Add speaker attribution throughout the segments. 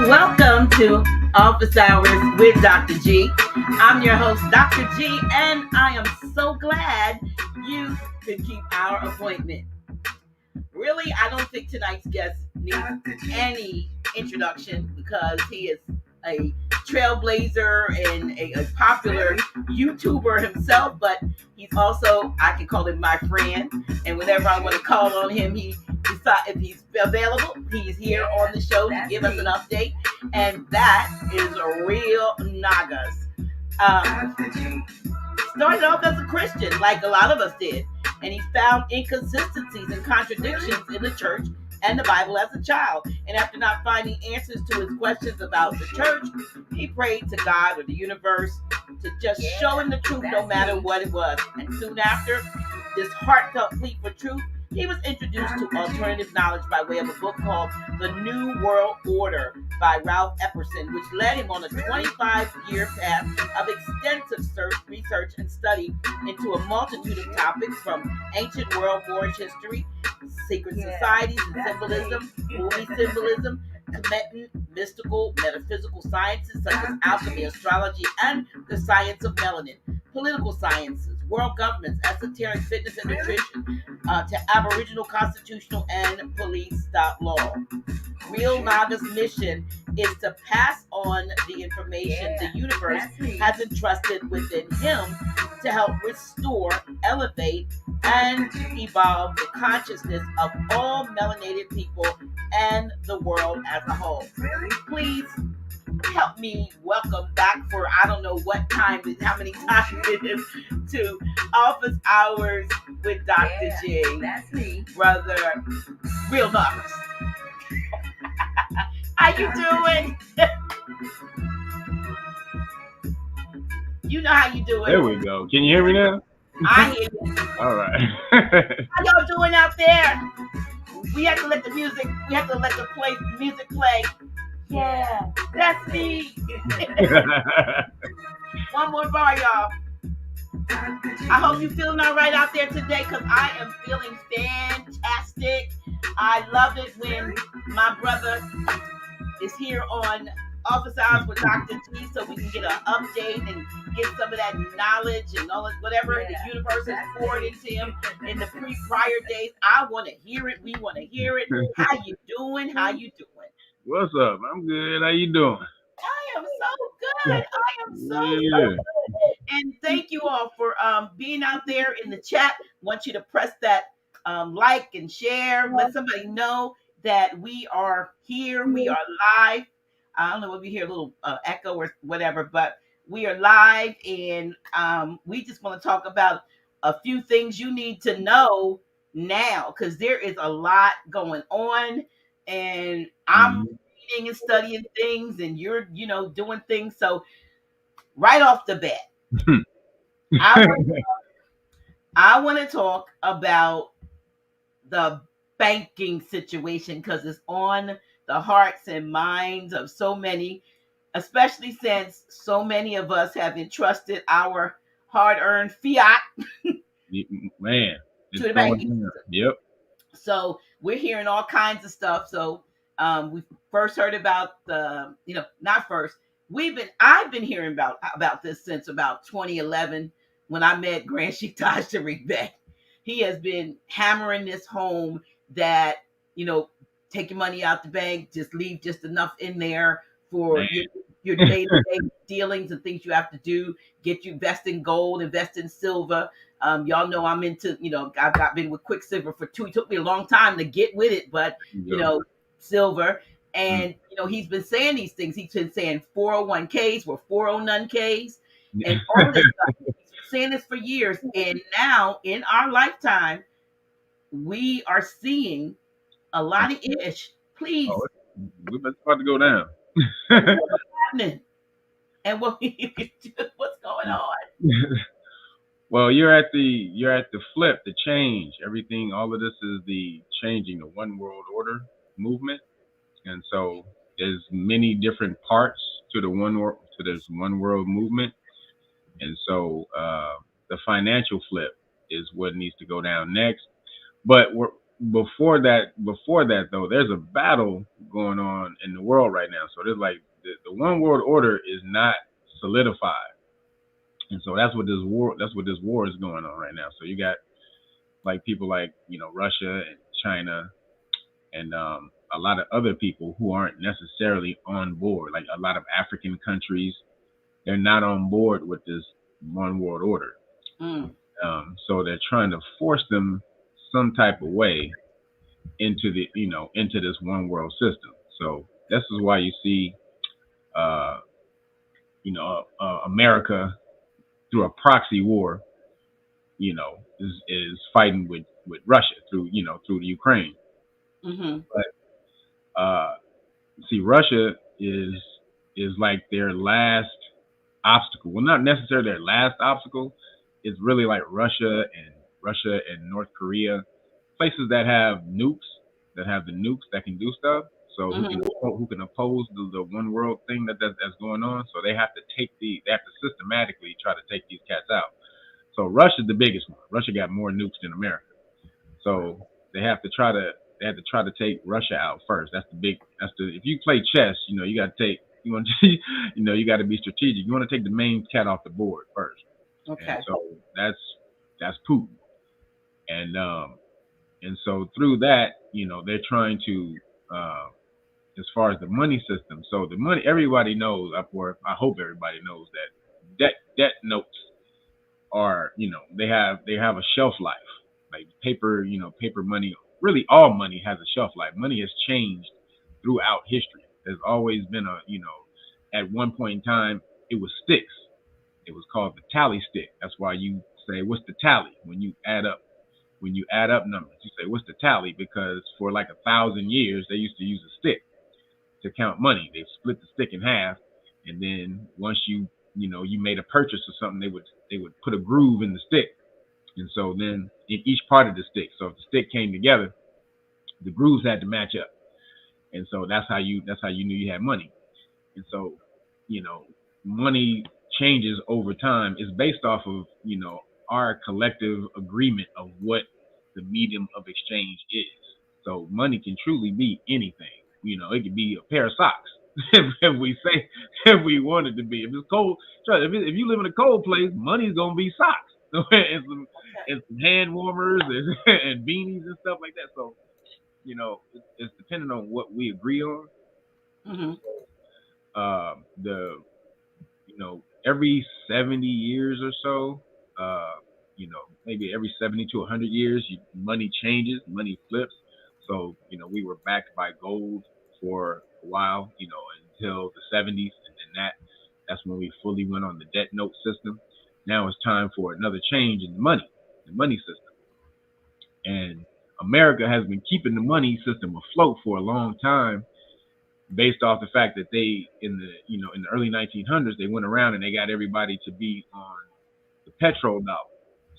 Speaker 1: Welcome to Office Hours with Dr. G. I'm your host, Dr. G, and I am so glad you could keep our appointment. Really, I don't think tonight's guest needs any introduction because he is a trailblazer and a popular YouTuber himself, but he's also, I can call him my friend, and whenever I want to call on him, if he's available, he's here on the show to give us an update, and that is a real Nagas. Started off as a Christian, like a lot of us did, and he found inconsistencies and contradictions in the church and the Bible as a child. And after not finding answers to his questions about the church, he prayed to God or the universe to just show him the truth no matter what it was. And soon after this heartfelt plea for truth, he was introduced to alternative knowledge by way of a book called The New World Order by Ralph Epperson, which led him on a 25-year path of extensive research and study into a multitude of topics from ancient world Moorish history, secret societies and symbolism, movie symbolism, Tibetan, mystical, metaphysical sciences such as alchemy, astrology, and the science of melanin, political sciences, world governments, esoteric fitness and nutrition, to Aboriginal constitutional and police stop law. Real Naga's mission is to pass on the information the universe has entrusted within him to help restore, elevate, and evolve the consciousness of all melanated people and the world as a whole. Please help me welcome back for I don't know what time, how many times it is, to Office Hours with Dr. G.
Speaker 2: That's me.
Speaker 1: Brother, Real Nagas. How you doing? You know how you doing.
Speaker 3: There we go. Can you hear me now?
Speaker 1: I hear you.
Speaker 3: All right.
Speaker 1: How y'all doing out there? We have to let the music music play. Yeah, that's me. One more bar, y'all. I hope you're feeling all right out there today, because I am feeling fantastic. I love it when my brother is here on Office Hours with Dr. G, so we can get an update and get some of that knowledge and all whatever the universe has poured into him in the prior days. I want to hear it. We want to hear it. How you doing? How you doing?
Speaker 3: What's up? I'm good. How you doing?
Speaker 1: I am so good. I am so good. And thank you all for being out there in the chat. Want you to press that like and share. Let somebody know that we are here. We are live. I don't know if we hear a little echo or whatever, but we are live, and we just want to talk about a few things you need to know now, because there is a lot going on, and I'm reading and studying things, and you're, doing things. Right off the bat, I want to talk about the banking situation, because it's on the hearts and minds of so many, especially since so many of us have entrusted our hard-earned fiat
Speaker 3: Man,
Speaker 1: to the banking.
Speaker 3: Yep.
Speaker 1: So we're hearing all kinds of stuff. So we first heard about not first. I've been hearing about this since about 2011, when I met Grand Sheikh Taj Tariq Bey. He has been hammering this home that, take your money out the bank, just leave just enough in there for your day-to-day dealings and things you have to do. Invest in gold, invest in silver. Y'all know I'm into, I've been with Quicksilver for 2. It took me a long time to get with it, but, silver. And, he's been saying these things. He's been saying 401ks were 409ks and all this stuff. He's been saying this for years. And now in our lifetime, we are seeing a lot of ish. Please.
Speaker 3: Oh, we're about to go down.
Speaker 1: What's happening? And what's going on?
Speaker 3: Well, you're at the flip, the change. Everything, all of this is the changing, the one world order movement. And so there's many different parts to this one world movement. And so the financial flip is what needs to go down next. But before that though, there's a battle going on in the world right now. So there's like the one world order is not solidified, and so that's what this war is going on right now. So you got like people like Russia and China and a lot of other people who aren't necessarily on board. Like a lot of African countries, they're not on board with this one world order.
Speaker 1: Mm.
Speaker 3: So they're trying to force them some type of way into into this one world system. So this is why you see uh, America through a proxy war, is fighting with Russia through the Ukraine.
Speaker 1: Mm-hmm.
Speaker 3: But see, Russia is like their last obstacle. Well, not necessarily their last obstacle. It's really like Russia and North Korea, places that have nukes, that have the nukes that can do stuff. So
Speaker 1: Mm-hmm.
Speaker 3: who can oppose the one world thing that's going on? So they have to systematically try to take these cats out. So Russia's the biggest one. Russia got more nukes than America. So they have to try to take Russia out first. If you play chess, you got to take you want to you got to be strategic. You want to take the main cat off the board first.
Speaker 1: Okay.
Speaker 3: And so that's Putin. And so through that, they're trying to as far as the money system. So the money, everybody knows, or I hope everybody knows that debt notes are, they have a shelf life. Like paper money, really all money has a shelf life. Money has changed throughout history. There's always been at one point in time, it was sticks. It was called the tally stick. That's why you say, what's the tally? When you add up numbers, you say, what's the tally? Because for like 1,000 years, they used to use a stick to count money. They split the stick in half, and then once you made a purchase or something, they would put a groove in the stick, and so then in each part of the stick. So if the stick came together, the grooves had to match up, and so that's how you knew you had money. And so money changes over time. It's based off of our collective agreement of what the medium of exchange is. So money can truly be anything. It could be a pair of socks if we want it to be. If it's cold, if you live in a cold place, money's gonna be socks and some hand warmers and beanies and stuff like that. So it's depending on what we agree on.
Speaker 1: Mm-hmm.
Speaker 3: The every 70 years or so, maybe every 70 to 100 years, money changes, money flips. So we were backed by gold for a while, until the 70s, and then that's when we fully went on the debt note system. Now it's time for another change in the money system. And America has been keeping the money system afloat for a long time, based off the fact that they in the early 1900s, they went around and they got everybody to be on the petrol dollar.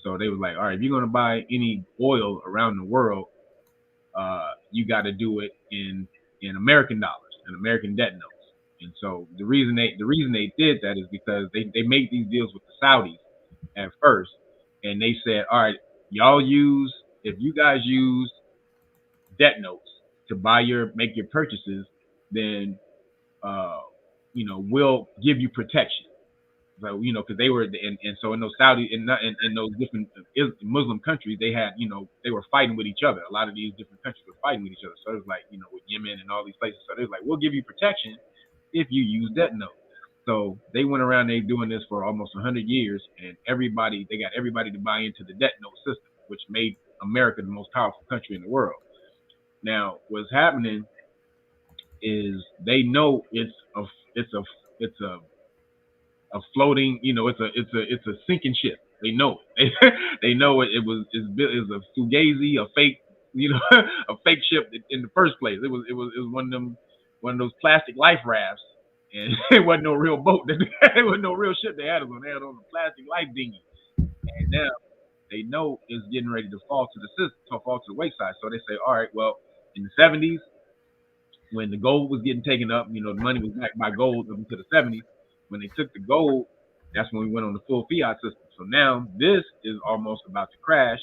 Speaker 3: So they was like, all right, if you're going to buy any oil around the world, you got to do it in American dollars and American debt notes. And so the reason they did that is because they made these deals with the Saudis at first, and they said, all right, if you guys use debt notes to make your purchases, then we'll give you protection. So because they were, and so in those Saudi in those different Muslim countries, they had they were fighting with each other. A lot of these different countries were fighting with each other. So it was like with Yemen and all these places. So they was like, we'll give you protection if you use debt notes. So they went around, they doing this for almost 100 years, and they got everybody to buy into the debt note system, which made America the most powerful country in the world. Now, what's happening is they know it's a floating, it's a sinking ship. They know it. They know it. It was a fugazi, a fake, a fake ship in the first place. It was one of those plastic life rafts, and it wasn't no real boat. It wasn't no real ship they had on. They had on a plastic life dinghy, and now they know it's getting ready to fall to the wayside. So they say, all right, well, in the 70s, when the gold was getting taken up, the money was backed by gold up into the 70s. When they took the gold, that's when we went on the full fiat system. So now this is almost about to crash.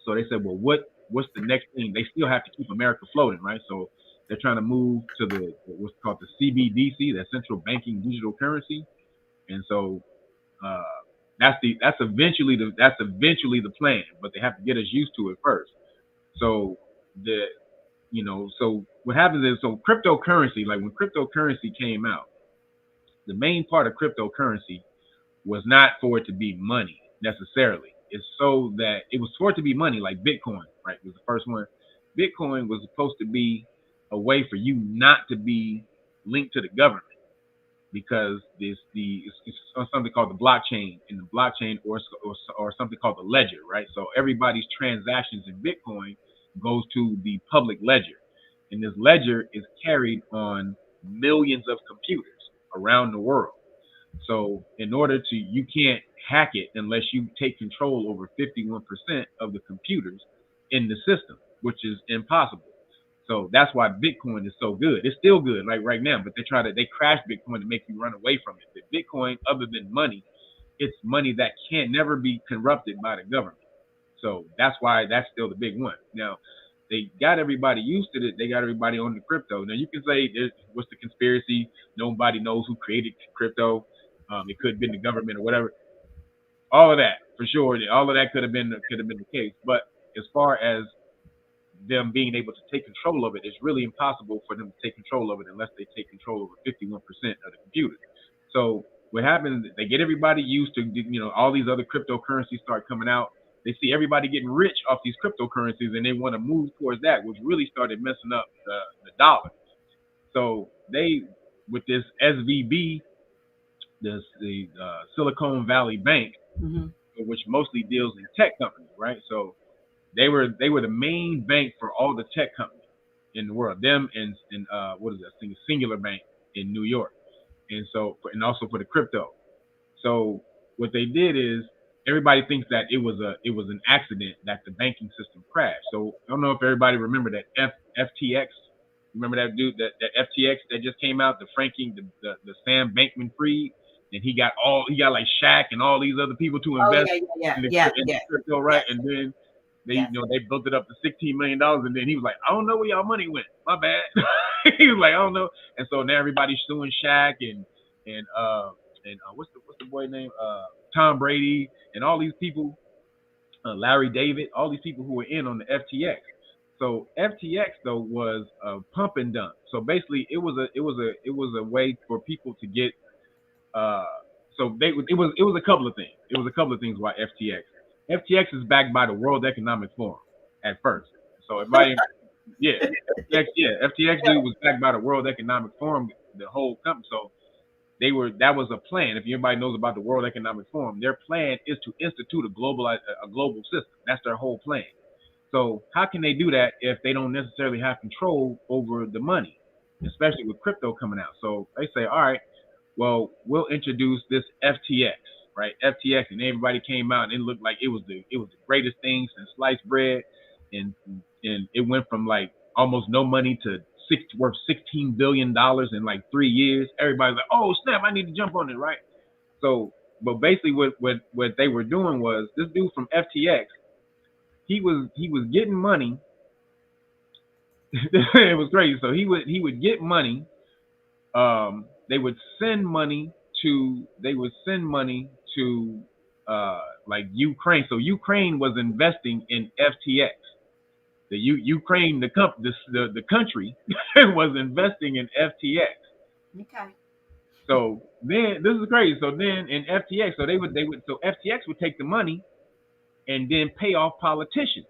Speaker 3: So they said, well, what what's the next thing. They still have to keep America floating, right? So they're trying to move to the what's called the CBDC, that central banking digital currency, and so that's eventually the plan, but they have to get us used to it first. So so what happens is, so cryptocurrency, like when cryptocurrency came out, the main part of cryptocurrency was not for it to be money necessarily. It's so that it was for it to be money, like Bitcoin, right? Was the first one. Bitcoin was supposed to be a way for you not to be linked to the government, because it's something called the blockchain, and the blockchain or something called the ledger, right? So everybody's transactions in Bitcoin goes to the public ledger, and this ledger is carried on millions of computers around the world. So in order to, you can't hack it unless you take control over 51% of the computers in the system, which is impossible. So that's why Bitcoin is so good. It's still good, like right now, but they crash Bitcoin to make you run away from it. But Bitcoin, other than money, it's money that can never be corrupted by the government. So that's why that's still the big one. Now, they got everybody used to it. They got everybody on the crypto. Now you can say, what's the conspiracy? Nobody knows who created crypto. It could have been the government or whatever. All of that, for sure. All of that could have been the case. But as far as them being able to take control of it, it's really impossible for them to take control of it unless they take control over 51% of the computers. So what happens, they get everybody used to, all these other cryptocurrencies start coming out. They see everybody getting rich off these cryptocurrencies, and they want to move towards that, which really started messing up the dollar. So they, with this SVB, the Silicon Valley Bank, which mostly deals in tech companies, right? So they were the main bank for all the tech companies in the world. Them and what is that thing? Singular Bank in New York, and also for the crypto. So what they did is, everybody thinks that it was an accident that the banking system crashed. So I don't know if everybody remember that FTX. Remember that dude, that FTX that just came out, the Sam Bankman-Fried, and he got like Shaq and all these other people to invest in the crypto, right? And then they built it up to $16 million, and then he was like, I don't know where y'all money went. My bad. He was like, I don't know. And so now everybody's suing Shaq and what's the boy name? Tom Brady and all these people, Larry David, all these people who were in on the FTX. So FTX though was a pump and dump. So basically, it was a way for people to get. It was a couple of things. It was a couple of things why FTX. FTX is backed by the World Economic Forum at first. So everybody, FTX dude was backed by the World Economic Forum, the whole company. So that was a plan. If anybody knows about the World Economic Forum, their plan is to institute a global system. That's their whole plan. So how can they do that if they don't necessarily have control over the money, especially with crypto coming out? So they say, all right, well, we'll introduce this FTX, right? FTX, and everybody came out and it looked like it was the greatest thing since sliced bread, and it went from like almost no money to worth $16 billion in like 3 years. Everybody's like, oh snap, I need to jump on it, right? So, but basically what they were doing was, this dude from FTX, he was getting money. It was crazy. So he would get money. They would send money to like Ukraine. So Ukraine was investing in FTX. Ukraine, the country was investing in FTX.
Speaker 1: Okay.
Speaker 3: So then, this is crazy. So then in FTX, so FTX would take the money and then pay off politicians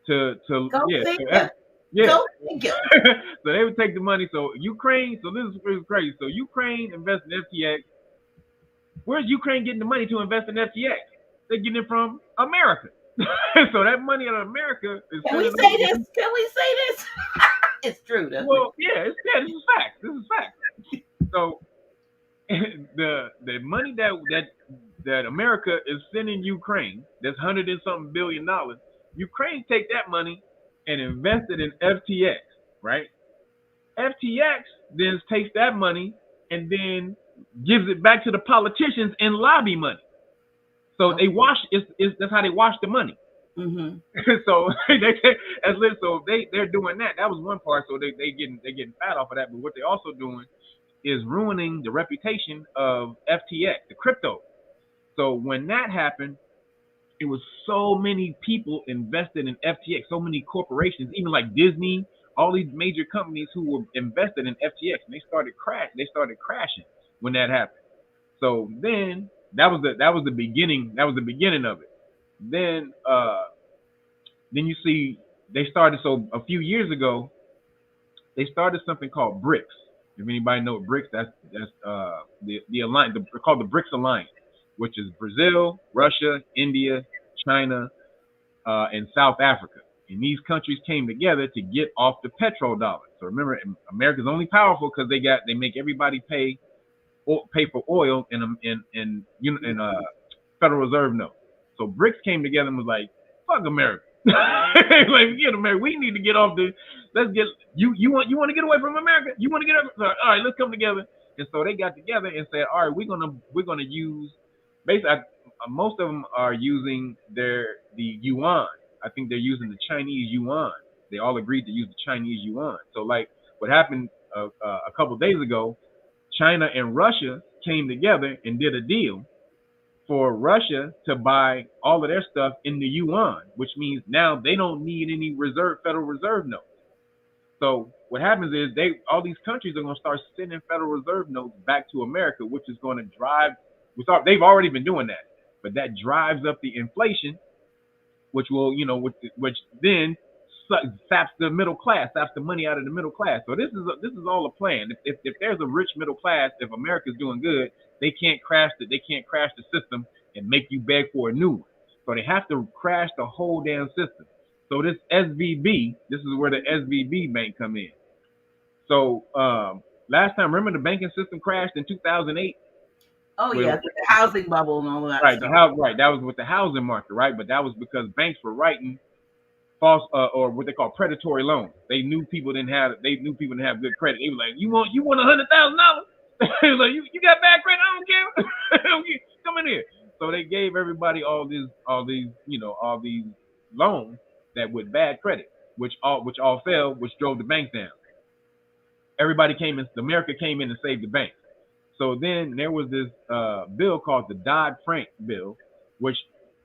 Speaker 3: to
Speaker 1: Go figure.
Speaker 3: Go figure. So they would take the money. So Ukraine. So this is crazy. So Ukraine invests in FTX. Where's Ukraine getting the money to invest in FTX? They're getting it from America. So that money out of America is.
Speaker 1: Can we say this? It's true.
Speaker 3: This is fact. This is fact. So the money that America is sending Ukraine, that's $100 and something billion, Ukraine take that money and invest it in FTX, right? FTX then takes that money and then gives it back to the politicians and lobby money. So they wash. That's how they wash the money.
Speaker 1: Mm-hmm.
Speaker 3: So so they're doing that. That was one part. So they getting fat off of that. But what they're also doing is ruining the reputation of FTX, the crypto. So when that happened, it was so many people invested in FTX, so many corporations, even like Disney, all these major companies who were invested in FTX, and they started crashing when that happened. So then that was the beginning. That was the beginning of it. Then then you see they started. So a few years ago, they started something called Brics. If anybody know Brics, that's the alliance. They're called the Brics Alliance, which is Brazil, Russia, India, China, and South Africa. And these countries came together to get off the petrodollar. So remember, America's only powerful because they make everybody pay for oil in Federal Reserve notes. So Brics came together and was like, "Fuck America." Like, get America. We need to get off the. Let's get you want to get away from America. You want to get up. All right, let's come together. And so they got together and said, "All right, we're gonna use." Basically, most of them are using the yuan. I think they're using the Chinese yuan. They all agreed to use the Chinese yuan. So like what happened a couple of days ago, China and Russia came together and did a deal for Russia to buy all of their stuff in the yuan, which means now they don't need any Federal Reserve notes. So what happens is all these countries are going to start sending Federal Reserve notes back to America, which is going to drive. They've already been doing that, but that drives up the inflation, which will, which then saps the middle class, saps the money out of the middle class. So this is all a plan. If there's a rich middle class, if America's doing good, they can't crash the system and make you beg for a new one. So they have to crash the whole damn system. So this SVB, this is where the SVB bank come in. So last time, remember the banking system crashed in 2008?
Speaker 1: Oh yeah, the housing bubble and all of that.
Speaker 3: Right,
Speaker 1: stuff.
Speaker 3: that was with the housing market, right? But that was because banks were writing false or what they call predatory loans. They knew people didn't have good credit. They were like, you want $100,000? They was like, you got bad credit? I don't care. Come in here. So they gave everybody all these loans that with bad credit, which all failed, which drove the banks down. America came in and saved the banks. So then there was this bill called the Dodd-Frank bill, which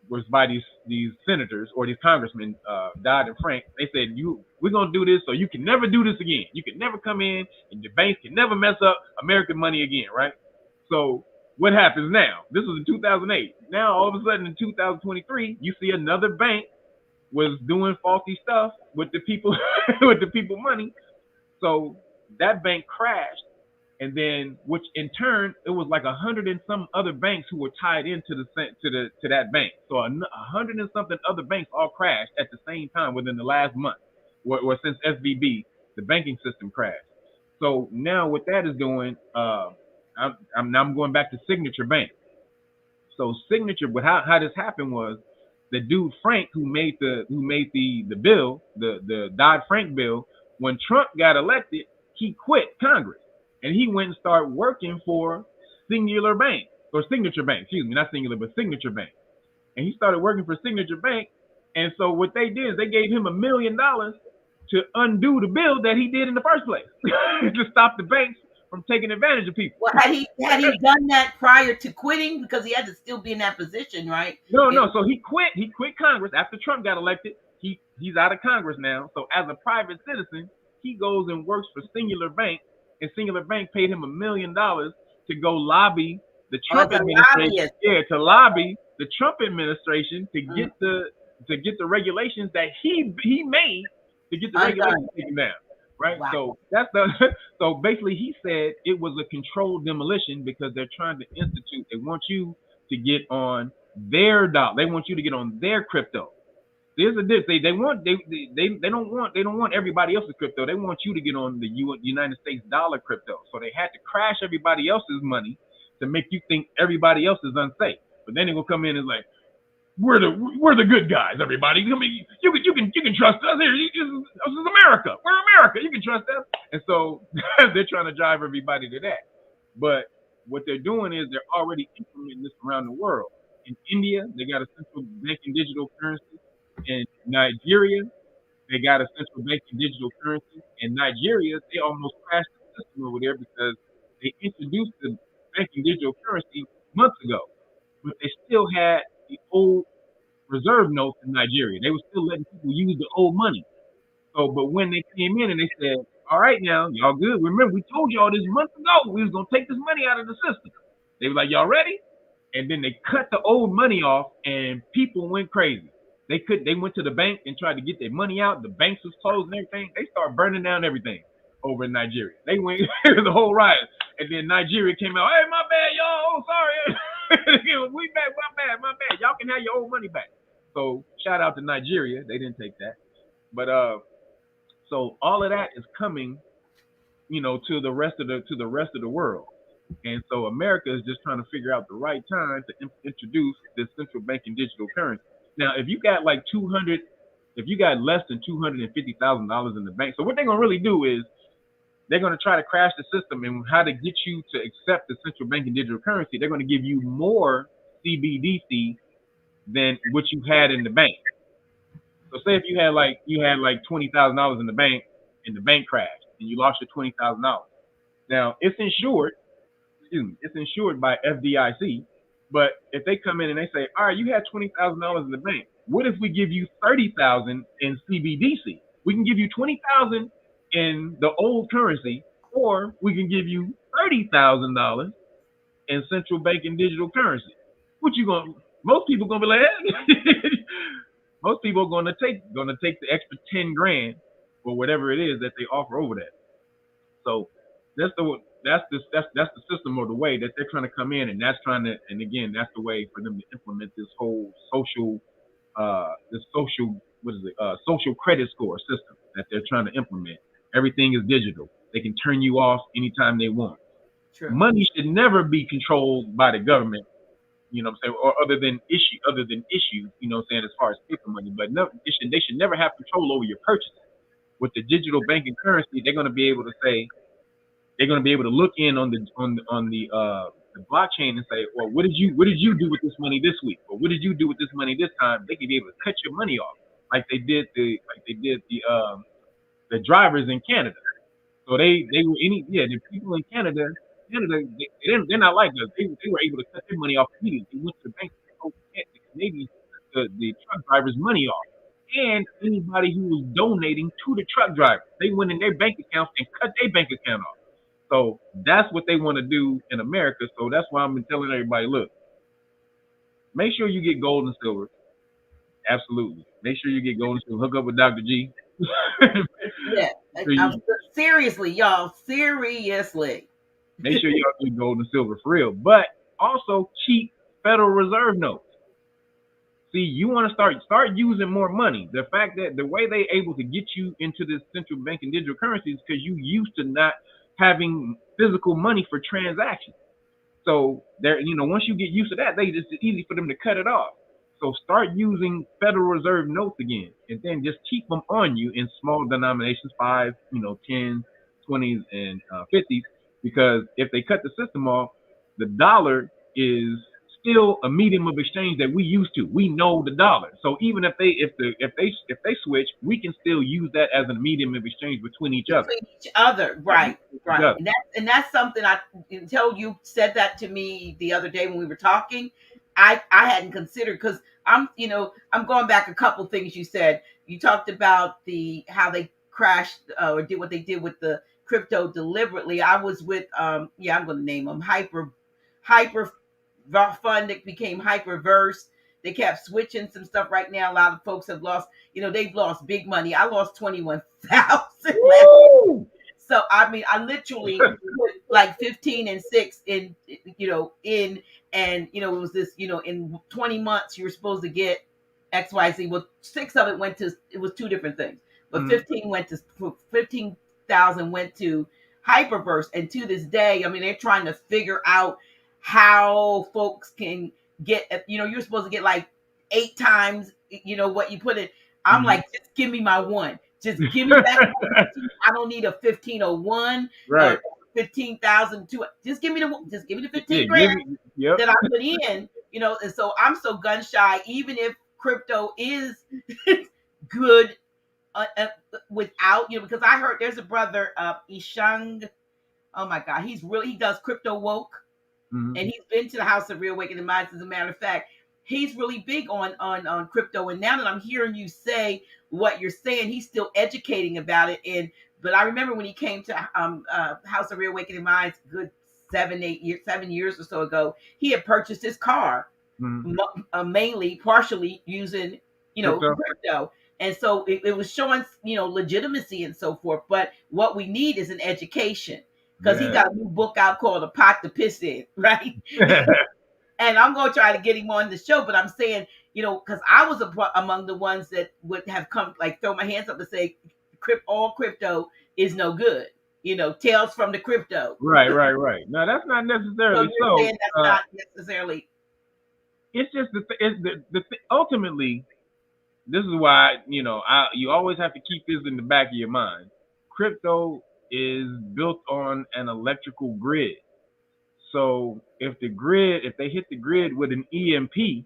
Speaker 3: was by these senators or these congressmen, Dodd and Frank. They said, we're going to do this so you can never do this again. You can never come in and your banks can never mess up American money again, right? So what happens now? This was in 2008. Now, all of a sudden in 2023, you see another bank was doing faulty stuff with the people with the people money. So that bank crashed. And then, which in turn, it was like 100 and some other banks who were tied into to that bank. So 100 and something other banks all crashed at the same time within the last month, or since SVB, the banking system crashed. So now what that is doing, I'm going back to Signature Bank. So Signature, but how this happened was the dude Frank who made the bill, the Dodd-Frank bill, when Trump got elected, he quit Congress. And he went and started working for Signature Bank, excuse me, not Singular, but Signature Bank. And he started working for Signature Bank. And so what they did is they gave him $1 million to undo the bill that he did in the first place, to stop the banks from taking advantage of people.
Speaker 1: Well, had he done that prior to quitting, because he had to still be in that position, right?
Speaker 3: No. So he quit Congress after Trump got elected. He's out of Congress now. So as a private citizen, he goes and works for Singular Bank. And Singular Bank paid him $1 million to go lobby the Trump administration. Yeah, to lobby the Trump administration to get the regulations that he made to get the regulations taken down. Right. Wow. So so basically he said it was a controlled demolition because they're trying to institute. They want you to get on their dollar. They want you to get on their crypto. There's a difference. They don't want everybody else's crypto. They want you to get on the United States dollar crypto. So they had to crash everybody else's money to make you think everybody else is unsafe. But then they will come in and like, we're the good guys. Everybody, I mean, you can trust us here. This is America. We're America. You can trust us. And so they're trying to drive everybody to that. But what they're doing is they're already implementing this around the world. In India, they got a central banking digital currency. In Nigeria, they got a central banking digital currency. In Nigeria, they almost crashed the system over there because they introduced the banking digital currency months ago, but they still had the old reserve notes in Nigeria. They were still letting people use the old money. So, but when they came in and they said, "All right, now y'all good. Remember, we told y'all this months ago we was gonna take this money out of the system." They were like, "Y'all ready?" And then they cut the old money off, and people went crazy. They went to the bank and tried to get their money out. The banks was closed and everything. They started burning down everything over in Nigeria. They went it was a whole riot. And then Nigeria came out, "Hey, my bad, y'all. Oh, sorry. We back, my bad. Y'all can have your old money back." So shout out to Nigeria. They didn't take that. But so all of that is coming, to the rest of the world. And so America is just trying to figure out the right time to introduce this central banking digital currency. Now, if you got less than $250,000 in the bank, so what they're gonna really do is they're gonna try to crash the system, and how to get you to accept the central banking digital currency, they're gonna give you more CBDC than what you had in the bank. So say if you had like $20,000 in the bank, and the bank crashed, and you lost your $20,000. Now it's insured. It's insured by FDIC. But if they come in and they say, "All right, you had $20,000 in the bank. What if we give you 30,000 in CBDC? We can give you 20,000 in the old currency, or we can give you $30,000 in central banking digital currency." What you gonna? Most people gonna be like, most people are gonna take the extra 10 grand or whatever it is that they offer over that. So that's the system or the way that they're trying to come in, and again, that's the way for them to implement this whole social social credit score system that they're trying to implement. Everything is digital. They can turn you off anytime they want.
Speaker 1: True.
Speaker 3: Money should never be controlled by the government, what I'm saying, or other than issues, what I'm saying, as far as paper money. But no, they should never have control over your purchases. With the digital banking currency, they're going to be able to look in on the blockchain and say, "Well, what did you do with this money this week? Or what did you do with this money this time?" They can be able to cut your money off, like they did the drivers in Canada. So they were the people in Canada, they're not like us. They were able to cut their money off immediately. They went to the bank and said, "Oh, the Canadians cut the truck drivers' money off." And anybody who was donating to the truck driver, they went in their bank accounts and cut their bank account off. So that's what they want to do in America. So that's why I've been telling everybody, look, make sure you get gold and silver. Absolutely. Make sure you get gold and silver. Hook up with Dr. G.
Speaker 1: Yeah. Seriously, y'all. Seriously.
Speaker 3: Make sure y'all get gold and silver for real. But also keep Federal Reserve notes. See, you want to start using more money. The fact that the way they able to get you into this central banking digital currency is because you used to not having physical money for transactions. So once you get used to that, it's easy for them to cut it off. So start using Federal Reserve notes again, and then just keep them on you in small denominations, 5, 10s, 20s, and 50s. Because if they cut the system off, the dollar is still a medium of exchange that we used to. We know the dollar. So even if they switch, we can still use that as a medium of exchange between each other.
Speaker 1: Right. And that's something until you said that to me the other day when we were talking, I hadn't considered, because I'm going back a couple things you said. You talked about how they crashed or did what they did with the crypto deliberately. I was with I'm going to name them Hyper Fund that became Hyperverse. They kept switching some stuff. Right now, a lot of folks have lost. They've lost big money. I lost 21,000. So I literally put like 15 and 6 in, and it was this, in 20 months you were supposed to get XYZ. Well, 6 of it was 2 different things, but 15,000 went to Hyperverse, and to this day, they're trying to figure out how folks can get, you're supposed to get like 8 times, what you put in. I'm like, just give me my 1. Just give me back. I don't need a 1501
Speaker 3: right.
Speaker 1: or 15,002. Just give me the 15 grand that I put in, and so I'm so gun shy. Even if crypto is good without, because I heard there's a brother, Ishang. Oh my God, he does crypto woke,
Speaker 3: Mm-hmm.
Speaker 1: and he's been to the House of Reawakening Minds. As a matter of fact, he's really big on crypto. And now that I'm hearing you say what you're saying, he's still educating about it. But I remember when he came to House of Reawakening Minds, good 7 years or so ago, he had purchased his car, mainly partially using crypto. And so it was showing legitimacy and so forth. But what we need is an education, because he got a new book out called A Pot to Piss In, right? And I'm going to try to get him on the show, but I'm saying, because I was among the ones that would have come, like, throw my hands up and say, all crypto is no good. Tales from the crypto.
Speaker 3: Right. No, that's not necessarily
Speaker 1: so. You're saying that's not necessarily.
Speaker 3: It's just ultimately, this is why, you always have to keep this in the back of your mind. Crypto is built on an electrical grid. So if they hit the grid with an EMP,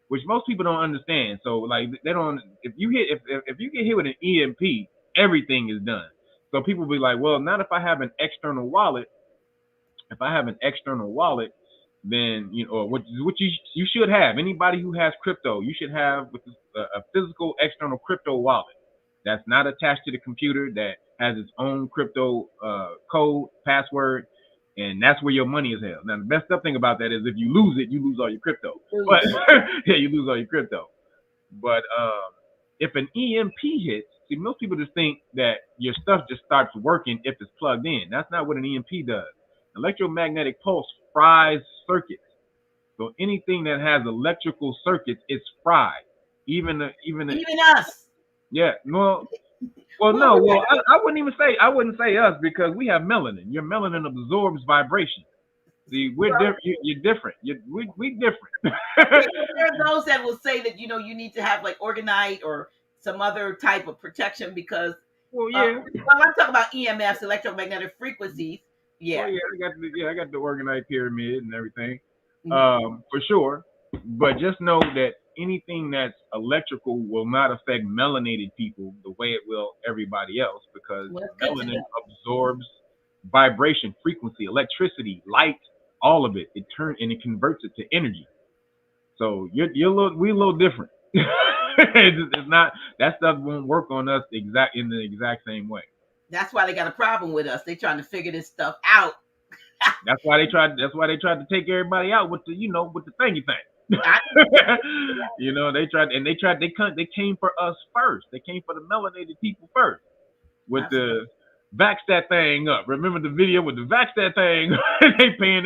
Speaker 3: which most people don't understand. So like they don't, if you get hit with an EMP, everything is done. So people be like, well, not if I have an external wallet. If I have an external wallet, then what you should have. Anybody who has crypto, you should have a physical external crypto wallet that's not attached to the computer, that has its own crypto code, password, and that's where your money is held. Now, the best thing about that is if you lose it, you lose all your crypto. But you lose all your crypto. But if an EMP hits, see, most people just think that your stuff just starts working if it's plugged in. That's not what an EMP does. Electromagnetic pulse fries circuits. So anything that has electrical circuits, it's fried. Even
Speaker 1: us.
Speaker 3: Yeah. No. Well, no. Well, I wouldn't say us, because we have melanin. Your melanin absorbs vibration. See, we're different. You're different. We different.
Speaker 1: There are those that will say that you need to have like orgonite or some other type of protection because.
Speaker 3: Well, yeah.
Speaker 1: I'm talking about EMFs, electromagnetic frequencies. Yeah.
Speaker 3: Well, yeah, I got the organized pyramid and everything, for sure. But just know that anything that's electrical will not affect melanated people the way it will everybody else, because melanin absorbs vibration, frequency, electricity, light, all of it. It converts it to energy. So we're a little different. It's not, that stuff won't work on us in the exact same way.
Speaker 1: That's why they got a problem with us. They trying to figure this stuff out.
Speaker 3: That's why they tried to take everybody out with the thingy thing. They came for us first. They came for the melanated people first with the vax that thing up. Remember the video with the vax that thing? They paying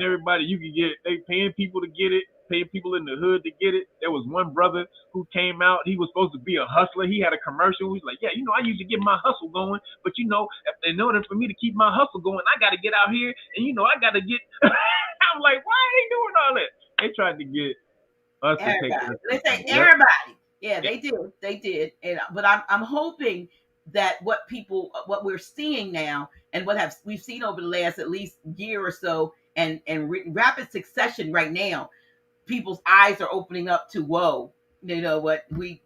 Speaker 3: everybody you can get. They paying people to get it. Paying people in the hood to get it. There was one brother who came out. He was supposed to be a hustler. He had a commercial. He's like, yeah, I used to get my hustle going, but in order for me to keep my hustle going, I got to get out here, and I got to get. I'm like, why are they doing all that? They tried to get us
Speaker 1: everybody.
Speaker 3: To take.
Speaker 1: They say everybody. Yeah, they did. They did. But I'm hoping that what we're seeing now, and what we've seen over the last at least year or so, and rapid succession right now. People's eyes are opening up to, whoa, you know what, we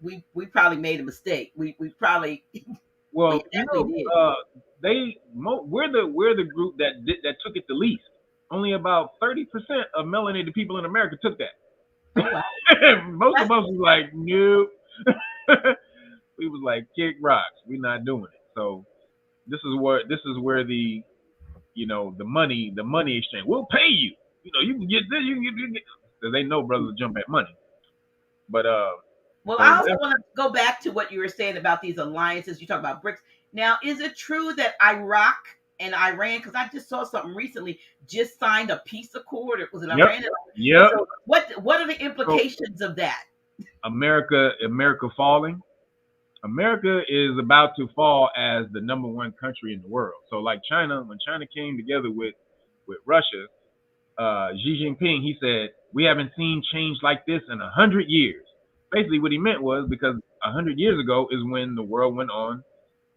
Speaker 1: probably made a mistake. We probably
Speaker 3: we're the group that took it the least. Only about 30% of melanated people in America took that. Oh, wow. Most of us was like, nope. We was like, kick rocks. We're not doing it. So this is where the the money exchange. We'll pay you. You can get this. You can get. Because they know brothers jump at money. But
Speaker 1: well, I also want to go back to what you were saying about these alliances. You talk about Brics. Now, is it true that Iraq and Iran, because I just saw something recently, just signed a peace accord? Was it Iran?
Speaker 3: Yep.
Speaker 1: So what are the implications of that?
Speaker 3: America falling. America is about to fall as the number one country in the world. So like China, when China came together with Russia, Xi Jinping, he said, we haven't seen change like this in 100 years. Basically what he meant was, because 100 years ago is when the world went on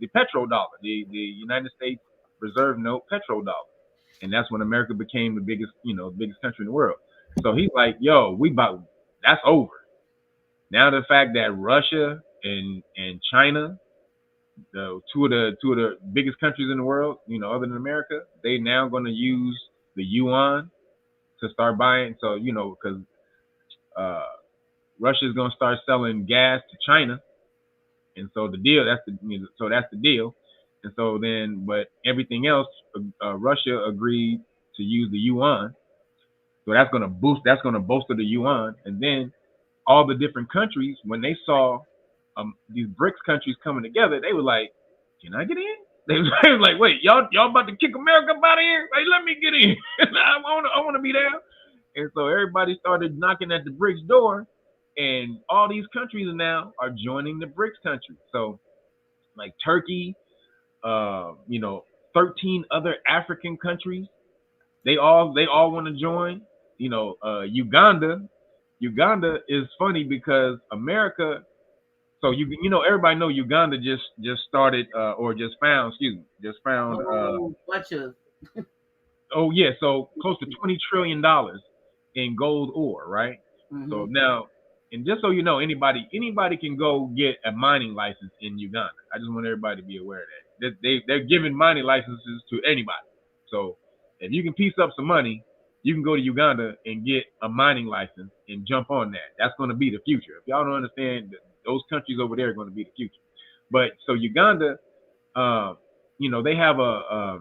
Speaker 3: the petrodollar, the United States reserve note petrodollar. And that's when America became the biggest country in the world. So he's like, yo, that's over. Now the fact that Russia and China, the two of the biggest countries in the world, other than America, they now going to use the yuan to start buying. So because uh, Russia is going to start selling gas to China, and so that's the deal. And so then, but everything else, Russia agreed to use the yuan. So that's going to bolster the yuan. And then all the different countries, when they saw these Brics countries coming together, they were like, "Can I get in?" They was like, "Wait, y'all about to kick America up out of here? Hey, let me get in. I want to be there." And so everybody started knocking at the Brics door, and all these countries now are joining the Brics countries. So like Turkey, 13 other African countries, they all want to join. Uganda is funny because America. So everybody know Uganda just started or just found,
Speaker 1: Bunch of
Speaker 3: oh yeah, so close to $20 trillion in gold ore, right? So now, and just so you know, anybody can go get a mining license in Uganda. I just want everybody to be aware of that. They're giving mining licenses to anybody. So if you can piece up some money, you can go to Uganda and get a mining license and jump on that. That's going to be the future. If y'all don't understand, those countries over there are going to be the future. But so Uganda, they have a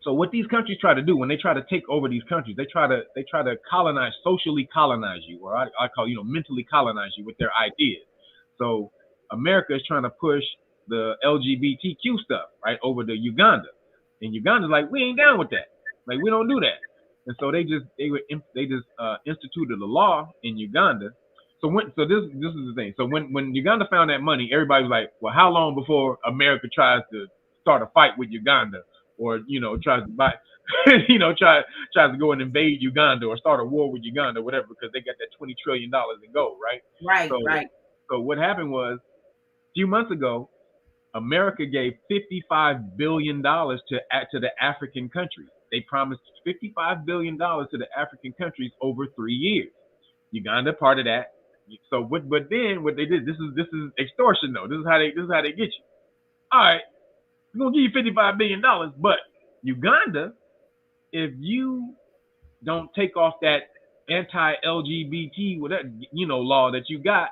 Speaker 3: so what these countries try to do when they try to take over these countries, they try to socially colonize you, or I call mentally colonize you with their ideas. So America is trying to push the LGBTQ stuff right over to Uganda, and Uganda's like, we ain't down with that. Like, we don't do that. And so they just instituted a law in Uganda. So this is the thing. So when Uganda found that money, everybody was like, well, how long before America tries to start a fight with Uganda? Or tries to buy, tries to go and invade Uganda or start a war with Uganda, whatever, because they got that $20 trillion in gold, right?
Speaker 1: Right.
Speaker 3: So what happened was, a few months ago, America gave $55 billion to the African countries. They promised $55 billion to the African countries over 3 years. Uganda part of that. So but then what they did, this is extortion though. This is how they get you. All right. We're gonna give you $55 billion, but Uganda, if you don't take off that anti-LGBT law that you got,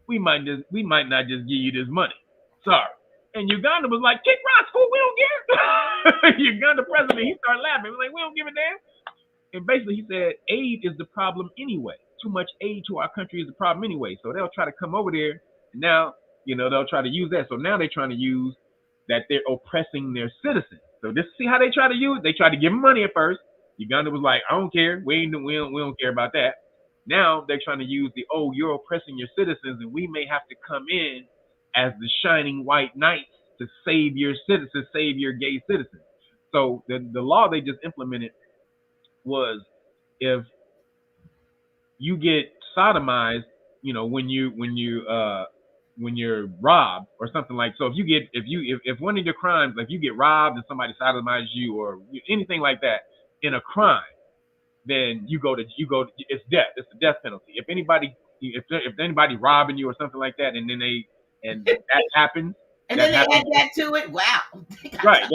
Speaker 3: we might not just give you this money. Sorry. And Uganda was like, kick rocks, fool, we don't care. Uganda president, he started laughing. He was like, we don't give a damn. And basically he said, aid is the problem anyway. Too much aid to our country is the problem anyway. So they'll try to come over there. And now, they'll try to use that. So now they're trying to use that they're oppressing their citizens. So this see how they try to use it. They try to give them money at first. Uganda was like, I don't care. We don't care about that. Now they're trying to use you're oppressing your citizens, and we may have to come in as the shining white knights to save your citizens, save your gay citizens. So the law they just implemented was, if you get sodomized, when you're robbed or something like, so if one of your crimes, like you get robbed and somebody sodomizes you or anything like that in a crime, then you go to it's death. It's a death penalty. If anybody robbing you or something like that, and that happens,
Speaker 1: and then they add that to it. Wow.
Speaker 3: Right.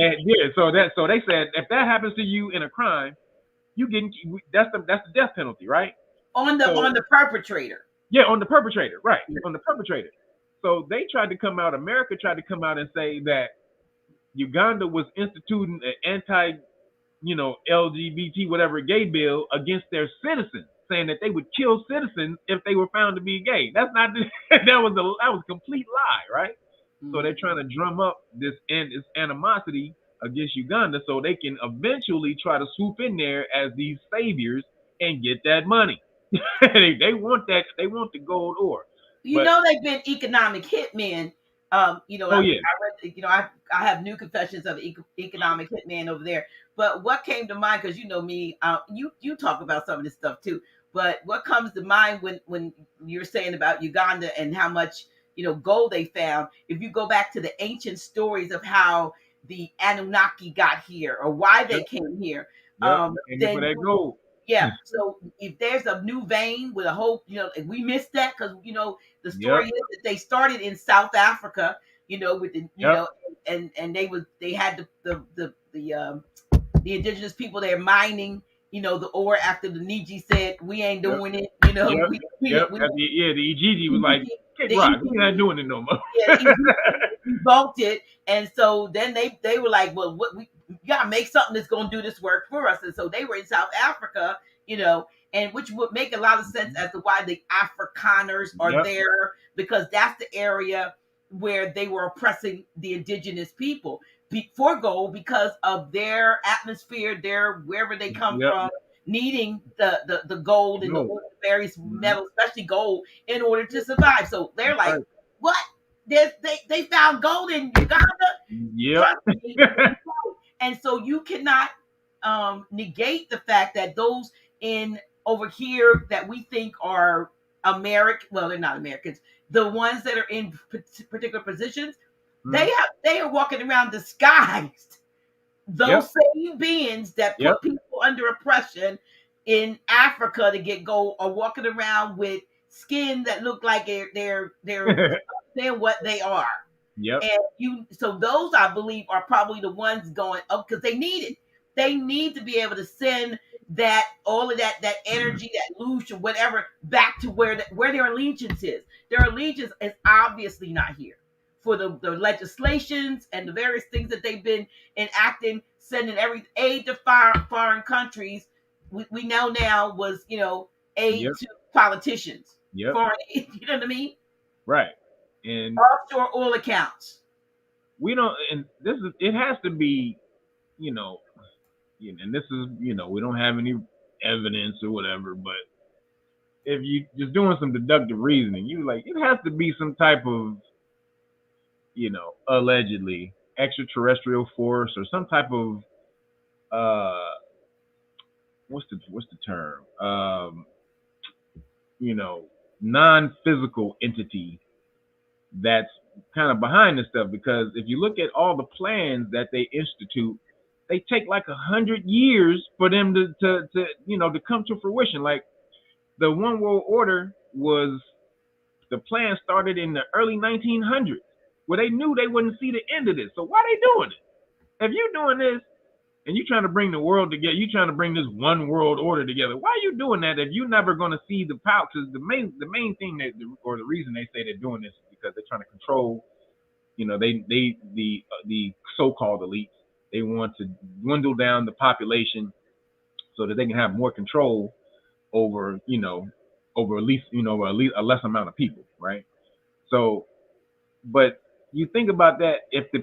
Speaker 3: So they said if that happens to you in a crime, that's the death penalty, right?
Speaker 1: On the perpetrator.
Speaker 3: Yeah, on the perpetrator, right? Yeah. On the perpetrator. So they tried to come out. America tried to come out and say that Uganda was instituting an LGBT whatever gay bill against their citizens, saying that they would kill citizens if they were found to be gay. That's not that was a complete lie, right? Mm-hmm. So they're trying to drum up this animosity against Uganda so they can eventually try to swoop in there as these saviors and get that money. they want that. They want the gold ore.
Speaker 1: They've been economic hitmen. I have new confessions of economic hitman over there. But what came to mind, because me, you talk about some of this stuff too. But what comes to mind when you're saying about Uganda and how much gold they found? If you go back to the ancient stories of how the Anunnaki got here or why they came here,
Speaker 3: then for that gold.
Speaker 1: Yeah. So if there's a new vein with a whole, we missed that because the story
Speaker 3: Yep.
Speaker 1: is that they started in South Africa, with the
Speaker 3: Yep.
Speaker 1: and they had the indigenous people there mining, the ore after the Niji said we ain't
Speaker 3: Yep.
Speaker 1: doing it,
Speaker 3: Yep. Yep. Yeah, the Ijiji was like, kick rock. We're not doing it no more.
Speaker 1: yeah, revoked it, and so then they were like, well, we gotta make something that's gonna do this work for us, and so they were in South Africa, and which would make a lot of sense as to why the Afrikaners are
Speaker 3: Yep.
Speaker 1: there because that's the area where they were oppressing the indigenous people before gold because of their atmosphere, their wherever they come
Speaker 3: Yep.
Speaker 1: from, needing the gold and
Speaker 3: No.
Speaker 1: the various
Speaker 3: Mhm.
Speaker 1: metals, especially gold, in order to survive. So they're
Speaker 3: That's
Speaker 1: like,
Speaker 3: right.
Speaker 1: what? They found gold in Uganda.
Speaker 3: Yep.
Speaker 1: Trust me. And so you cannot negate the fact that those in over here that we think are American, well, they're not Americans. The ones that are in particular positions,
Speaker 3: Mhm.
Speaker 1: they are walking around disguised.
Speaker 3: Yep.
Speaker 1: Those same beings that
Speaker 3: Yep.
Speaker 1: put people under oppression in Africa to get gold are walking around with skin that look like they're saying what they are.
Speaker 3: Yep.
Speaker 1: And so those I believe are probably the ones going up because they need it. They need to be able to send that all of that energy, that loosh or whatever, back to where their allegiance is. Their allegiance is obviously not here for the legislations and the various things that they've been enacting, sending every aid to foreign countries. We know now was aid
Speaker 3: Yep.
Speaker 1: to politicians,
Speaker 3: Yep.
Speaker 1: foreign aid, you know what I mean?
Speaker 3: Right. And
Speaker 1: Offshore oil accounts.
Speaker 3: we don't. And this is. It has to be. You know. And this is. We don't have any evidence or whatever. But if you just doing some deductive reasoning, you like it has to be some type of. Allegedly extraterrestrial force or some type of uh what's the term you know non-physical entity that's kind of behind this stuff, because if you look at all the plans that they institute, they take like 100 years for them to come to fruition. Like the one world order was, the plan started in the early 1900s where they knew they wouldn't see the end of this, so why they doing it? If you're doing this and you're trying to bring the world together, you're trying to bring this one world order together. Why are you doing that if you're never going to see the power? Because the main thing or the reason they say they're doing this is because they're trying to control. The so-called elites. They want to dwindle down the population so that they can have more control over over at least a less amount of people, right? So, but you think about that, if the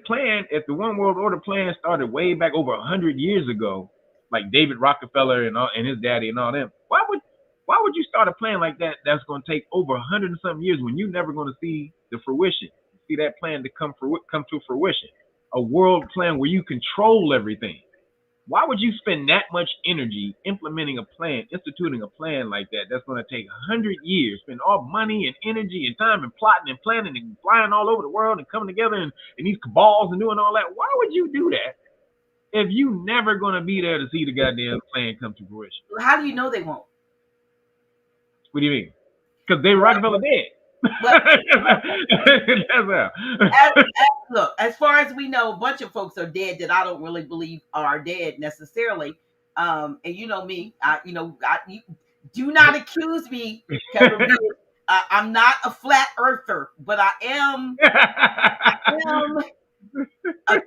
Speaker 3: one world order plan started way back over 100 years ago, like David Rockefeller and his daddy and all them, why would you start a plan like that that's going to take over 100 and something years when you're never going to see the fruition, see that plan to come to fruition, a world plan where you control everything? Why would you spend that much energy implementing a plan, instituting a plan like that that's going to take 100 years, spend all money and energy and time and plotting and planning and flying all over the world and coming together in these cabals and doing all that? Why would you do that if you never going to be there to see the goddamn plan come to fruition?
Speaker 1: How do you know they won't?
Speaker 3: What do you mean? Because David Rockefeller dead.
Speaker 1: Well,
Speaker 3: That's how.
Speaker 1: look, as far as we know, a bunch of folks are dead that I don't really believe are dead necessarily. And you know me, you do not accuse me, Kevin. I'm not a flat earther, but I am a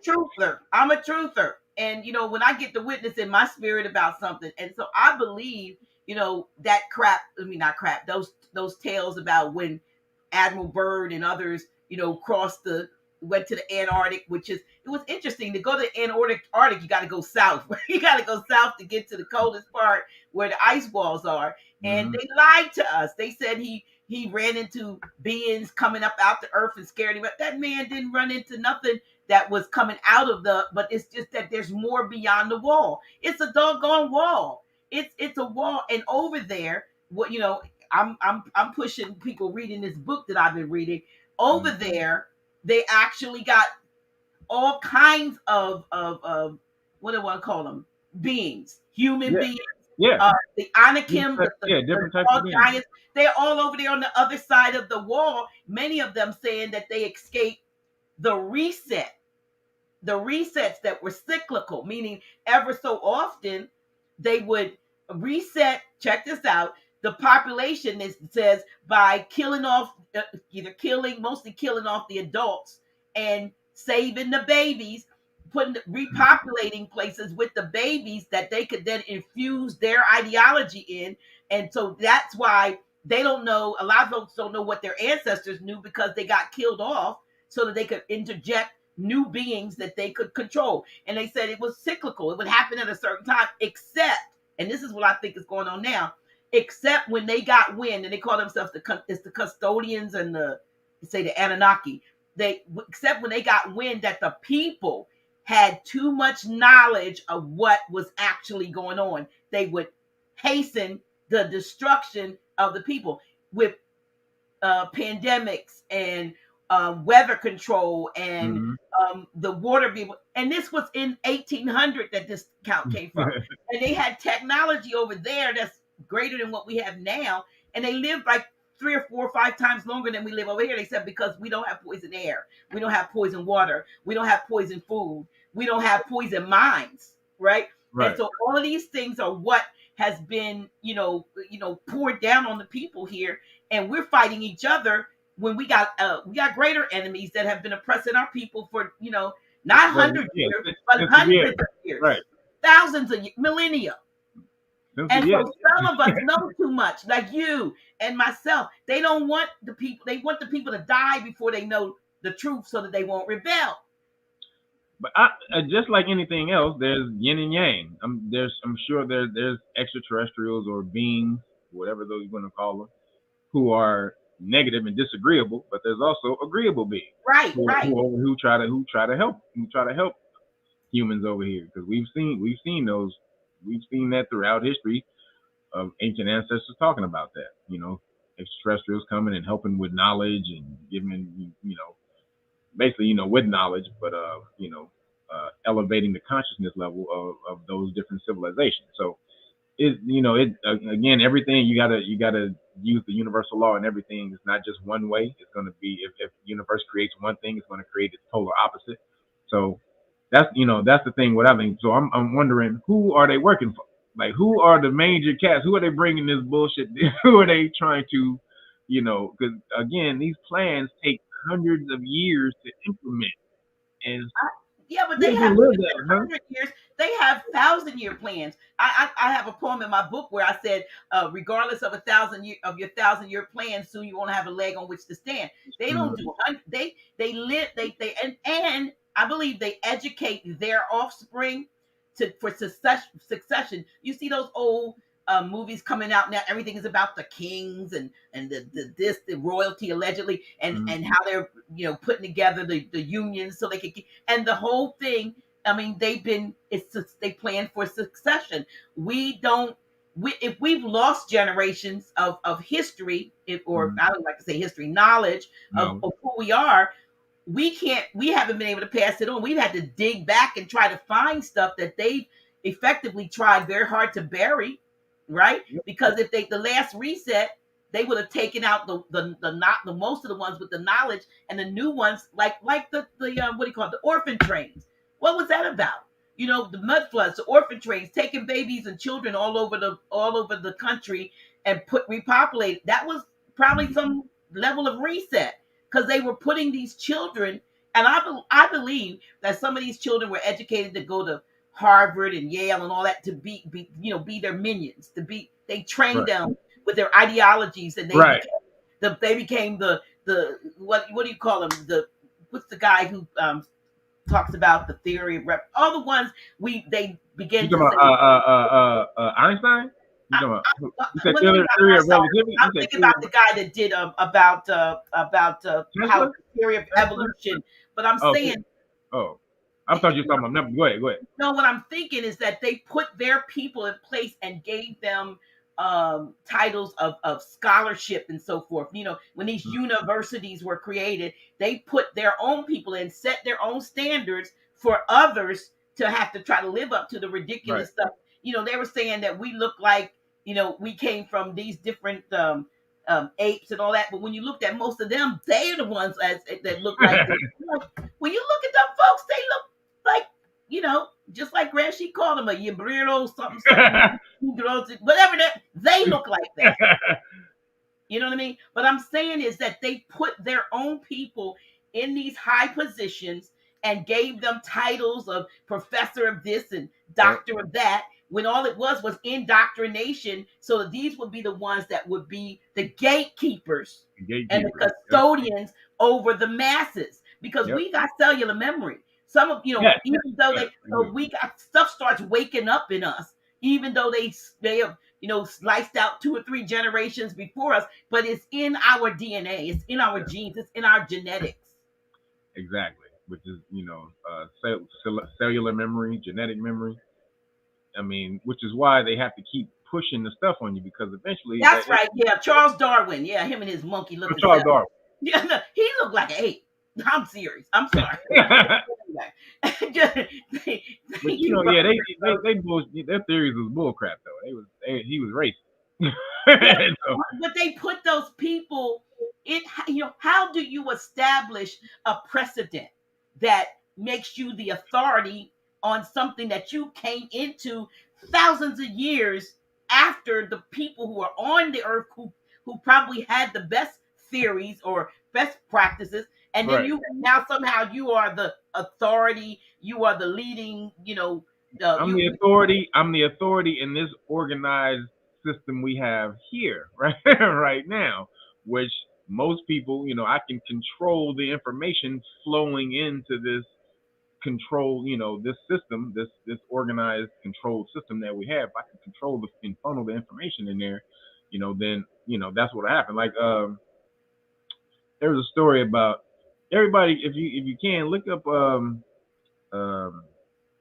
Speaker 1: truther. I'm a truther. And when I get the witness in my spirit about something, and so I believe, that crap, I mean not crap, those tales about when Admiral Byrd and others, went to the Antarctic, which is it was interesting to go to the Antarctic, you gotta go south. You gotta go south to get to the coldest part where the ice walls are. And
Speaker 3: Mhm.
Speaker 1: they lied to us. They said he ran into beings coming up out the earth and scared him. But that man didn't run into nothing that was coming out of but it's just that there's more beyond the wall. It's a doggone wall. It's a wall. And over there, what I'm pushing people reading this book that I've been reading. Over there, they actually got all kinds of what do I call them? Beings, human
Speaker 3: Yeah.
Speaker 1: beings,
Speaker 3: Yeah.
Speaker 1: The Anakim,
Speaker 3: Yeah,
Speaker 1: the
Speaker 3: different types
Speaker 1: tall
Speaker 3: of beings.
Speaker 1: giants, they're all over there on the other side of the wall. Many of them saying that they escaped the reset, the resets that were cyclical, meaning ever so often they would reset. Check this out. The population is says by killing off, either killing, mostly killing off the adults and saving the babies, putting repopulating places with the babies that they could then infuse their ideology in. And so that's why they don't know. A lot of folks don't know what their ancestors knew because they got killed off so that they could interject new beings that they could control. And they said it was cyclical. It would happen at a certain time, except, and this is what I think is going on now, except when they got wind, and they call themselves it's the custodians and the, say, the Anunnaki. They, except when they got wind that the people had too much knowledge of what was actually going on, they would hasten the destruction of the people with pandemics and weather control and
Speaker 3: Mm-hmm.
Speaker 1: the water people. And this was in 1800 that this count came from. And they had technology over there that's greater than what we have now. And they lived like 3 or 4 or 5 times longer than we live over here. They said because we don't have poison air, we don't have poison water, we don't have poison food, we don't have poison minds, right? And
Speaker 3: Right.
Speaker 1: so all of these things are what has been, poured down on the people here, and we're fighting each other when we got greater enemies that have been oppressing our people for not
Speaker 3: Well,
Speaker 1: hundreds of
Speaker 3: yeah,
Speaker 1: years, but
Speaker 3: yeah,
Speaker 1: hundreds of years,
Speaker 3: right.
Speaker 1: thousands of years, millennia. And
Speaker 3: Yeah,
Speaker 1: so some of us know too much, like you and myself. They don't want the people. They want the people to die before they know the truth, so that they won't rebel.
Speaker 3: but just like anything else, there's yin and yang. I'm sure there's extraterrestrials or beings, whatever those you want to call them, who are negative and disagreeable. But there's also agreeable beings
Speaker 1: Right,
Speaker 3: who
Speaker 1: right,
Speaker 3: try to help humans over here, because we've seen that throughout history of ancient ancestors talking about that. Extraterrestrials coming and helping with knowledge and giving basically with knowledge, but elevating the consciousness level of those different civilizations. So again, everything you gotta use the universal law, and everything is not just one way. It's going to be, if the universe creates one thing, it's going to create its polar opposite. So that's the thing. What I mean, so I'm wondering, who are they working for? Like, who are the major cats? Who are they bringing this bullshit? Who are they trying to, because again, these plans take hundreds of years to implement, and
Speaker 1: Yeah, but
Speaker 3: we
Speaker 1: they
Speaker 3: ain't
Speaker 1: have
Speaker 3: gonna
Speaker 1: more
Speaker 3: live
Speaker 1: than
Speaker 3: that, huh?
Speaker 1: 100 years. They have 1,000 year plans. I have a poem in my book where I said, regardless of 1,000 year of your 1,000 year plan, soon you won't have a leg on which to stand. They don't
Speaker 3: Mm-hmm.
Speaker 1: do they live they and I believe they educate their offspring for succession. You see those old movies coming out now. Everything is about the kings and the royalty allegedly, and how they're putting together the unions so they can keep, and the whole thing. I mean, they plan for succession. We don't. If we've lost generations of history, or
Speaker 3: Mm-hmm.
Speaker 1: I don't like to say history, knowledge
Speaker 3: No.
Speaker 1: of who we are, we haven't been able to pass it on. We've had to dig back and try to find stuff that they've effectively tried very hard to bury, right?
Speaker 3: Yep.
Speaker 1: Because if the last reset, they would have taken out the most of the ones with the knowledge, and the new ones, like the what do you call it, the orphan trains. What was that about? The mud floods, the orphan trains, taking babies and children all over the country and repopulate. That was probably some level of reset, because they were putting these children, and I believe that some of these children were educated to go to Harvard and Yale and all that, to be their minions, they trained
Speaker 3: Right.
Speaker 1: them with their ideologies, and
Speaker 3: Right.
Speaker 1: they became the what do you call them, what's the guy who talks about the theory of all the ones they
Speaker 3: You
Speaker 1: begin to
Speaker 3: talking
Speaker 1: say.
Speaker 3: about Einstein? You talking about, you said
Speaker 1: Well, no,
Speaker 3: theory
Speaker 1: I'm
Speaker 3: of
Speaker 1: sorry.
Speaker 3: relativity? You
Speaker 1: I'm
Speaker 3: said
Speaker 1: thinking
Speaker 3: theory
Speaker 1: about
Speaker 3: of
Speaker 1: the guy that did about how
Speaker 3: Tesla?
Speaker 1: the theory of
Speaker 3: Tesla?
Speaker 1: evolution. But I'm
Speaker 3: Oh,
Speaker 1: saying,
Speaker 3: oh. I thought you were talking about number. Go ahead. Go ahead.
Speaker 1: no, what I'm thinking is that they put their people in place and gave them titles of scholarship and so forth. When these universities were created, they put their own people in, set their own standards for others to have to try to live up to the
Speaker 3: Right.
Speaker 1: ridiculous stuff. they were saying that we look like, we came from these different apes and all that. But when you looked at most of them, they're the ones that look like this. Like, when you look at them folks, they look like, just like Grant, she called them a yabriro, something, whatever they look like that. You know what I mean? But I'm saying is that they put their own people in these high positions and gave them titles of professor of this and doctor of that, when all it was indoctrination, so that these would be the ones that would be the gatekeepers and the custodians over the masses, because we got cellular memory. Some of even though we got stuff starts waking up in us, even though they have sliced out 2 or 3 generations before us, but it's in our DNA, it's in our genes, it's in our genetics.
Speaker 3: Exactly, which is cellular memory, genetic memory. I mean, which is why they have to keep pushing the stuff on you, because eventually.
Speaker 1: That's right. Yeah, Charles Darwin. Yeah, him and his monkey looking.
Speaker 3: Charles Darwin.
Speaker 1: Yeah, no, he looked like an ape. I'm serious. I'm sorry.
Speaker 3: But they their theories was bullcrap though. He was racist.
Speaker 1: But they put those people in. How do you establish a precedent that makes you the authority on something that you came into thousands of years after the people who are on the earth, who probably had the best theories or best practices, and then now somehow you are the authority, you are the leading,
Speaker 3: I'm the authority. I'm the authority in this organized system we have here, right now, which most people, I can control the information flowing into this control, this system, this organized controlled system that we have. If I can control and funnel the information in there, then that's what happened. Like there was a story about everybody. If you can look up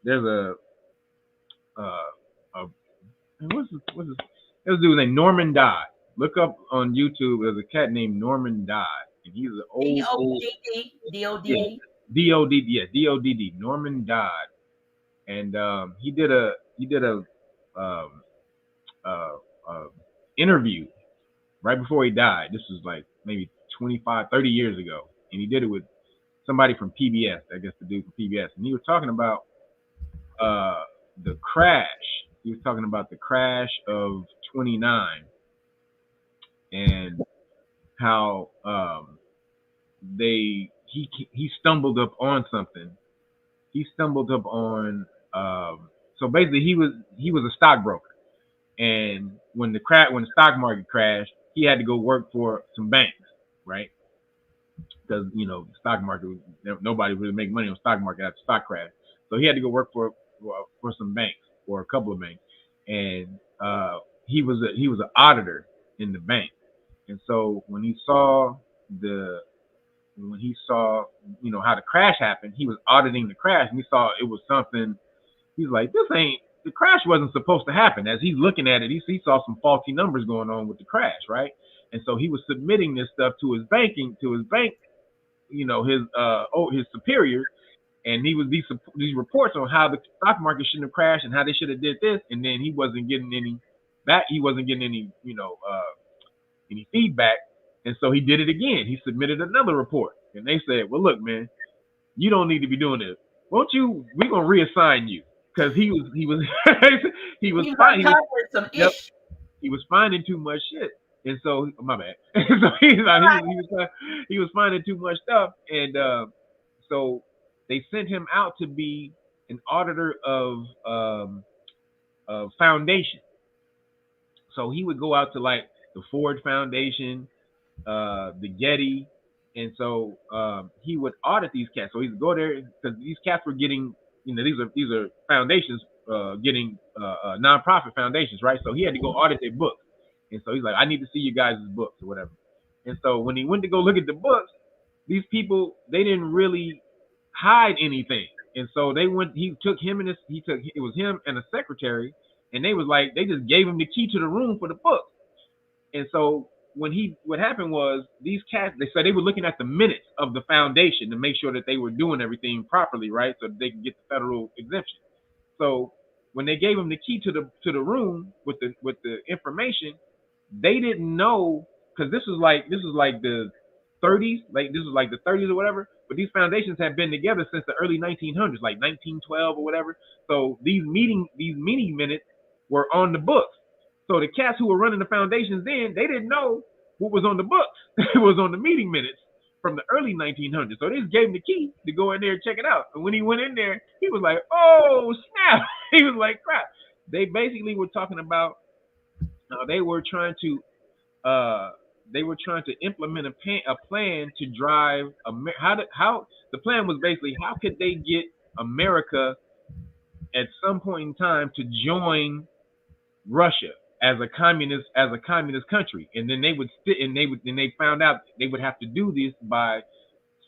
Speaker 3: there's a what's this dude named Norman Dodd. Look up on YouTube. There's a cat named Norman Dodd, and he's an old
Speaker 1: D-O-D-D.
Speaker 3: D-O-D-D, Norman Dodd, and he did a interview right before he died. This was like maybe 25, 30 years ago, and he did it with somebody from PBS. I guess the dude from PBS, and he was talking about the crash. He was talking about the crash of 29 and how he stumbled up on something. He stumbled up on so basically he was a stockbroker, and when the stock market crashed, he had to go work for some banks, right? Because the stock market, nobody really make money on the stock market after stock crash, so he had to go work for some banks, or a couple of banks, and he was an auditor in the bank, and so when he saw how the crash happened, he was auditing the crash, and he saw it was something. He's like, the crash wasn't supposed to happen. As he's looking at it, he saw some faulty numbers going on with the crash, right? And so he was submitting this stuff to his bank, his superiors, and he was these reports on how the stock market shouldn't have crashed and how they should have did this, and then he wasn't getting any back. He wasn't getting any any feedback, and so he did it again. He submitted another report, and they said, "Well, look, man, you don't need to be doing this. Won't you? We're gonna reassign you." Because he was he was finding too much shit, and so my bad. So he was finding too much stuff, and so they sent him out to be an auditor of foundation. So he would go out to like the Ford Foundation, the Getty, and so he would audit these cats. So he'd go there because these cats were getting, these are foundations getting nonprofit foundations, right? So he had to go audit their books, and so he's like, I need to see you guys' books or whatever. And so when he went to go look at the books, these people, they didn't really hide anything, and so it was him and a secretary, and they was like, they just gave him the key to the room for the books. And so what happened was, these cats, they said they were looking at the minutes of the foundation to make sure that they were doing everything properly, right? So that they could get the federal exemption. So when they gave them the key to the room with the information, they didn't know, because this was like the 30s, like this was like the 30s or whatever. But these foundations have been together since the early 1900s, like 1912 or whatever. So these meeting minutes were on the books. So the cats who were running the foundations then, they didn't know what was on the books. It was on the meeting minutes from the early 1900s. So they just gave him the key to go in there and check it out. And when he went in there, he was like, "Oh snap!" He was like, "Crap!" They basically were talking about they were trying to implement a plan to drive how the plan was basically how could they get America at some point in time to join Russia as a communist country, and then they found out they would have to do this by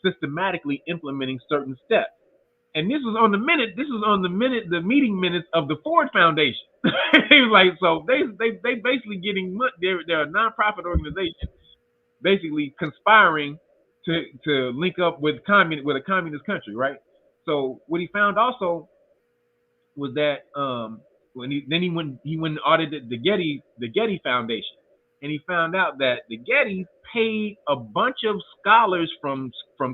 Speaker 3: systematically implementing certain steps. And this was on the minute. The meeting minutes of the Ford Foundation. He was like, so they basically getting they're a nonprofit organization, basically conspiring to link up with a communist country, right? So what he found also was that when he went and audited the Getty Foundation, and he found out that the Gettys paid a bunch of scholars from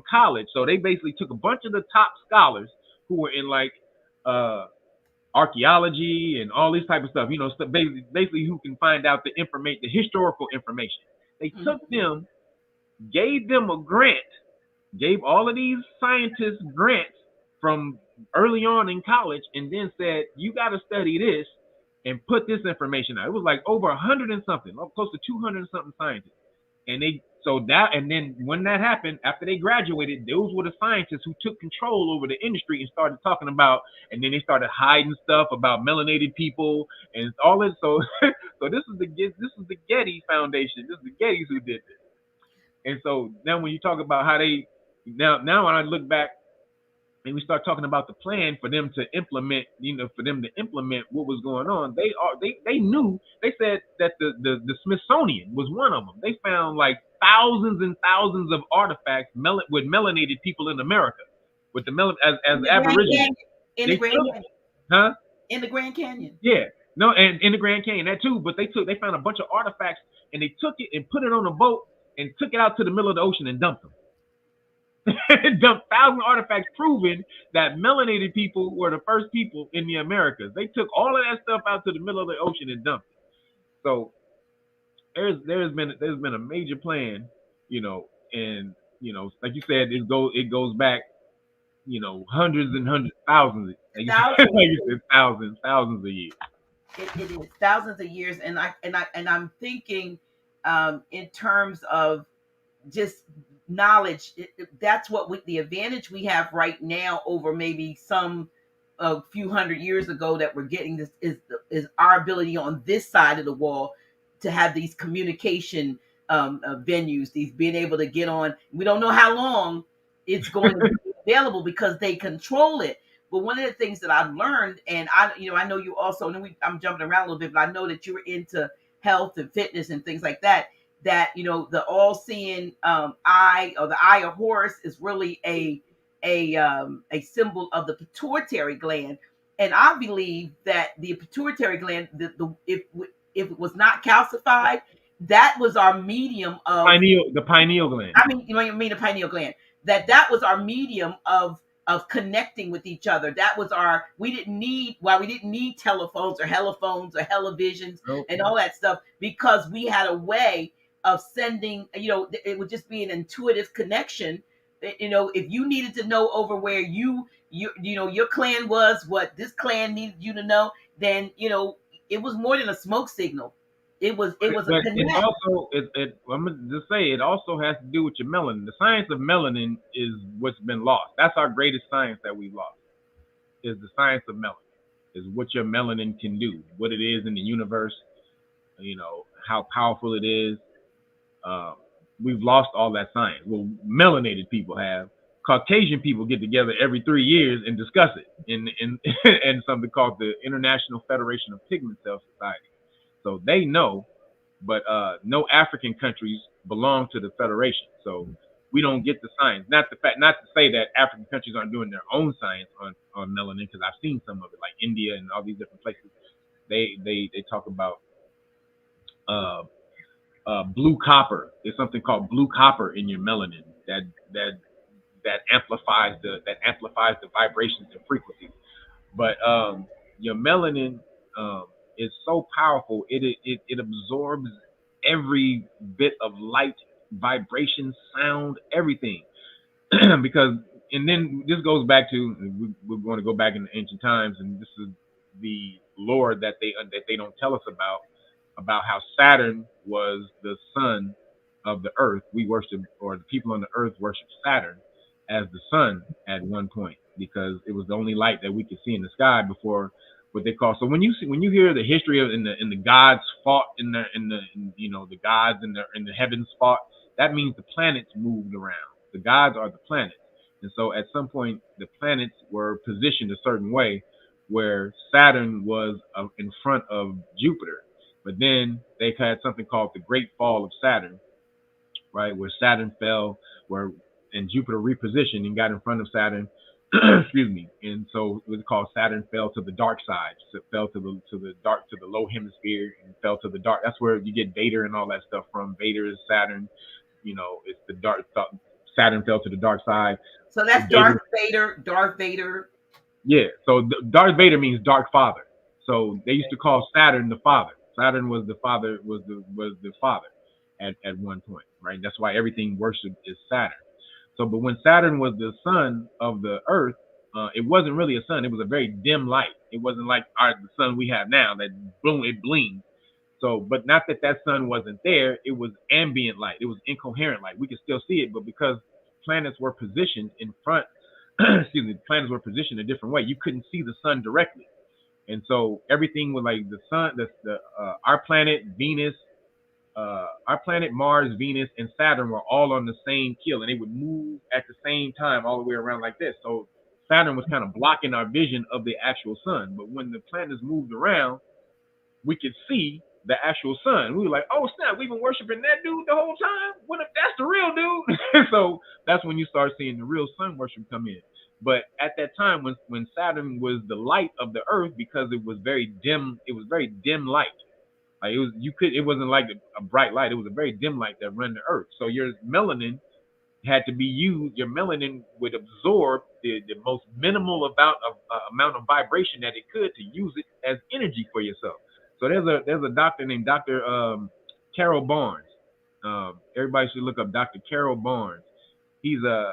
Speaker 3: college. So they basically took a bunch of the top scholars who were in like archaeology and all these type of stuff, basically who can find out the historical information. They took them, gave them a grant, gave all of these scientists grants from early on in college, and then said, you got to study this and put this information out. It was like over 100 and something, close to 200 and something scientists. And then when that happened, after they graduated, those were the scientists who took control over the industry and started talking about, and then they started hiding stuff about melanated people and all this. So this is the Getty Foundation. This is the Gettys who did this. And so now when you talk about how now when I look back and we start talking about the plan for them to implement, what was going on, they knew. They said that the Smithsonian was one of them. They found like thousands and thousands of artifacts with melanated people in America, with the as Aboriginal.
Speaker 1: In the Grand Canyon.
Speaker 3: Huh?
Speaker 1: In the Grand Canyon.
Speaker 3: Yeah. No, and in the Grand Canyon, that too. But they found a bunch of artifacts, and they took it and put it on a boat and took it out to the middle of the ocean and dumped them. Dumped 1,000 artifacts proving that melanated people were the first people in the Americas. They took all of that stuff out to the middle of the ocean and dumped it. So there's been a major plan, and like you said, it goes back, hundreds and hundreds, thousands, thousands of years.
Speaker 1: It is thousands of years, and I'm thinking in terms of just knowledge. That's what the advantage we have right now over maybe some a few hundred years ago that we're getting. This is our ability on this side of the wall to have these communication venues, these being able to get on. We don't know how long it's going to be available because they control it. But one of the things that I've learned, and I know you also, and I'm jumping around a little bit, but I know that you were into health and fitness and things like that. That the all-seeing eye, or the eye of Horus, is really a symbol of the pituitary gland, and I believe that the pituitary gland, if it was not calcified, that was our medium of
Speaker 3: the pineal gland.
Speaker 1: The pineal gland. That was our medium of connecting with each other. That was we didn't need telephones or helophones or televisions and all that stuff, because we had a way of sending, it would just be an intuitive connection. If you needed to know over where your clan was, what this clan needed you to know, then, it was more than a smoke signal. It was a connect.
Speaker 3: It also, I'm going to just say, it also has to do with your melanin. The science of melanin is what's been lost. That's our greatest science that we've lost, is the science of melanin, is what your melanin can do, what it is in the universe, how powerful it is. We've lost all that science. Well, melanated people have. Caucasian people get together every 3 years and discuss it in something called the International Federation of Pigment Cell Society. So they know, but no African countries belong to the Federation. So we don't get the science. Not to say that African countries aren't doing their own science on melanin, because I've seen some of it, like India and all these different places. They talk about blue copper. There's something called blue copper in your melanin that amplifies the vibrations and frequencies. But your melanin is so powerful. It absorbs every bit of light, vibration, sound, everything. Because, and then this goes back to, we're going to go back into ancient times, and this is the lore that they don't tell us about how Saturn was the sun of the earth. We worship, or the people on the earth worship Saturn as the sun at one point, because it was the only light that we could see in the sky before what they call. So when you hear the history of in the gods fought in the gods in the heavens fought, that means the planets moved around. The gods are the planets, and so at some point the planets were positioned a certain way, where Saturn was in front of Jupiter. But then they had something called the Great Fall of Saturn, right, where Saturn fell, and Jupiter repositioned and got in front of Saturn. Excuse me. And so it was called Saturn fell to the dark side. So it fell to the low hemisphere and fell to the dark. That's where you get Vader and all that stuff from. Vader is Saturn. It's the dark. Saturn fell to the dark side.
Speaker 1: So that's Darth Vader. Darth Vader.
Speaker 3: Yeah. So Darth Vader means dark father. So they used to call Saturn the father. Saturn was the father. Was the father at one point, right? That's why everything worshipped is Saturn. So, but when Saturn was the sun of the earth, it wasn't really a sun. It was a very dim light. It wasn't like the sun we have now that boom, it blings. So, but not that sun wasn't there. It was ambient light. It was incoherent light. We could still see it, but because planets were positioned in front, planets were positioned a different way. You couldn't see the sun directly, and so everything was like the sun, our planet, Venus. Our planet Mars, Venus, and Saturn were all on the same keel, and they would move at the same time all the way around like this. So Saturn was kind of blocking our vision of the actual sun. But when the planets moved around, we could see the actual sun. We were like, oh snap, we've been worshiping that dude the whole time? What if that's the real dude? So that's when you start seeing the real sun worship come in. But at that time, when Saturn was the light of the earth, because it was very dim light. Like it wasn't like a bright light. It was a very dim light that ran the earth. So your melanin had to be used. Your melanin would absorb the most minimal amount of vibration that it could, to use it as energy for yourself. So there's a doctor named Dr. Carol Barnes. Everybody should look up Dr. Carol Barnes. He's a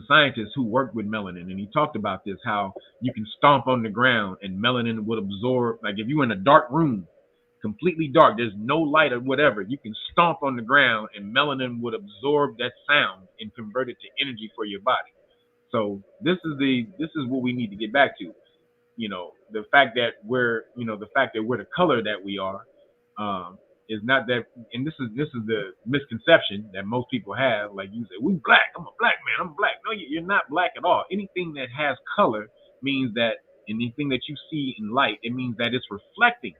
Speaker 3: scientist who worked with melanin, and he talked about this, how you can stomp on the ground and melanin would absorb. Like if you're in a dark room, completely dark, there's no light or whatever, you can stomp on the ground and melanin would absorb that sound and convert it to energy for your body. So this is what we need to get back to. The fact that we're the color that we are, is not that, and this is the misconception that most people have. Like you say, we black. I'm a black man. I'm black. No, you're not black at all. Anything that has color means that anything that you see in light, it means that it's reflecting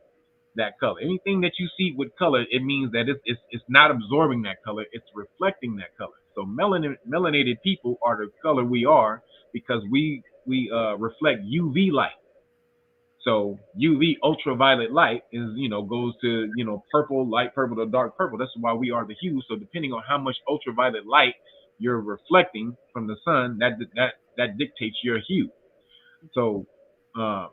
Speaker 3: that color. Anything that you see with color, it means that it's not absorbing that color. It's reflecting that color. So melanated people are the color we are because we reflect UV light. So UV, ultraviolet light, is goes to purple, light purple to dark purple. That's why we are the hue. So depending on how much ultraviolet light you're reflecting from the sun, that dictates your hue. So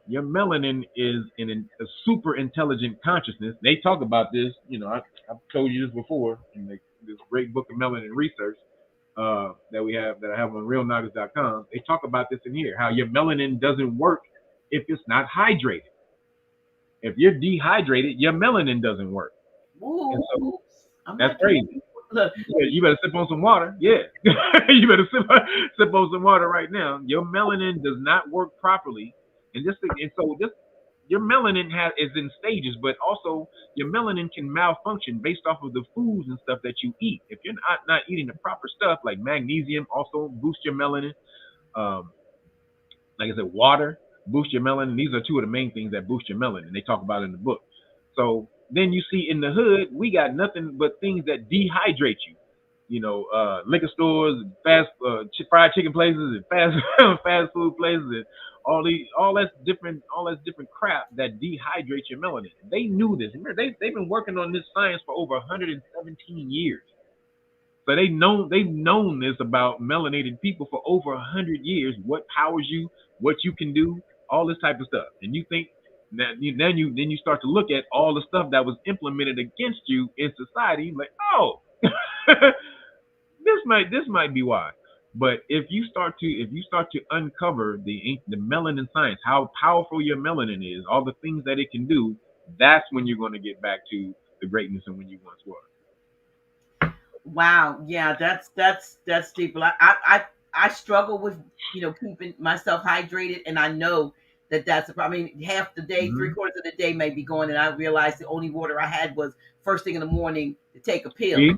Speaker 3: your melanin is in a super intelligent consciousness. They talk about this. I've told you this before in this great book of melanin research that I have on realnagas.com. They talk about this in here, how your melanin doesn't work if it's not hydrated. If you're dehydrated, your melanin doesn't work.
Speaker 1: Ooh,
Speaker 3: so that's crazy. Look, you better sip on some water. Yeah. You better sip on some water right now. Your melanin does not work properly. Your melanin is in stages, but also your melanin can malfunction based off of the foods and stuff that you eat. If you're not eating the proper stuff, like magnesium also boosts your melanin. Like I said, water boost your melanin. These are two of the main things that boost your melanin. They talk about it in the book. So then you see in the hood, we got nothing but things that dehydrate you. liquor stores, fried chicken places, and fast fast food places, and all that's different crap that dehydrates your melanin. They knew this. Remember, they've been working on this science for over 117 years. So they've known this about melanated people for over 100 years. What powers you, what you can do, all this type of stuff. And you think that then you start to look at all the stuff that was implemented against you in society, like, oh, this might be why. But if you start to uncover the melanin science, how powerful your melanin is, all the things that it can do, that's when you're going to get back to the greatness and when you once were.
Speaker 1: Wow, yeah, that's deep. I struggle with keeping myself hydrated, and I know that's a problem. I mean, half the day,
Speaker 3: Mm-hmm.
Speaker 1: 3/4 of the day may be gone, and I realized the only water I had was first thing in the morning to take a pill.
Speaker 3: See,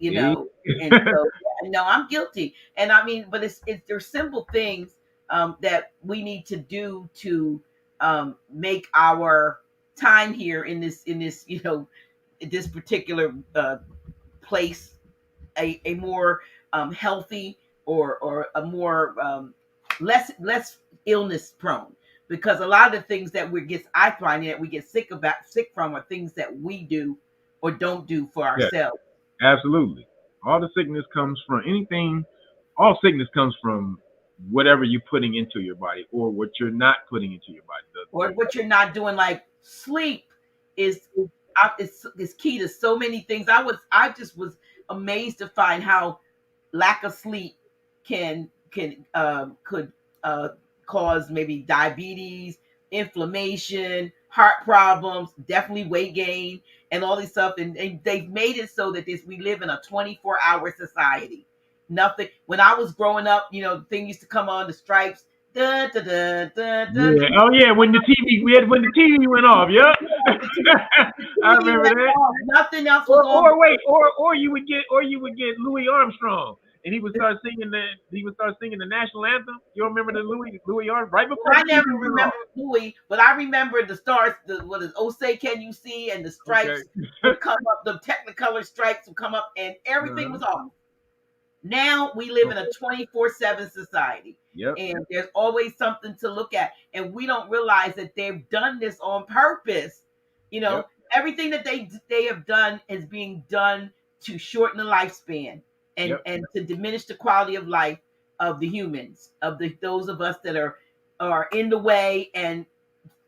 Speaker 1: You
Speaker 3: see,
Speaker 1: know, and so yeah, no, I'm guilty, and I mean, but it's there's simple things that we need to do to make our time here in this this particular place a more healthy or a more less illness prone, because a lot of the things that I find that we get sick from are things that we do or don't do for
Speaker 3: yeah,
Speaker 1: ourselves.
Speaker 3: absolutely. All the sickness comes from anything. All sickness comes from whatever you're putting into your body or what you're not putting into your body.
Speaker 1: Or what you're not doing. Like sleep is key to so many things. I just was amazed to find how lack of sleep could uh, cause maybe diabetes, inflammation, heart problems, definitely weight gain, and all this stuff. And they've made it so that we live in a 24-hour society. Nothing. When I was growing up, the thing used to come on, the stripes. Da, da, da, da, da.
Speaker 3: Yeah. Oh yeah. When the TV went off. Yeah.
Speaker 1: The
Speaker 3: I
Speaker 1: TV
Speaker 3: remember
Speaker 1: went
Speaker 3: that.
Speaker 1: off. Nothing else was
Speaker 3: Or
Speaker 1: on.
Speaker 3: or wait, or you would get Louis Armstrong, and he would start singing the national anthem. You remember the Louis Armstrong right before
Speaker 1: I
Speaker 3: the TV
Speaker 1: never
Speaker 3: went off.
Speaker 1: remember Louis, but I remember the stars. What is "Oh Say Can You See" and the
Speaker 3: Okay.
Speaker 1: stripes would come up. The Technicolor stripes would come up, and everything
Speaker 3: Uh-huh.
Speaker 1: was off. Now we live in a 24/7 society,
Speaker 3: Yep.
Speaker 1: and there's always something to look at, and we don't realize that they've done this on purpose. You know,
Speaker 3: Yep.
Speaker 1: everything that they have done is being done to shorten the lifespan and
Speaker 3: Yep.
Speaker 1: to diminish the quality of life of the humans, of those of us that are in the way, and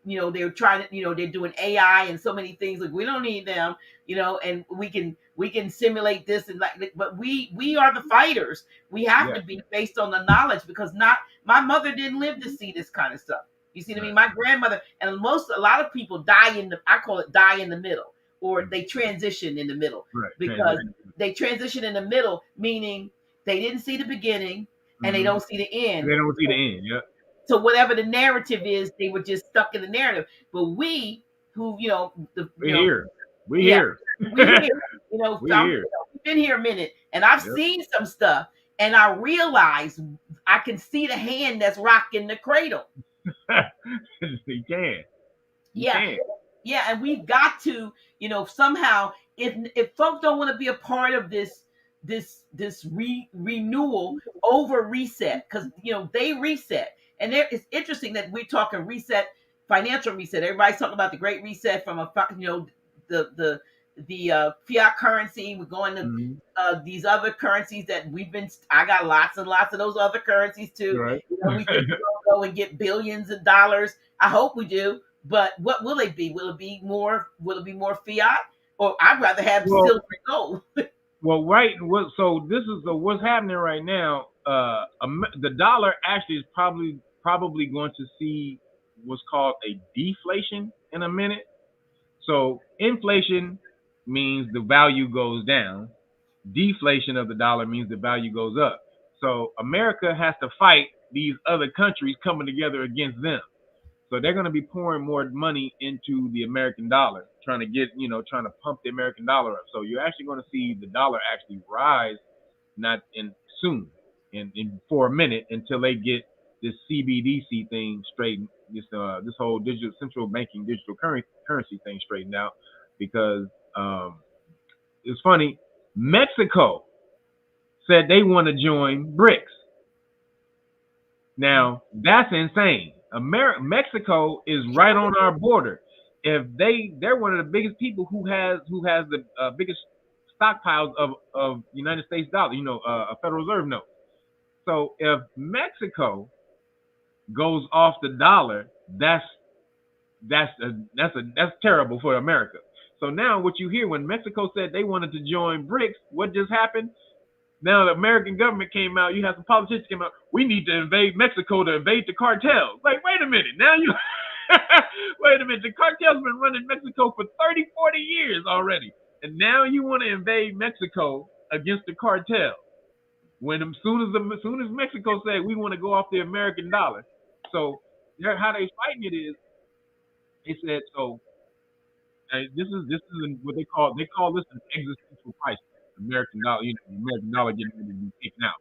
Speaker 1: they're trying to, they're doing AI and so many things. Like, we don't need them, and we can simulate this, and like, but we are the fighters. We have
Speaker 3: Yeah.
Speaker 1: to be based on the knowledge, because not my mother didn't live to see this kind of stuff. You see what I mean?
Speaker 3: Right.
Speaker 1: My grandmother, and a lot of people die I call it die in the middle, or they transition in the middle,
Speaker 3: Right.
Speaker 1: because they transition in the middle, meaning they didn't see the beginning and they
Speaker 3: Mm-hmm.
Speaker 1: don't see the end.
Speaker 3: They don't see the end. Yep.
Speaker 1: So whatever the narrative is, they were just stuck in the narrative. But we, who
Speaker 3: We here. We
Speaker 1: yeah,
Speaker 3: here.
Speaker 1: we here,
Speaker 3: We here.
Speaker 1: we've been here a minute, and I've
Speaker 3: Yep.
Speaker 1: seen some stuff, and I realize I can see the hand that's rocking the cradle.
Speaker 3: You can. You
Speaker 1: Yeah,
Speaker 3: can.
Speaker 1: yeah, and we've got to, somehow, if folks don't want to be a part of this renewal over reset, because they reset, and it's interesting that we're talking reset, financial reset. Everybody's talking about the great reset from the fiat currency. We're going to
Speaker 3: Mm-hmm.
Speaker 1: these other currencies that I got lots and lots of those other currencies too.
Speaker 3: Right.
Speaker 1: We think we're going to go and get billions of dollars. I hope we do. But what will it be? Will it be more? Will it be more fiat? Or I'd rather have
Speaker 3: Well,
Speaker 1: silver and gold.
Speaker 3: Well, right. So this is what's happening right now. The dollar actually is probably going to see what's called a deflation in a minute. So inflation means the value goes down. Deflation of the dollar means the value goes up. So America has to fight these other countries coming together against them. So they're going to be pouring more money into the American dollar, trying to pump the American dollar up. So you're actually going to see the dollar actually rise, not in soon, in for a minute, until they get this CBDC thing straightened, this whole digital central banking digital currency thing straightened out. Because it's funny, Mexico said they want to join BRICS. Now that's insane. Mexico is right on our border. If they're one of the biggest people who has the biggest stockpiles of United States dollars, a Federal Reserve note. So if Mexico goes off the dollar, that's terrible for America. So now what you hear when Mexico said they wanted to join BRICS, what just happened? Now the American government came out. You have some politicians came out. We need to invade Mexico to invade the cartels. Like, wait a minute. Now you, wait a minute. The cartels been running Mexico for 30, 40 years already. And now you want to invade Mexico against the cartel. When as soon as Mexico said we want to go off the American dollar. So how they fighting it is, they said, so this is what they call this an existential crisis. American dollar, the American dollar getting ready to be taken out.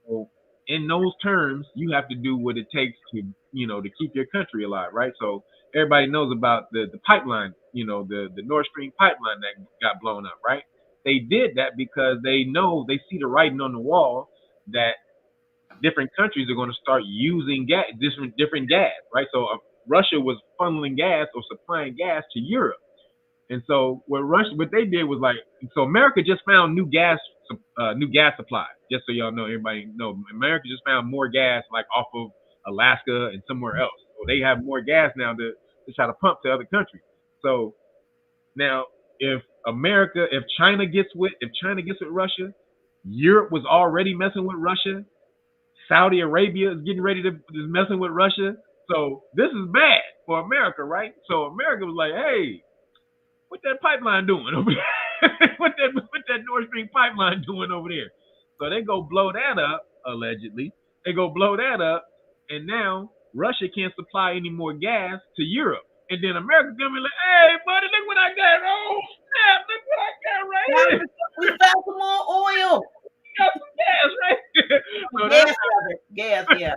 Speaker 3: So in those terms, you have to do what it takes to to keep your country alive, right? So everybody knows about the pipeline, the Nord Stream pipeline that got blown up, right? They did that because they see the writing on the wall that different countries are going to start using gas, different gas, right? So Russia was funneling gas or supplying gas to Europe. And so what they did was so America just found new gas supply. Just so y'all know, everybody know, America just found more gas off of Alaska and somewhere else. So they have more gas now to try to pump to other countries. So now if China gets with Russia, Europe was already messing with Russia. Saudi Arabia is getting ready to is messing with Russia. So this is bad for America, right? So America was like, hey, what that pipeline doing over there? what that Nord Stream pipeline doing over there? So they go blow that up, allegedly. They go blow that up, and now Russia can't supply any more gas to Europe. And then America's gonna be like, hey, buddy, look what I got. Oh, snap, look what I got right here.
Speaker 1: We found some more oil.
Speaker 3: We got some gas right here. So
Speaker 1: gas, yeah.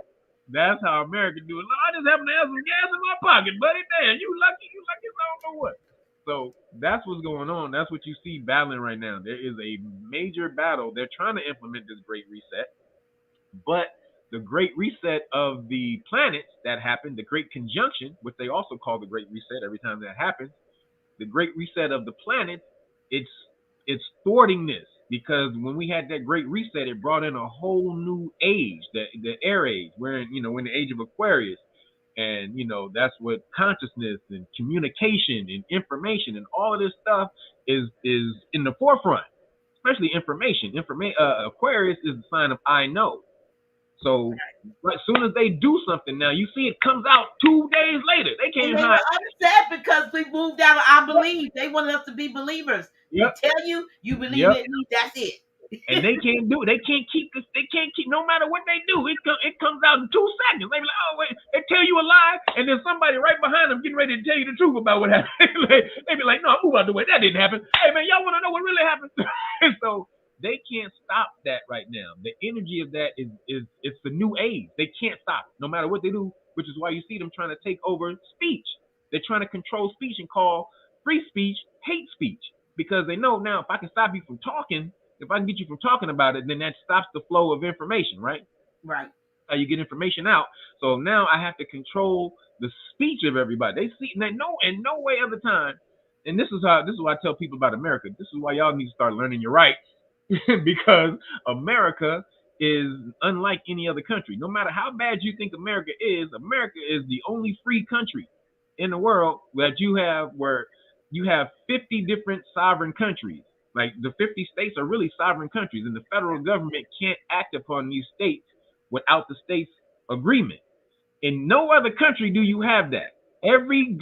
Speaker 3: That's how America do it. I just happen to have some gas in my pocket, buddy. Damn, you lucky as I don't know what. So that's what's going on. That's what you see battling right now. There is a major battle. They're trying to implement this Great Reset, but the Great Reset of the planets that happened, the Great Conjunction, which they also call the Great Reset every time that happens, the Great Reset of the planets, it's thwarting this because when we had that Great Reset, it brought in a whole new age, the air age, we're in the age of Aquarius. And that's what consciousness and communication and information and all of this stuff is in the forefront, especially information. Aquarius is the sign of I know. So as soon as they do something, now you see it comes out 2 days later. They can't hide.
Speaker 1: I'm upset because we moved out of I believe. They wanted us to be believers. Yep. They tell you believe it, that's it.
Speaker 3: And they can't do it. They can't keep this. They can't keep. No matter what they do, it comes out in 2 seconds. They be like, oh wait, they tell you a lie, and then somebody right behind them getting ready to tell you the truth about what happened. They be like, no, move out the way. That didn't happen. Hey man, y'all want to know what really happened? So they can't stop that right now. The energy of that is it's the new age. They can't stop it, no matter what they do. Which is why you see them trying to take over speech. They're trying to control speech and call free speech hate speech because they know now if I can stop you from talking. If I can get you from talking about it, then that stops the flow of information, right?
Speaker 1: Right.
Speaker 3: How you get information out. So now I have to control the speech of everybody. They see, in no way other time. And this is why I tell people about America. This is why y'all need to start learning your rights because America is unlike any other country. No matter how bad you think America is the only free country in the world that you have where you have 50 different sovereign countries. Like the 50 states are really sovereign countries, and the federal government can't act upon these states without the states' agreement. In no other country do you have that. Every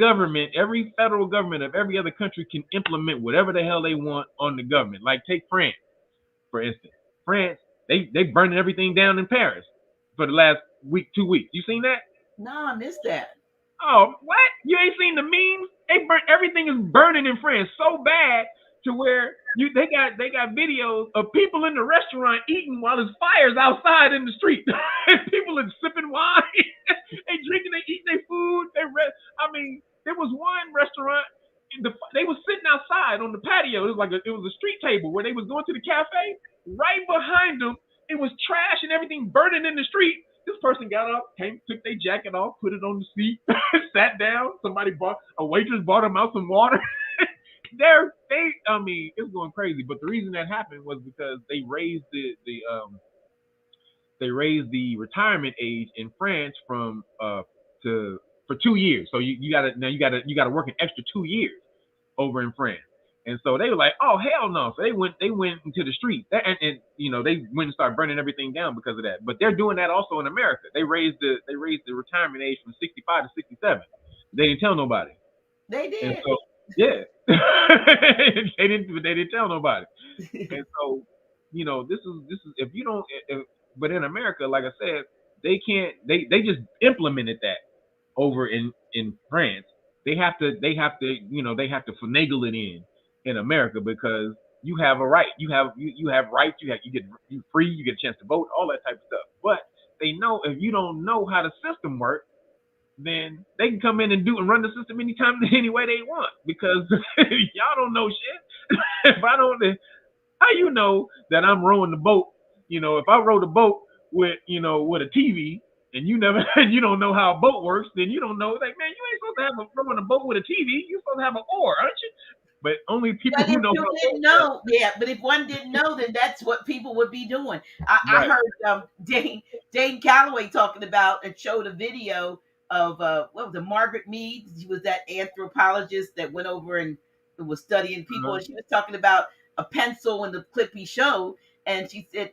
Speaker 3: federal government of every other country can implement whatever the hell they want on the government. Like take France, for instance. France, they burning everything down in Paris for the last 2 weeks. You seen that?
Speaker 1: No, I missed that.
Speaker 3: Oh, what? You ain't seen the memes? Everything is burning in France so bad to where they got videos of people in the restaurant eating while there's fires outside in the street. People are sipping wine, they drinking, they eating their food. There was one restaurant. They was sitting outside on the patio. It was a street table where they was going to the cafe. Right behind them, It was trash and everything burning in the street. This person got up, came, took their jacket off, put it on the seat, sat down. A waitress bought them out some water. I mean, it was going crazy. But the reason that happened was because they raised the retirement age in France from to for 2 years. So you gotta work an extra 2 years over in France. And so they were like, oh hell no. So they went into the street, and they went and started burning everything down because of that. But they're doing that also in America. They raised the retirement age from 65 to 67. They didn't tell nobody.
Speaker 1: They did.
Speaker 3: And so yeah. they didn't tell nobody. And so, this is if you don't but in America, like I said, they just implemented that over in France. They have to finagle it in America because you have a right. You have rights. You free. You get a chance to vote. All that type of stuff. But they know if you don't know how the system works, then they can come in and run the system anytime, any way they want because y'all don't know shit. If I don't, how you know that I'm rowing the boat? If I row the boat with a TV and you don't know how a boat works, then you don't know. Like, man, you ain't supposed to have rowing a boat with a TV. You're supposed to have an oar, aren't you? But only people who know.
Speaker 1: But if one didn't know, then that's what people would be doing. I heard Dane Calloway talking about and showed a video of what was it, Margaret Mead? She was that anthropologist that went over and was studying people, and she was talking about a pencil in the clip he showed, and she said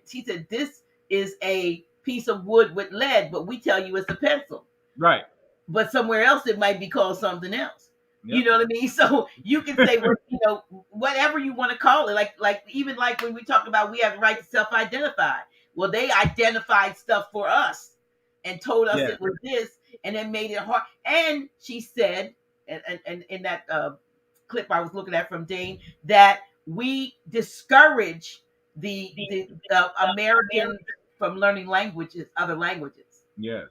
Speaker 1: this is a piece of wood with lead, but we tell you it's a pencil,
Speaker 3: right?
Speaker 1: But somewhere else it might be called something else. Yep. You know what I mean? So you can say, whatever you want to call it. Like even like when we talk about we have the right to self-identify. Well, they identified stuff for us and told us it was this, and then made it hard. And she said, and in that clip I was looking at from Dane, that we discourage the Americans from learning other languages.
Speaker 3: Yes.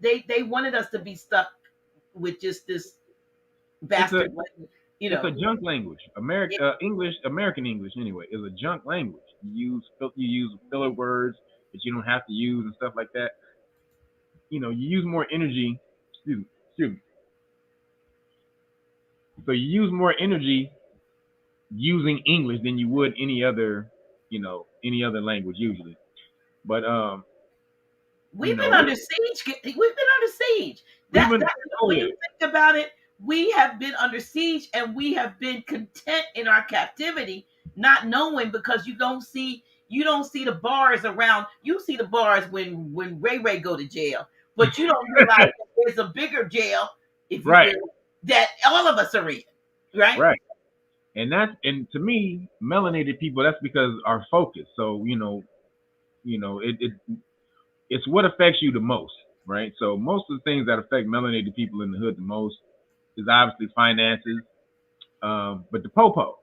Speaker 1: They wanted us to be stuck with just this bastard,
Speaker 3: It's a junk language. American English anyway, is a junk language. You use filler words that you don't have to use and stuff like that. You use more energy. Excuse me. So you use more energy using English than you would any other language usually. But
Speaker 1: we've been under siege. We've been under siege. When you think about it, we have been under siege, and we have been content in our captivity, not knowing, because you don't see the bars around. You see the bars when Ray go to jail, but you don't realize that there's a bigger jail, if you will, that all of us are in, right?
Speaker 3: Right. And to me, melanated people, that's because our focus. So it's what affects you the most, right? So most of the things that affect melanated people in the hood the most is obviously finances, but the popo.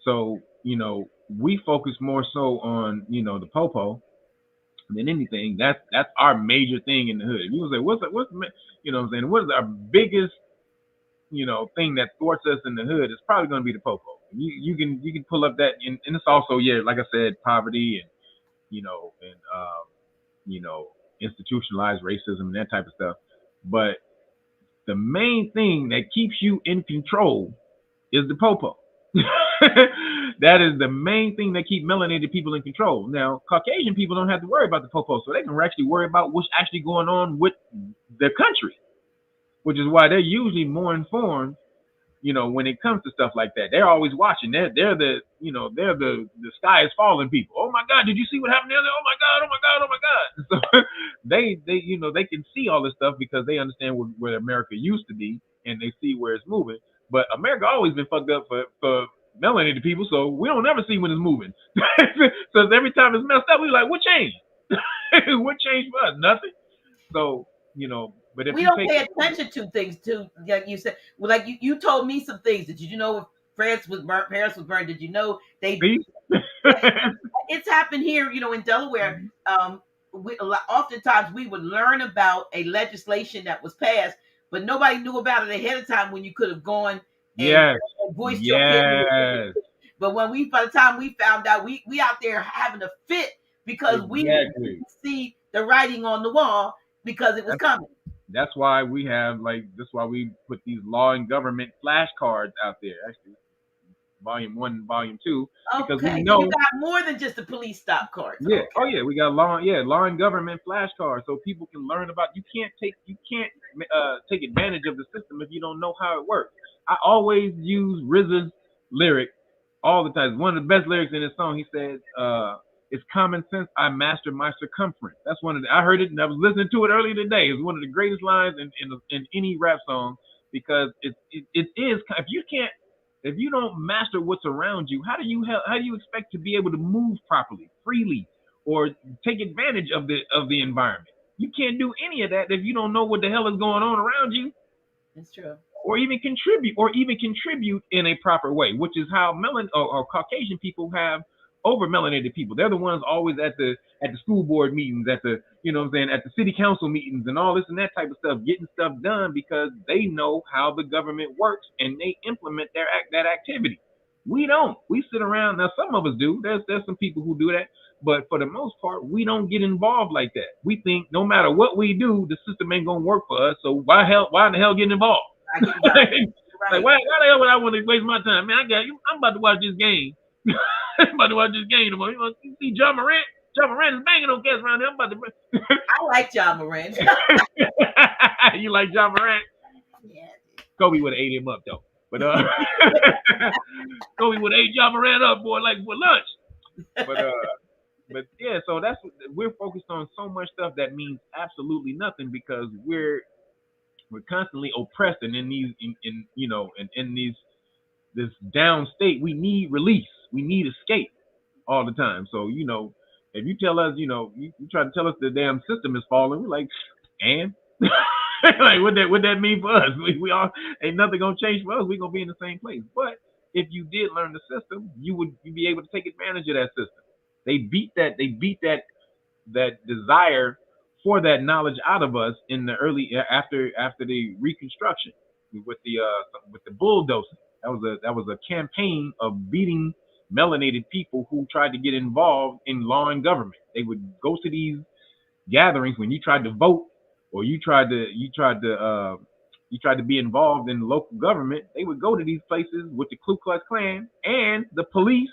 Speaker 3: So we focus more so on the popo than anything. That's our major thing in the hood. You say what's what I'm saying? What is our biggest thing that thwarts us in the hood? It's probably going to be the popo. You can pull up that, and it's also like I said, poverty and institutionalized racism and that type of stuff. But the main thing that keeps you in control is the popo. That is the main thing that keeps melanated people in control. Now, Caucasian people don't have to worry about the popo, so they can actually worry about what's actually going on with their country, which is why they're usually more informed. When it comes to stuff like that, they're always watching. They're the sky is falling people. Oh my God, did you see what happened there? Oh my God, oh my God, oh my God. So they can see all this stuff because they understand where America used to be, and they see where it's moving. But America always been fucked up for melanated people, so we don't ever see when it's moving. So every time it's messed up, we're like, what changed? What changed for us? Nothing. So but if
Speaker 1: we don't pay attention to things too, like you said. Well, like you told me some things. Did you know if Paris was burned? Did you know they? It's happened here, in Delaware. Oftentimes we would learn about a legislation that was passed, but nobody knew about it ahead of time when you could have gone and voiced your opinion. But by the time we found out, we out there having a fit because we
Speaker 3: Exactly.
Speaker 1: didn't see the writing on the wall because it was coming.
Speaker 3: That's why we have that's why we put these law and government flashcards out there. Actually, volume 1 and volume 2, because we
Speaker 1: Okay, so you
Speaker 3: know.
Speaker 1: got more than just the police stop cards.
Speaker 3: Yeah.
Speaker 1: Okay.
Speaker 3: Oh yeah, we got law and government flashcards, so people can learn about. You can't take advantage of the system if you don't know how it works. I always use RZA's lyric all the time. One of the best lyrics in his song. He said, "It's common sense. I master my circumference." That's one of I heard it and I was listening to it earlier today. It's one of the greatest lines in any rap song, because it is. If you don't master what's around you, how do you expect to be able to move properly, freely, or take advantage of the environment? You can't do any of that if you don't know what the hell is going on around you,
Speaker 1: That's true.
Speaker 3: or even contribute in a proper way, which is how or Caucasian people have over melanated people. They're the ones always at the school board meetings, at the at the city council meetings and all this and that type of stuff, getting stuff done because they know how the government works and they implement that activity. We don't. We sit around. Now some of us do. There's some people who do that, but for the most part, we don't get involved like that. We think no matter what we do, the system ain't gonna work for us. So why in the hell get involved?
Speaker 1: Right.
Speaker 3: Like why the hell would I want to waste my time? Man, I'm about to watch this game. I'm about to watch this game tomorrow. You see John Morant? John Morant is banging on cats around there. I'm about to.
Speaker 1: I like John Morant.
Speaker 3: You like John Morant?
Speaker 1: Yeah.
Speaker 3: Kobe would have ate him up though. But Kobe would have ate John Morant up, boy, like for lunch. But yeah, so we're focused on so much stuff that means absolutely nothing, because we're constantly oppressed, and in this down state, we need release, we need escape all the time. So if you tell us, you try to tell us the damn system is falling, we're like, and like what that mean for us? We all ain't nothing gonna change for us. We're gonna be in the same place. But if you did learn the system, you'd be able to take advantage of that system. They beat that desire for that knowledge out of us in the early after the Reconstruction with the bulldozing. That was a campaign of beating melanated people who tried to get involved in law and government. They would go to these gatherings when you tried to vote, or you tried to be involved in local government. They would go to these places with the Ku Klux Klan and the police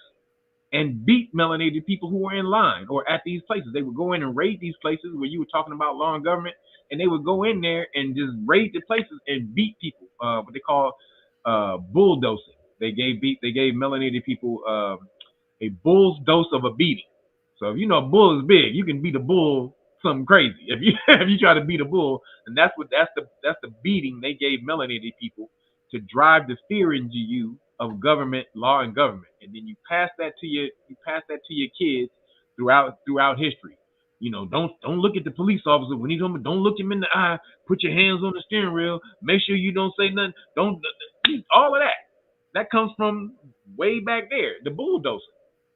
Speaker 3: and beat melanated people who were in line or at these places. They would go in and raid these places where you were talking about law and government, and they would go in there and just raid the places and beat people. What they call bulldozing. They gave melanated people a bull's dose of a beating. So if you know a bull is big, you can beat a bull something crazy. If you try to beat a bull, and that's the beating they gave melanated people to drive the fear into you of government, law, and government, and then you pass that to your kids throughout history. Don't look at the police officer when he's on. Don't look him in the eye. Put your hands on the steering wheel. Make sure you don't say nothing. Don't all of that. That comes from way back there. The bulldozer.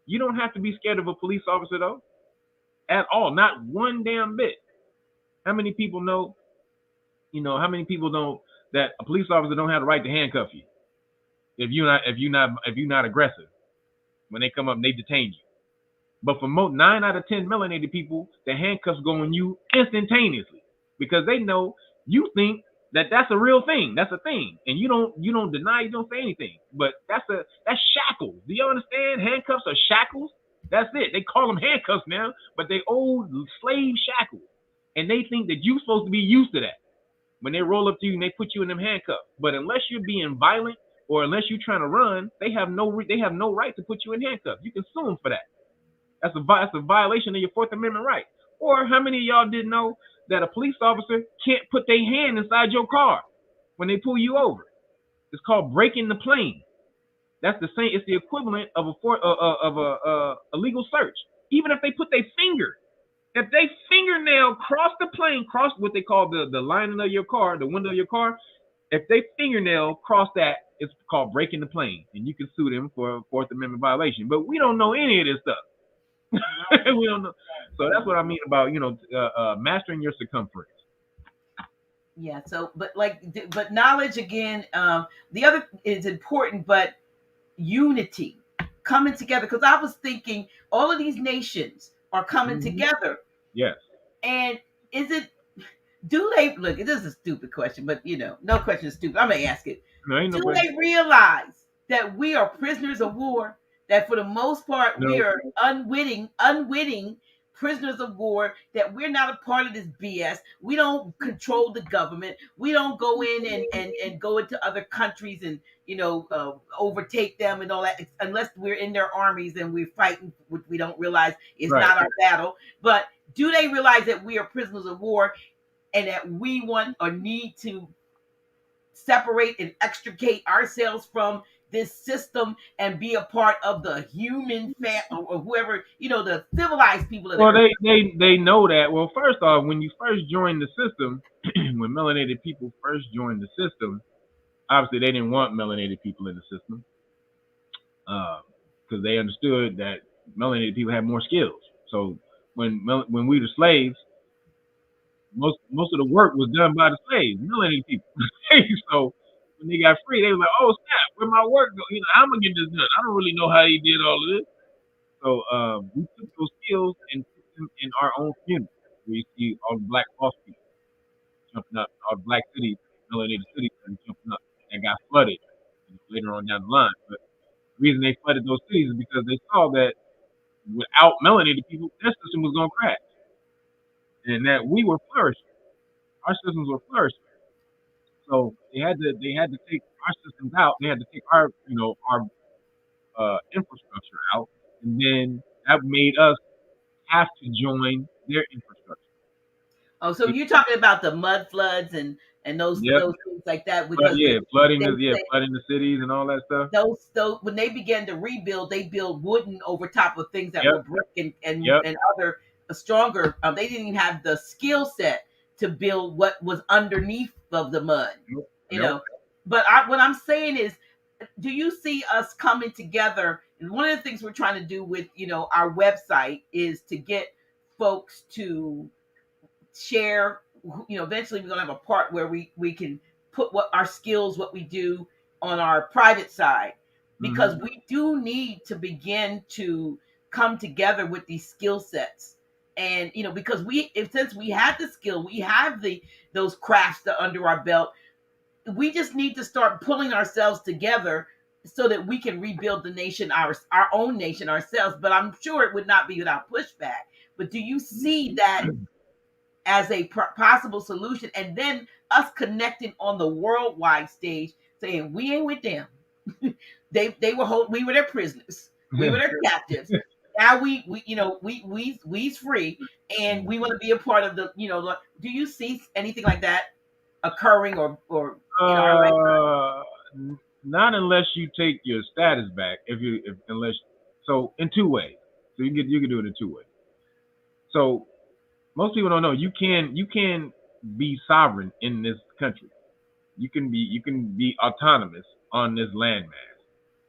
Speaker 3: You don't have to be scared of a police officer though, at all. Not one damn bit. How many people know? How many people know that a police officer don't have the right to handcuff you if you're not aggressive when they come up and they detain you? But for 9 out of 10 melanated people, the handcuffs go on you instantaneously because they know you think that's a real thing. That's a thing, and you don't deny. You don't say anything. But that's shackles. Do you understand? Handcuffs are shackles. That's it. They call them handcuffs now, but they old slave shackles, and they think that you're supposed to be used to that. When they roll up to you and they put you in them handcuffs, but unless you're being violent or unless you're trying to run, they have no right to put you in handcuffs. You can sue them for that. That's a violation of your Fourth Amendment right. Or how many of y'all didn't know that a police officer can't put their hand inside your car when they pull you over? It's called breaking the plane. That's the same. It's the equivalent of a legal search. Even if they put their finger, if they fingernail cross the plane, cross what they call the lining of your car, the window of your car, if they fingernail cross that, it's called breaking the plane, and you can sue them for a Fourth Amendment violation. But we don't know any of this stuff. We don't know. So that's what I mean about mastering your circumference.
Speaker 1: Yeah. So, but knowledge again. The other is important, but unity, coming together. Because I was thinking, all of these nations are coming
Speaker 3: Mm-hmm.
Speaker 1: together.
Speaker 3: Yes.
Speaker 1: And is it, do they, look, this is a stupid question, but no question is stupid. I'm going to ask it.
Speaker 3: No, ain't no
Speaker 1: Do
Speaker 3: question.
Speaker 1: they realize that we are prisoners of war? That for the most part, we
Speaker 3: No.
Speaker 1: are unwitting prisoners of war, that we're not a part of this BS. We don't control the government. We don't go in and go into other countries and, overtake them and all that, unless we're in their armies and we're fighting, which we don't realize is
Speaker 3: Right.
Speaker 1: not our battle. But do they realize that we are prisoners of war and that we want or need to separate and extricate ourselves from this system and be a part of the human or whoever, the civilized people of the
Speaker 3: Well,
Speaker 1: earth?
Speaker 3: they know that. Well, first off, when you first joined the system, when melanated people first joined the system, obviously they didn't want melanated people in the system, because they understood that melanated people had more skills. So when we were slaves, most of the work was done by the slaves, melanated people. So when they got free, they were like, "Oh snap, where my work go? How am I gonna get this done? I don't really know how he did all of this." So we took those skills and put them in our own community. Where you see all the black boss people jumping up, all the black cities, melanated cities that are jumping up and got flooded later on down the line. But the reason they flooded those cities is because they saw that without melanated people, their system was going to crash, and that we were flourishing. Our systems were flourishing. So they had to take our systems out. They had to take our infrastructure out, and then that made us have to join their infrastructure.
Speaker 1: Oh, so you're talking about the mud floods and those
Speaker 3: Yep.
Speaker 1: those things like that,
Speaker 3: But
Speaker 1: because
Speaker 3: yeah, flooding
Speaker 1: they,
Speaker 3: flooding the cities and all that stuff.
Speaker 1: those when they began to rebuild, they built wooden over top of things that
Speaker 3: Yep.
Speaker 1: were brick and
Speaker 3: Yep.
Speaker 1: and other stronger. They didn't even have the skill set to build what was underneath of the mud.
Speaker 3: Nope.
Speaker 1: You
Speaker 3: Nope.
Speaker 1: know, but what I'm saying is, do you see us coming together? And one of the things we're trying to do with our website is to get folks to share. Eventually we're going to have a part where we can put what our skills, what we do on our private side, because we do need to begin to come together with these skill sets. And because since we have the skill, we have those crafts that are under our belt, we just need to start pulling ourselves together so that we can rebuild the nation, our own nation ourselves. But I'm sure it would not be without pushback. But do you see that as a possible solution, and then us connecting on the worldwide stage, saying we ain't with them. They were we were their prisoners, we were their captives. Now we's free, and we want to be a part of the. Do you see anything like that occurring or in our life?
Speaker 3: Not unless you take your status back. Unless so in two ways. So you can do it in two ways. So most people don't know you can be sovereign in this country. You can be autonomous on this landmass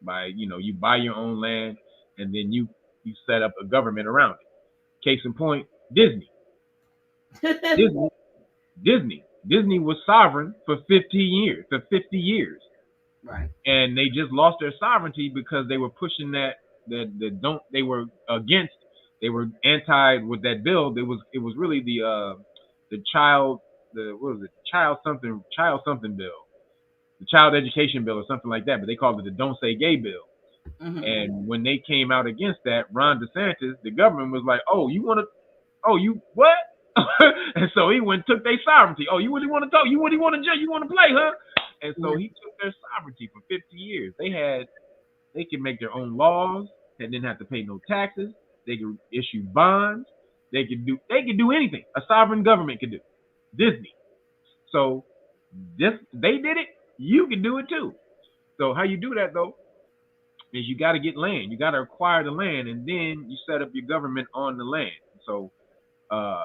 Speaker 3: by you buy your own land, and then you set up a government around it. Case in point, Disney. Disney Disney was sovereign for 50 years,
Speaker 1: Right.
Speaker 3: and they just lost their sovereignty because they were pushing that don't they were against they were anti with that bill. It was really the child the what was it child something bill, the child education bill or something like that, but they called it the Don't Say Gay bill.
Speaker 1: Mm-hmm.
Speaker 3: And when they came out against that, Ron DeSantis, the government was like, "Oh, you want to? Oh, you what?" And so he went took their sovereignty. "Oh, you really want to go? You really want to judge? You want to play, huh?" And so he took their sovereignty for 50 years. They could make their own laws. They didn't have to pay no taxes. They could issue bonds. They could do anything a sovereign government could do. Disney. So they did it. You can do it too. So how you do that though is you got to get land. You got to acquire the land, and then you set up your government on the land. So uh,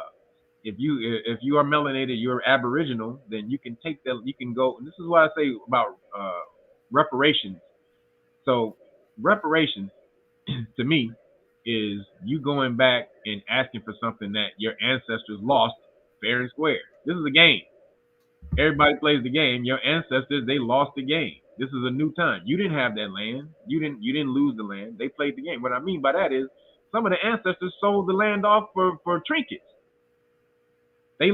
Speaker 3: if you are melanated, you're Aboriginal, then you can take that. You can go. And this is what I say about reparations. So reparations to me is you going back and asking for something that your ancestors lost fair and square. This is a game. Everybody plays the game. Your ancestors, they lost the game. This is a new time. You didn't have that land. You didn't lose the land. They played the game. What I mean by that is Some of the ancestors sold the land off for trinkets. They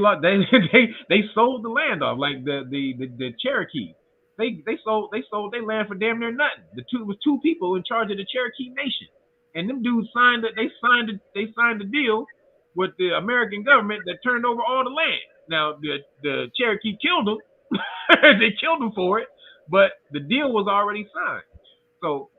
Speaker 3: sold the land off, like the Cherokee. They sold their land for damn near nothing. It was two people in charge of the Cherokee Nation, and them dudes signed a deal with the American government that turned over all the land. Now the Cherokee killed them. They killed them for it, but the deal was already signed. So,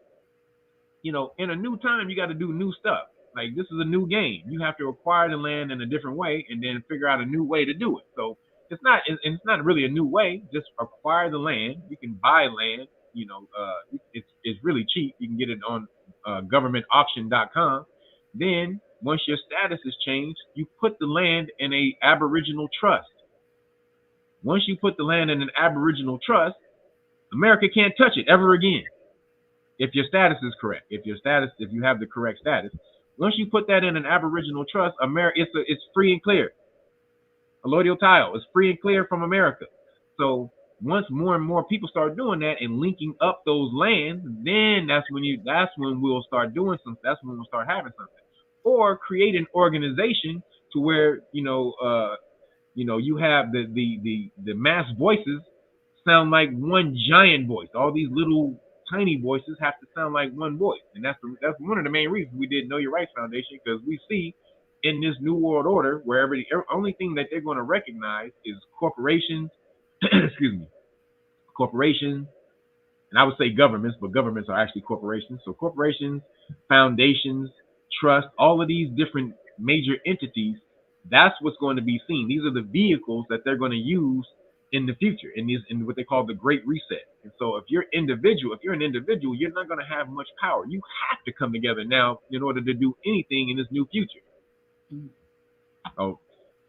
Speaker 3: in a new time, you got to do new stuff. Like, this is a new game. You have to acquire the land in a different way and then figure out a new way to do it. So it's not really a new way. Just acquire the land. You can buy land. It's really cheap. You can get it on governmentauction.com. Then once your status is changed, you put the land in a Aboriginal trust. Once you put the land in an Aboriginal trust, America can't touch it ever again. If your status is correct, if you have the correct status, once you put that in an Aboriginal trust, it's free and clear. Allodial title is free and clear from America. So once more and more people start doing that and linking up those lands, then that's when we'll start doing something. That's when we'll start having something, or create an organization to where you have the mass voices sound like one giant voice. All these little tiny voices have to sound like one voice, and that's one of the main reasons we did Know Your Rights Foundation, because we see in this new world order where the only thing that they're going to recognize is corporations, corporations, and I would say governments, but governments are actually corporations. So corporations, foundations, trust, all of these different major entities, that's what's going to be seen. These are the vehicles that they're going to use in the future, in what they call the Great Reset. And so if you're an individual, you're not going to have much power. You have to come together now in order to do anything in this new future. Oh,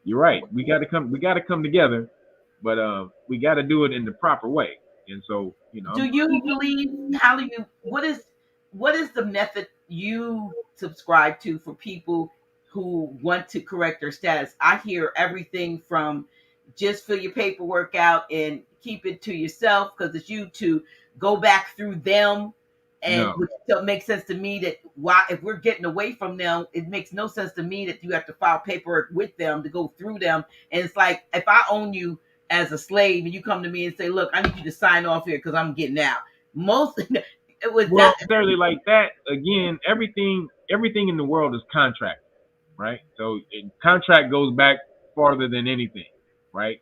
Speaker 3: you're right. We got to come together, but we got to do it in the proper way. And so,
Speaker 1: do you believe, what is the method you subscribe to for people who want to correct their status? I hear everything from just fill your paperwork out and keep it to yourself because it's you, to go back through them. And which don't make sense to me that if we're getting away from them, it makes no sense to me that you have to file paperwork with them to go through them. And it's like, if I own you as a slave and you come to me and say, look, I need you to sign off here because I'm getting out. It was
Speaker 3: well, necessarily like that. Again, everything in the world is contract, right? So contract goes back farther than anything, right?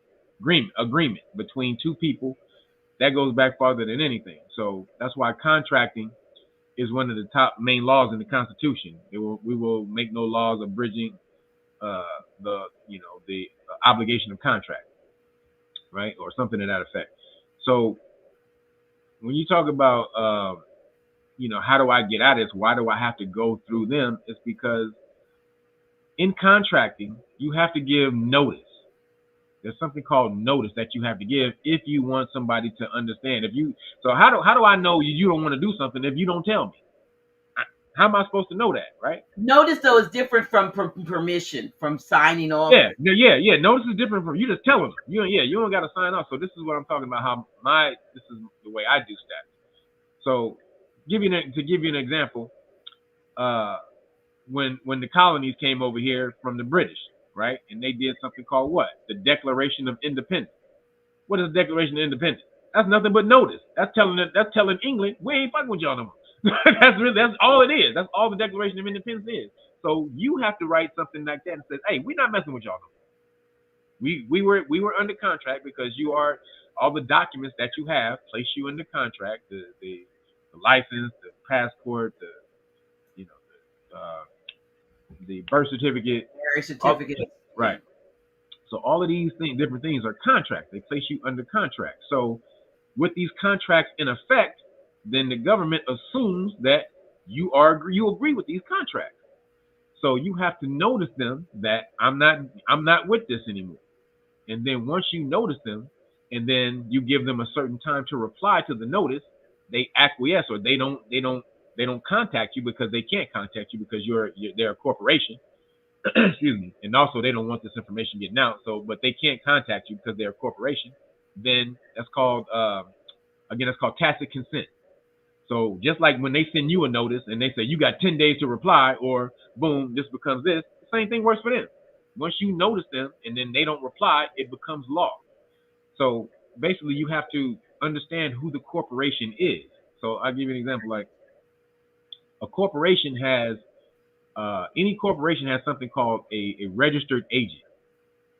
Speaker 3: Agreement between two people, that goes back farther than anything. So that's why contracting is one of the top main laws in the Constitution. We will make no laws abridging the obligation of contract, right, or something to that effect. So when you talk about how do I get out of this? Why do I have to go through them? It's because in contracting you have to give notice. There's something called notice that you have to give if you want somebody to understand. So how do I know you don't want to do something if you don't tell me? How am I supposed to know that, right?
Speaker 1: Notice though is different from permission, from signing off.
Speaker 3: Yeah. Notice is different from you just telling them. You don't got to sign off. So this is what I'm talking about. This is the way I do stuff. So to give you an example, when the colonies came over here from the British, right? And they did something called what? The Declaration of Independence. What is the Declaration of Independence? That's nothing but notice. That's telling England, we ain't fucking with y'all no more. That's all it is. That's all the Declaration of Independence is. So you have to write something like that and say, hey, we're not messing with y'all no more. We were under contract because you are, all the documents that you have place you under contract, the license, the passport, the birth certificate.
Speaker 1: Marriage certificate.
Speaker 3: Right. So all of these different things are contracts. They place you under contract. So with these contracts in effect, then the government assumes that you agree with these contracts. So you have to notice them that I'm not with this anymore. And then once you notice them, and then you give them a certain time to reply to the notice, they acquiesce, or they don't contact you because they can't contact you because they're a corporation. Excuse me. And also they don't want this information getting out. So, but they can't contact you because they're a corporation. Then that's called, that's called tacit consent. So just like when they send you a notice and they say you got 10 days to reply, or boom, this becomes this, the same thing works for them. Once you notice them and then they don't reply, it becomes law. So basically you have to understand who the corporation is. So I'll give you an example. Like a corporation has, any corporation has something called a registered agent.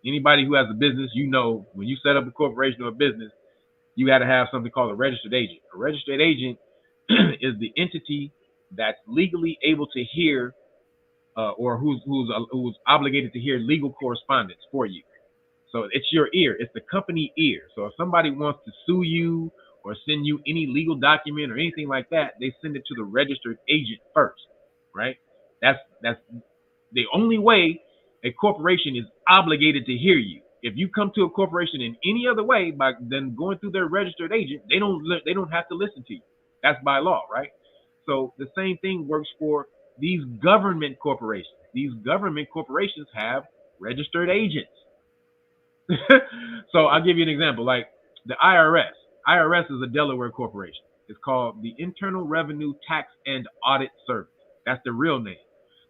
Speaker 3: Anybody who has a business, when you set up a corporation or a business, you got to have something called a registered agent. A registered agent is the entity that's legally able to hear, or who's obligated to hear legal correspondence for you. So it's your ear. It's the company ear. So if somebody wants to sue you or send you any legal document or anything like that, they send it to the registered agent first, right? That's the only way a corporation is obligated to hear you. If you come to a corporation in any other way by then going through their registered agent, they don't have to listen to you. That's by law, right? So the same thing works for these government corporations. These government corporations have registered agents. So I'll give you an example. Like the IRS. IRS is a Delaware corporation. It's called the Internal Revenue Tax and Audit Service. That's the real name.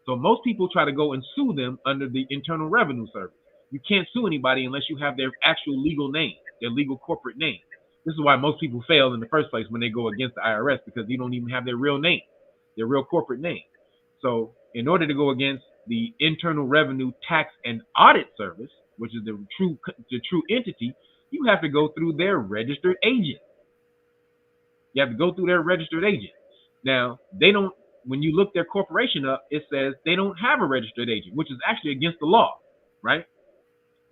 Speaker 3: So most people try to go and sue them under the Internal Revenue Service. You can't sue anybody unless you have their actual legal name, their legal corporate name. This is why most people fail in the first place when they go against the IRS, because you don't even have their real name, their real corporate name. So in order to go against the Internal Revenue Tax and Audit Service, which is the true entity, you have to go through their registered agent. You have to go through their registered agent. Now, they don't, when you look their corporation up, it says they don't have a registered agent, which is actually against the law, right?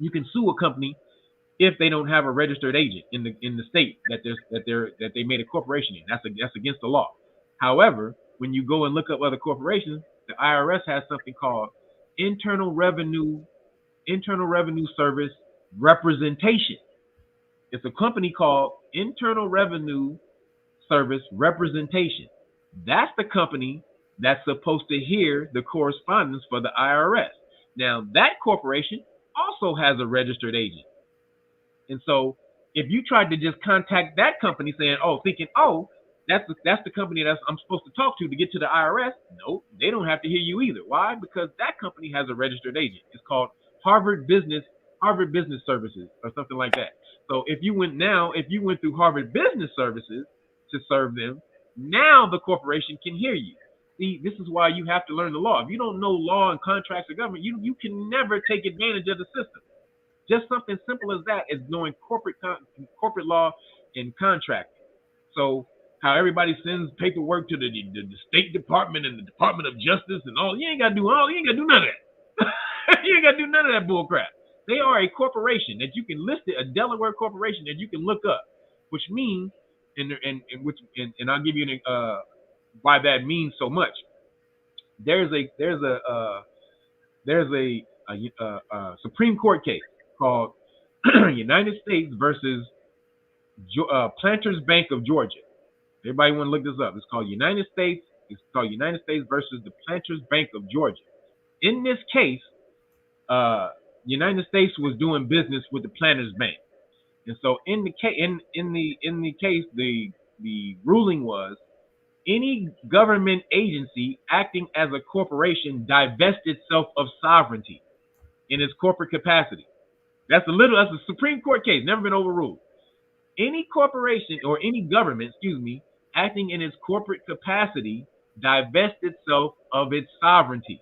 Speaker 3: You can sue a company if they don't have a registered agent in the state that they made a corporation in. That's against the law. However, when you go and look up other corporations, the IRS has something called Internal Revenue Service Representation. It's a company called Internal Revenue Service Representation. That's the company that's supposed to hear the correspondence for the IRS. Now, that corporation also has a registered agent. And so if you tried to just contact that company saying, that's the company that I'm supposed to talk to get to the IRS, no, they don't have to hear you either. Why? Because that company has a registered agent. It's called Harvard Business Services or something like that. So if you went through Harvard Business Services to serve them, now the corporation can hear you. See, this is why you have to learn the law. If you don't know law and contracts of government, you can never take advantage of the system. Just something simple as that is knowing corporate law and contracting. So how everybody sends paperwork to the State Department and the Department of Justice and all, you ain't got to do none of that. You ain't got to do none of that bull crap. They are a corporation that you can list it, a Delaware corporation that you can look up, which means, and I'll give you why that means so much. There's a Supreme Court case called United States versus Planters Bank of Georgia. Everybody want to look this up. It's called United States versus the Planters Bank of Georgia. In this case, United States was doing business with the Planters Bank, and so in the case, the ruling was any government agency acting as a corporation divests itself of sovereignty in its corporate capacity. That's a Supreme Court case, never been overruled. Any corporation or any government, acting in its corporate capacity divests itself of its sovereignty.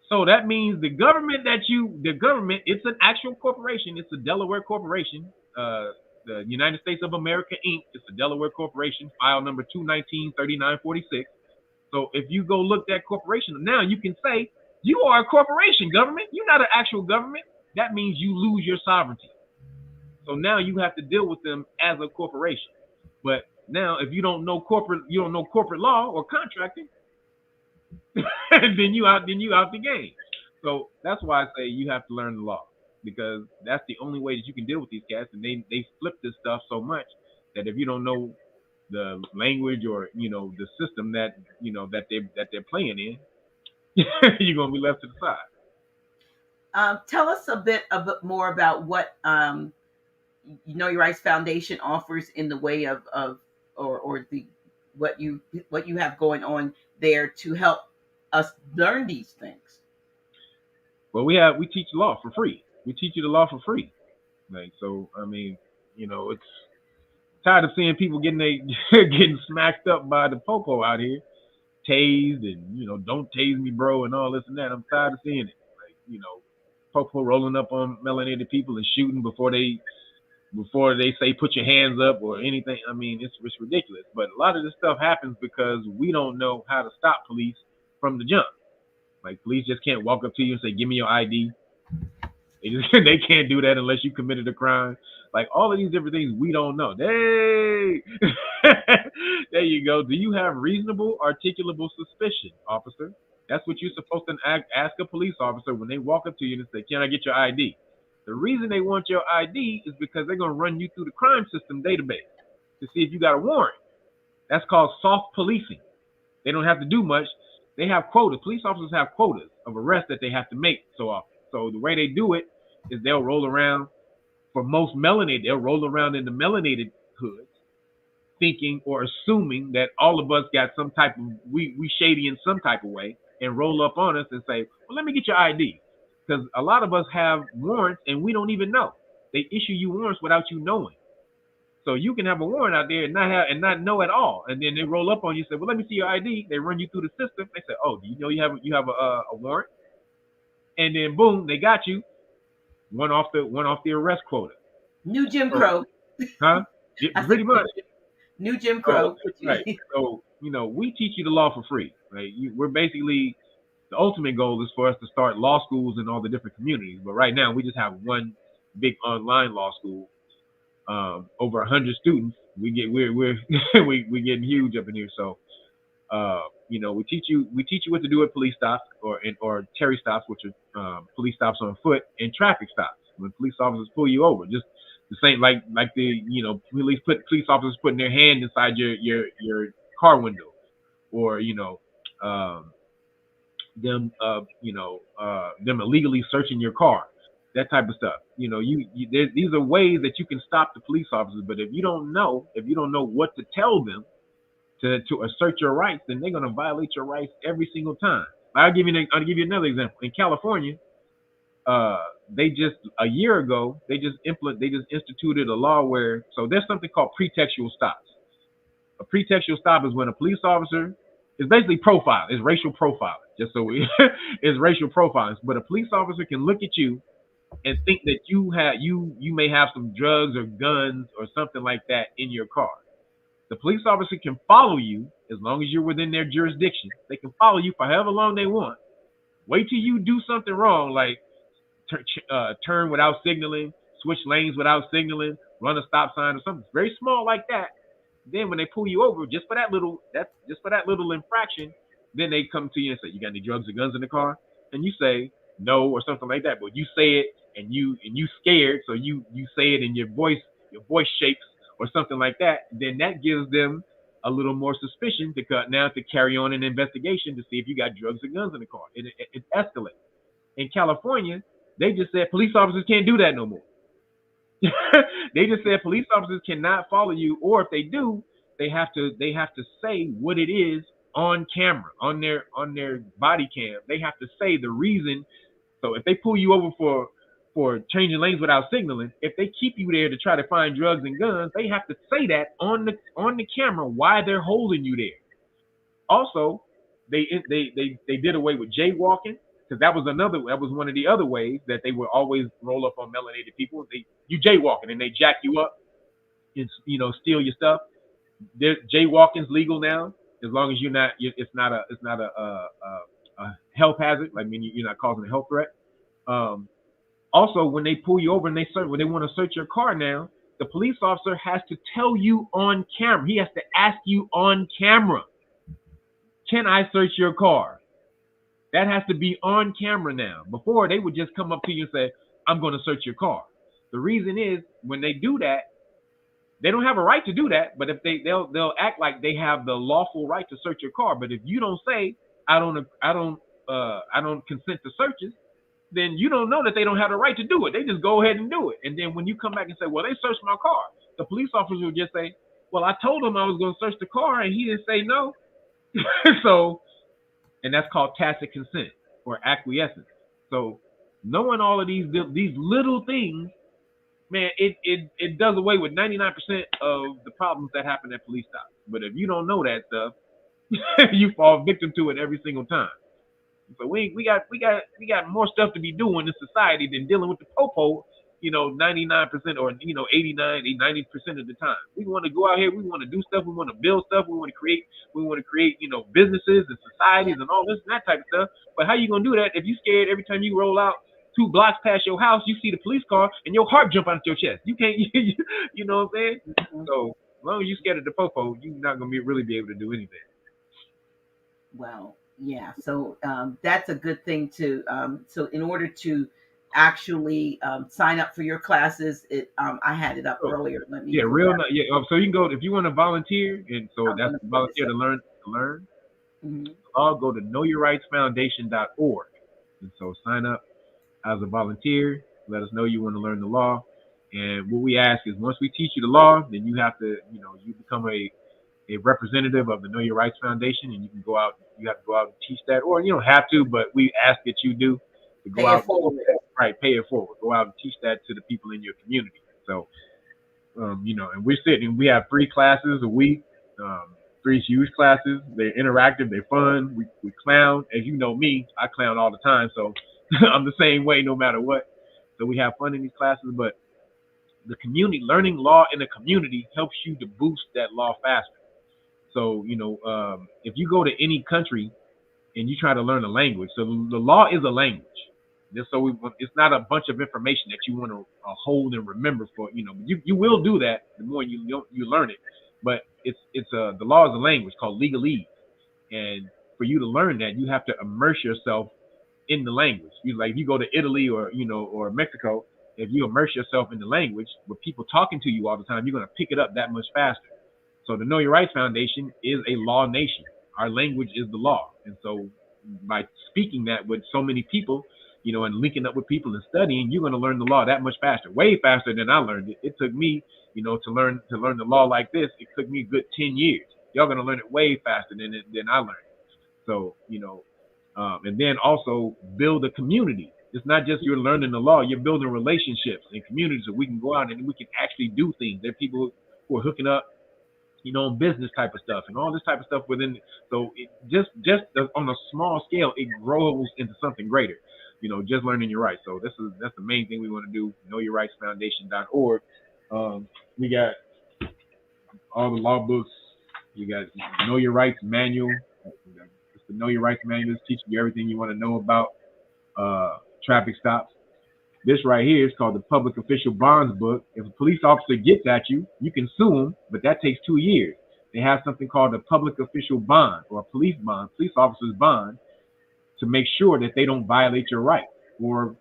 Speaker 3: So that means the government, it's an actual corporation. It's a Delaware corporation. The United States of America, Inc. It's a Delaware corporation, file number 219-3946. So if you go look that corporation, now you can say, you are a corporation, government. You're not an actual government. That means you lose your sovereignty. So now you have to deal with them as a corporation. But now if you don't know corporate law or contracting, then you out the game. So that's why I say you have to learn the law, because that's the only way that you can deal with these cats. And they flip this stuff so much that if you don't know the language or the system that they're playing in, you're gonna be left to the side.
Speaker 1: Tell us a bit more about what Know Your Rights Foundation offers in the way of the what you have going on there to help us learn these things.
Speaker 3: Well, we teach law for free. We teach you the law for free. Like, so, I mean, it's tired of seeing people getting smacked up by the popo out here, tased, and don't tase me, bro, and all this and that. I'm tired of seeing it. Like, popo rolling up on melanated people and shooting before they say put your hands up or anything. I mean, it's ridiculous. But a lot of this stuff happens because we don't know how to stop police from the jump. Like, police just can't walk up to you and say, "Give me your ID." They can't do that unless you committed a crime. Like, all of these different things we don't know. Hey, there you go. Do you have reasonable, articulable suspicion, officer? That's what you're supposed to ask a police officer when they walk up to you and say, "Can I get your ID?" The reason they want your ID is because they're going to run you through the crime system database to see if you got a warrant. That's called soft policing. They don't have to do much. They have quotas. Police officers have quotas of arrests that they have to make so often. So the way they do it is they'll roll around, for most melanated, they'll roll around in the melanated hoods, thinking or assuming that all of us got some type of, we shady in some type of way, and roll up on us and say, "Well, let me get your ID." Because a lot of us have warrants and we don't even know. They issue you warrants without you knowing. So you can have a warrant out there and not know at all, and then they roll up on you and say, "Well, let me see your ID." They run you through the system. They say, "Oh, do you know you have a warrant?" And then boom, they got you. One off the arrest quota.
Speaker 1: New Jim Crow.
Speaker 3: Huh? Pretty much.
Speaker 1: New Jim Crow.
Speaker 3: Right. So, we teach you the law for free. Right? We're basically, the ultimate goal is for us to start law schools in all the different communities. But right now, we just have one big online law school. Over 100 students. We're we getting huge up in here. So, we teach you what to do at police stops or Terry stops, which are police stops on foot, and traffic stops when police officers pull you over. Just the same like the police officers putting their hand inside your car window, or them illegally searching your car, that type of stuff. These are ways that you can stop the police officers. But if you don't know what to tell them to assert your rights, then they're going to violate your rights every single time. I'll give you another example. In California, they just a year ago they just instituted a law where, so there's something called pretextual stops. A pretextual stop is when a police officer is basically profile. It's racial profiling. Just so it's racial profiling. But a police officer can look at you and think that you may have some drugs or guns or something like that in your car. The police officer can follow you as long as you're within their jurisdiction. They can follow you for however long they want. Wait till you do something wrong, like turn without signaling, switch lanes without signaling, run a stop sign or something very small like that. Then when they pull you over just for that little infraction, then they come to you and say, "You got any drugs or guns in the car?" And you say no or something like that. But you say it and you scared, so you say it and your voice shakes or something like that. Then that gives them a little more suspicion to carry on an investigation to see if you got drugs or guns in the car. It escalates. In California, they just said police officers can't do that no more. They just said police officers cannot follow you, or if they do, they have to say what it is on camera, on their body cam. They have to say the reason. So if they pull you over for changing lanes without signaling, if they keep you there to try to find drugs and guns, they have to say that on the camera why they're holding you there. Also, they did away with jaywalking, because that was one of the other ways that they would always roll up on melanated people. You jaywalking and they jack you up and steal your stuff. Jaywalking's legal now as long as it's not a health hazard. I mean, you're not causing a health threat. Also, when they pull you over and when they want to search your car now, the police officer has to tell you on camera. He has to ask you on camera, "Can I search your car?" That has to be on camera now. Before, they would just come up to you and say, "I'm going to search your car." The reason is, when they do that, they don't have a right to do that, but if they'll act like they have the lawful right to search your car. But if you don't say, I don't consent to searches, then you don't know that they don't have the right to do it. They just go ahead and do it. And then when you come back and say, "Well, they searched my car," the police officer will just say, Well, I told him I was going to search the car, and he didn't say no. So, and that's called tacit consent or acquiescence. So, knowing all of these little things, man, it does away with 99% of the problems that happen at police stops. But if you don't know that stuff, you fall victim to it every single time. So we got more stuff to be doing in society than dealing with the popo, 99% or 89, 90% of the time. We want to go out here, we want to do stuff, we want to build stuff, we want to create, businesses and societies and all this and that type of stuff. But how you gonna do that if you scared every time you roll out 2 blocks past your house, you see the police car and your heart jump out your chest? You can't, you know what I'm saying?
Speaker 1: Mm-hmm.
Speaker 3: So as long as you scared of the popo, you're not gonna really be able to do anything.
Speaker 1: Well, yeah. So that's a good thing to. So in order to actually sign up for your classes, I had it up earlier. Let me.
Speaker 3: Yeah, so you can go if you want to volunteer, and so
Speaker 1: I'm
Speaker 3: that's
Speaker 1: gonna put
Speaker 3: volunteer
Speaker 1: this
Speaker 3: to
Speaker 1: up.
Speaker 3: learn. To learn.
Speaker 1: Mhm.
Speaker 3: I'll go to knowyourrightsfoundation.org, and so sign up as a volunteer. Let us know you want to learn the law, and what we ask is once we teach you the law, then you have to, you become a representative of the Know Your Rights Foundation, and you can go out. You have to go out and teach that, or you don't have to, but we ask that you do to go
Speaker 1: Pay it
Speaker 3: out.
Speaker 1: forward.
Speaker 3: Right, pay it forward. Go out and teach that to the people in your community. So, and we're sitting. We have 3 classes a week. 3 huge classes. They're interactive. They're fun. We clown. As you know me, I clown all the time. So I'm the same way no matter what. So we have fun in these classes, but the community learning law in the community helps you to boost that law faster. So, if you go to any country and you try to learn a language, so the law is a language. It's not a bunch of information that you want to hold and remember for, you will do that the more you learn it. But the law is a language called legalese. And for you to learn that, you have to immerse yourself in the language. If you go to Italy or Mexico, if you immerse yourself in the language with people talking to you all the time, you're going to pick it up that much faster. So the Know Your Rights Foundation is a law nation. Our language is the law. And so by speaking that with so many people, and linking up with people and studying, you're going to learn the law that much faster, way faster than I learned it. It took me, to learn the law like this. It took me a good 10 years. Y'all going to learn it way faster than I learned it. So, and then also build a community. It's not just you're learning the law, you're building relationships and communities so we can go out and we can actually do things. There are people who are hooking up, business type of stuff and all this type of stuff within. So it just on a small scale, it grows into something greater. Just learning your rights. So that's the main thing we want to do. KnowYourRightsFoundation.org. We got all the law books. You got Know Your Rights Manual. It's the Know Your Rights Manual. It's teaching you everything you want to know about traffic stops. This right here is called the Public Official Bonds Book. If a police officer gets at you, you can sue them, but that takes 2 years. They have something called a public official bond or a police bond, police officer's bond, to make sure that they don't violate your rights or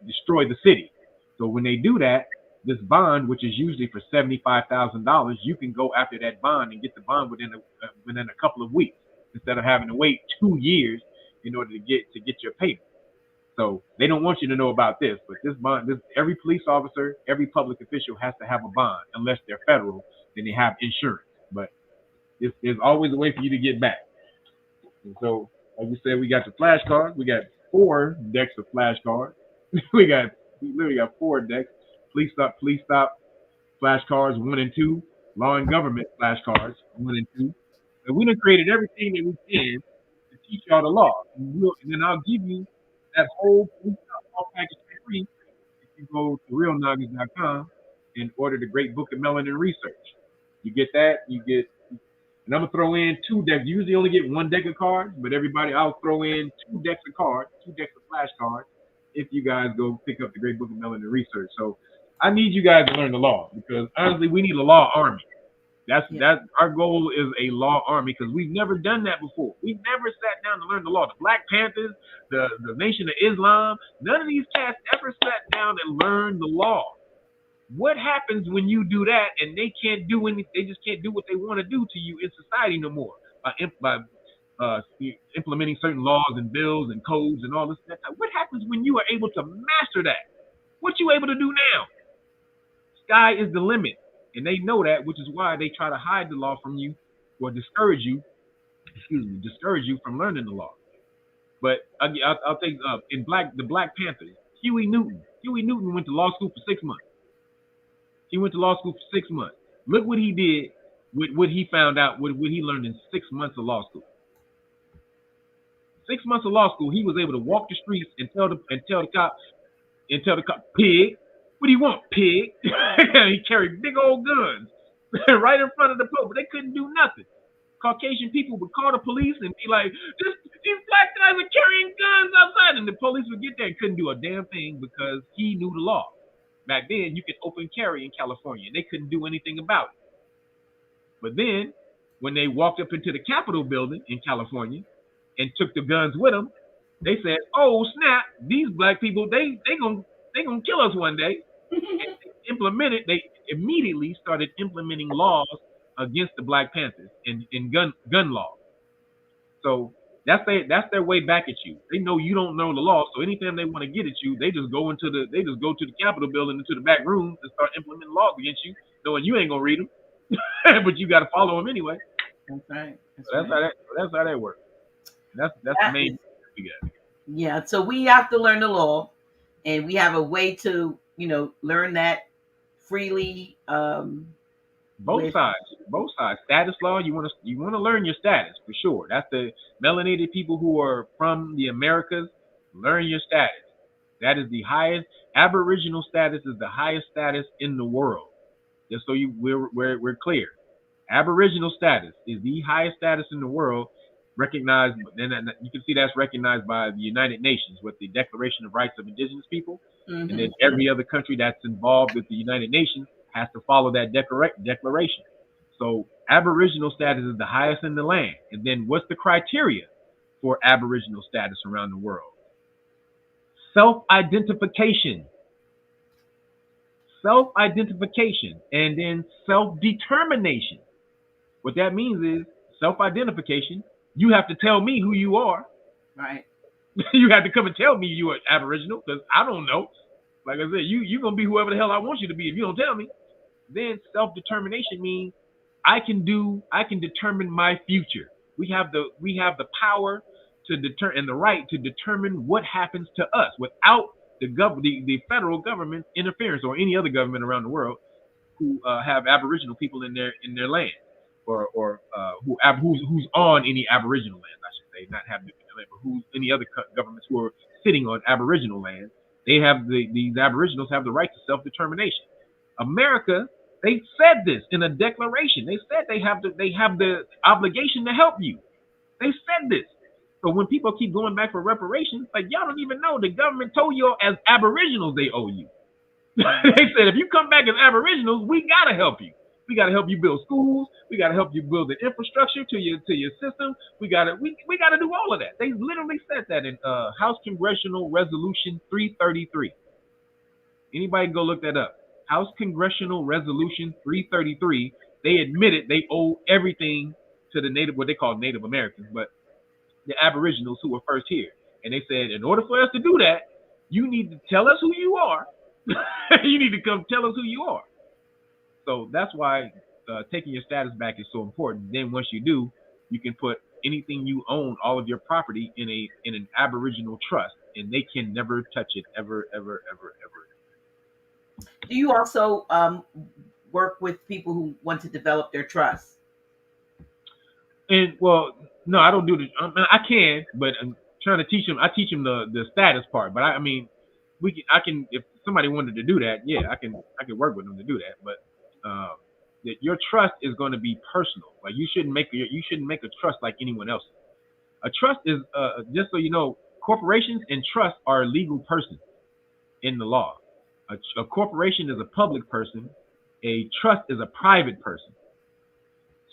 Speaker 3: destroy the city. So when they do that, this bond, which is usually for $75,000, you can go after that bond and get the bond within a couple of weeks instead of having to wait 2 years in order to get your payment. So they don't want you to know about this, but this bond, every police officer, every public official has to have a bond unless they're federal, then they have insurance. But there's always a way for you to get back. And so, like we said, we got the flashcards. We got 4 decks of flashcards. we literally got 4 decks. Police stop, flashcards 1 and 2. Law and government flashcards 1 and 2. And we done created everything that we can to teach y'all the law. And then I'll give you that whole police stop law package for free if you go to realnagas.com and order the Great Book of Melanin Research. You get that, and I'm gonna throw in 2 decks. You usually only get 1 deck of cards, but I'll throw in 2 decks of cards, 2 decks of flashcards, if you guys go pick up the Great Book of Melanin Research. So I need you guys to learn the law because honestly, we need a law army. That's our goal is a law army because we've never done that before. We've never sat down to learn the law. The Black Panthers, the Nation of Islam, none of these cats ever sat down and learned the law. What happens when you do that and they can't do anything? They just can't do what they want to do to you in society no more by implementing certain laws and bills and codes and all this stuff. What happens when you are able to master that? What you able to do now? Sky is the limit. And they know that, which is why they try to hide the law from you or discourage you, from learning the law. But I'll take the Black Panthers, Huey Newton. Huey Newton went to law school for 6 months. He went to law school for 6 months. Look what he did with what he found out, what he learned in 6 months of law school. 6 months of law school, he was able to walk the streets and tell the cop, pig, what do you want, pig? He carried big old guns right in front of the Pope, but they couldn't do nothing. Caucasian people would call the police and be like, these black guys are carrying guns outside, and the police would get there and couldn't do a damn thing because he knew the law. Back then, you could open carry in California, and they couldn't do anything about it. But then, when they walked up into the Capitol building in California and took the guns with them, they said, "Oh snap! These black people, they gonna kill us one day." And they immediately started implementing laws against the Black Panthers in gun law. So that's their way back at you. They know you don't know the law, so anytime they want to get at you, they just go to the Capitol building, into the back rooms, and start implementing laws against you, knowing you ain't gonna read them, but you got to follow them anyway.
Speaker 1: That's right.
Speaker 3: That's how that works. That's the main thing we got.
Speaker 1: Yeah. So we have to learn the law, and we have a way to learn that freely.
Speaker 3: Both sides. Status law. You want to learn your status for sure. That's the melanated people who are from the Americas. Learn your status. That is the highest. Aboriginal status is the highest status in the world. Just so we're clear. Aboriginal status is the highest status in the world, recognized. Then you can see that's recognized by the United Nations with the Declaration of Rights of Indigenous People, and then every other country that's involved with the United Nations has to follow that declaration. So Aboriginal status is the highest in the land. And then what's the criteria for Aboriginal status around the world? Self-identification. And then self-determination. What that means is self-identification. You have to tell me who you are.
Speaker 1: Right.
Speaker 3: You have to come and tell me you are Aboriginal, because I don't know. Like I said, you're going to be whoever the hell I want you to be if you don't tell me. Then self-determination means I can determine my future. We have the power to determine and the right to determine what happens to us without the federal government interference, or any other government around the world who have Aboriginal people in their land, or who's on any Aboriginal land, I should say, not have but who's any other governments who are sitting on Aboriginal land. They have these Aboriginals have the right to self-determination. America, they said this in a declaration. They said they have the obligation to help you. They said this. So when people keep going back for reparations, like, y'all don't even know the government told you as Aboriginals they owe you. They said if you come back as Aboriginals, we gotta help you. We gotta help you build schools. We gotta help you build the infrastructure to your system. We gotta do all of that. They literally said that in House Congressional Resolution 333. Anybody go look that up. House Congressional Resolution 333. They admitted they owe everything to the what they call Native Americans, but the Aboriginals who were first here. And they said, in order for us to do that, you need to tell us who you are. You need to come tell us who you are. So that's why taking your status back is so important. Then once you do, you can put anything you own, all of your property, in an Aboriginal trust, and they can never touch it ever, ever, ever, ever.
Speaker 1: Do you also work with people who want to develop their trust?
Speaker 3: And well, no, I don't do the. I can, but I'm trying to teach them. I teach them the status part. But I mean, I can. If somebody wanted to do that, yeah, I can work with them to do that. But your trust is going to be personal. Like you shouldn't make a trust like anyone else's. A trust is just so you know, corporations and trusts are legal persons in the law. A corporation is a public person. A trust is a private person.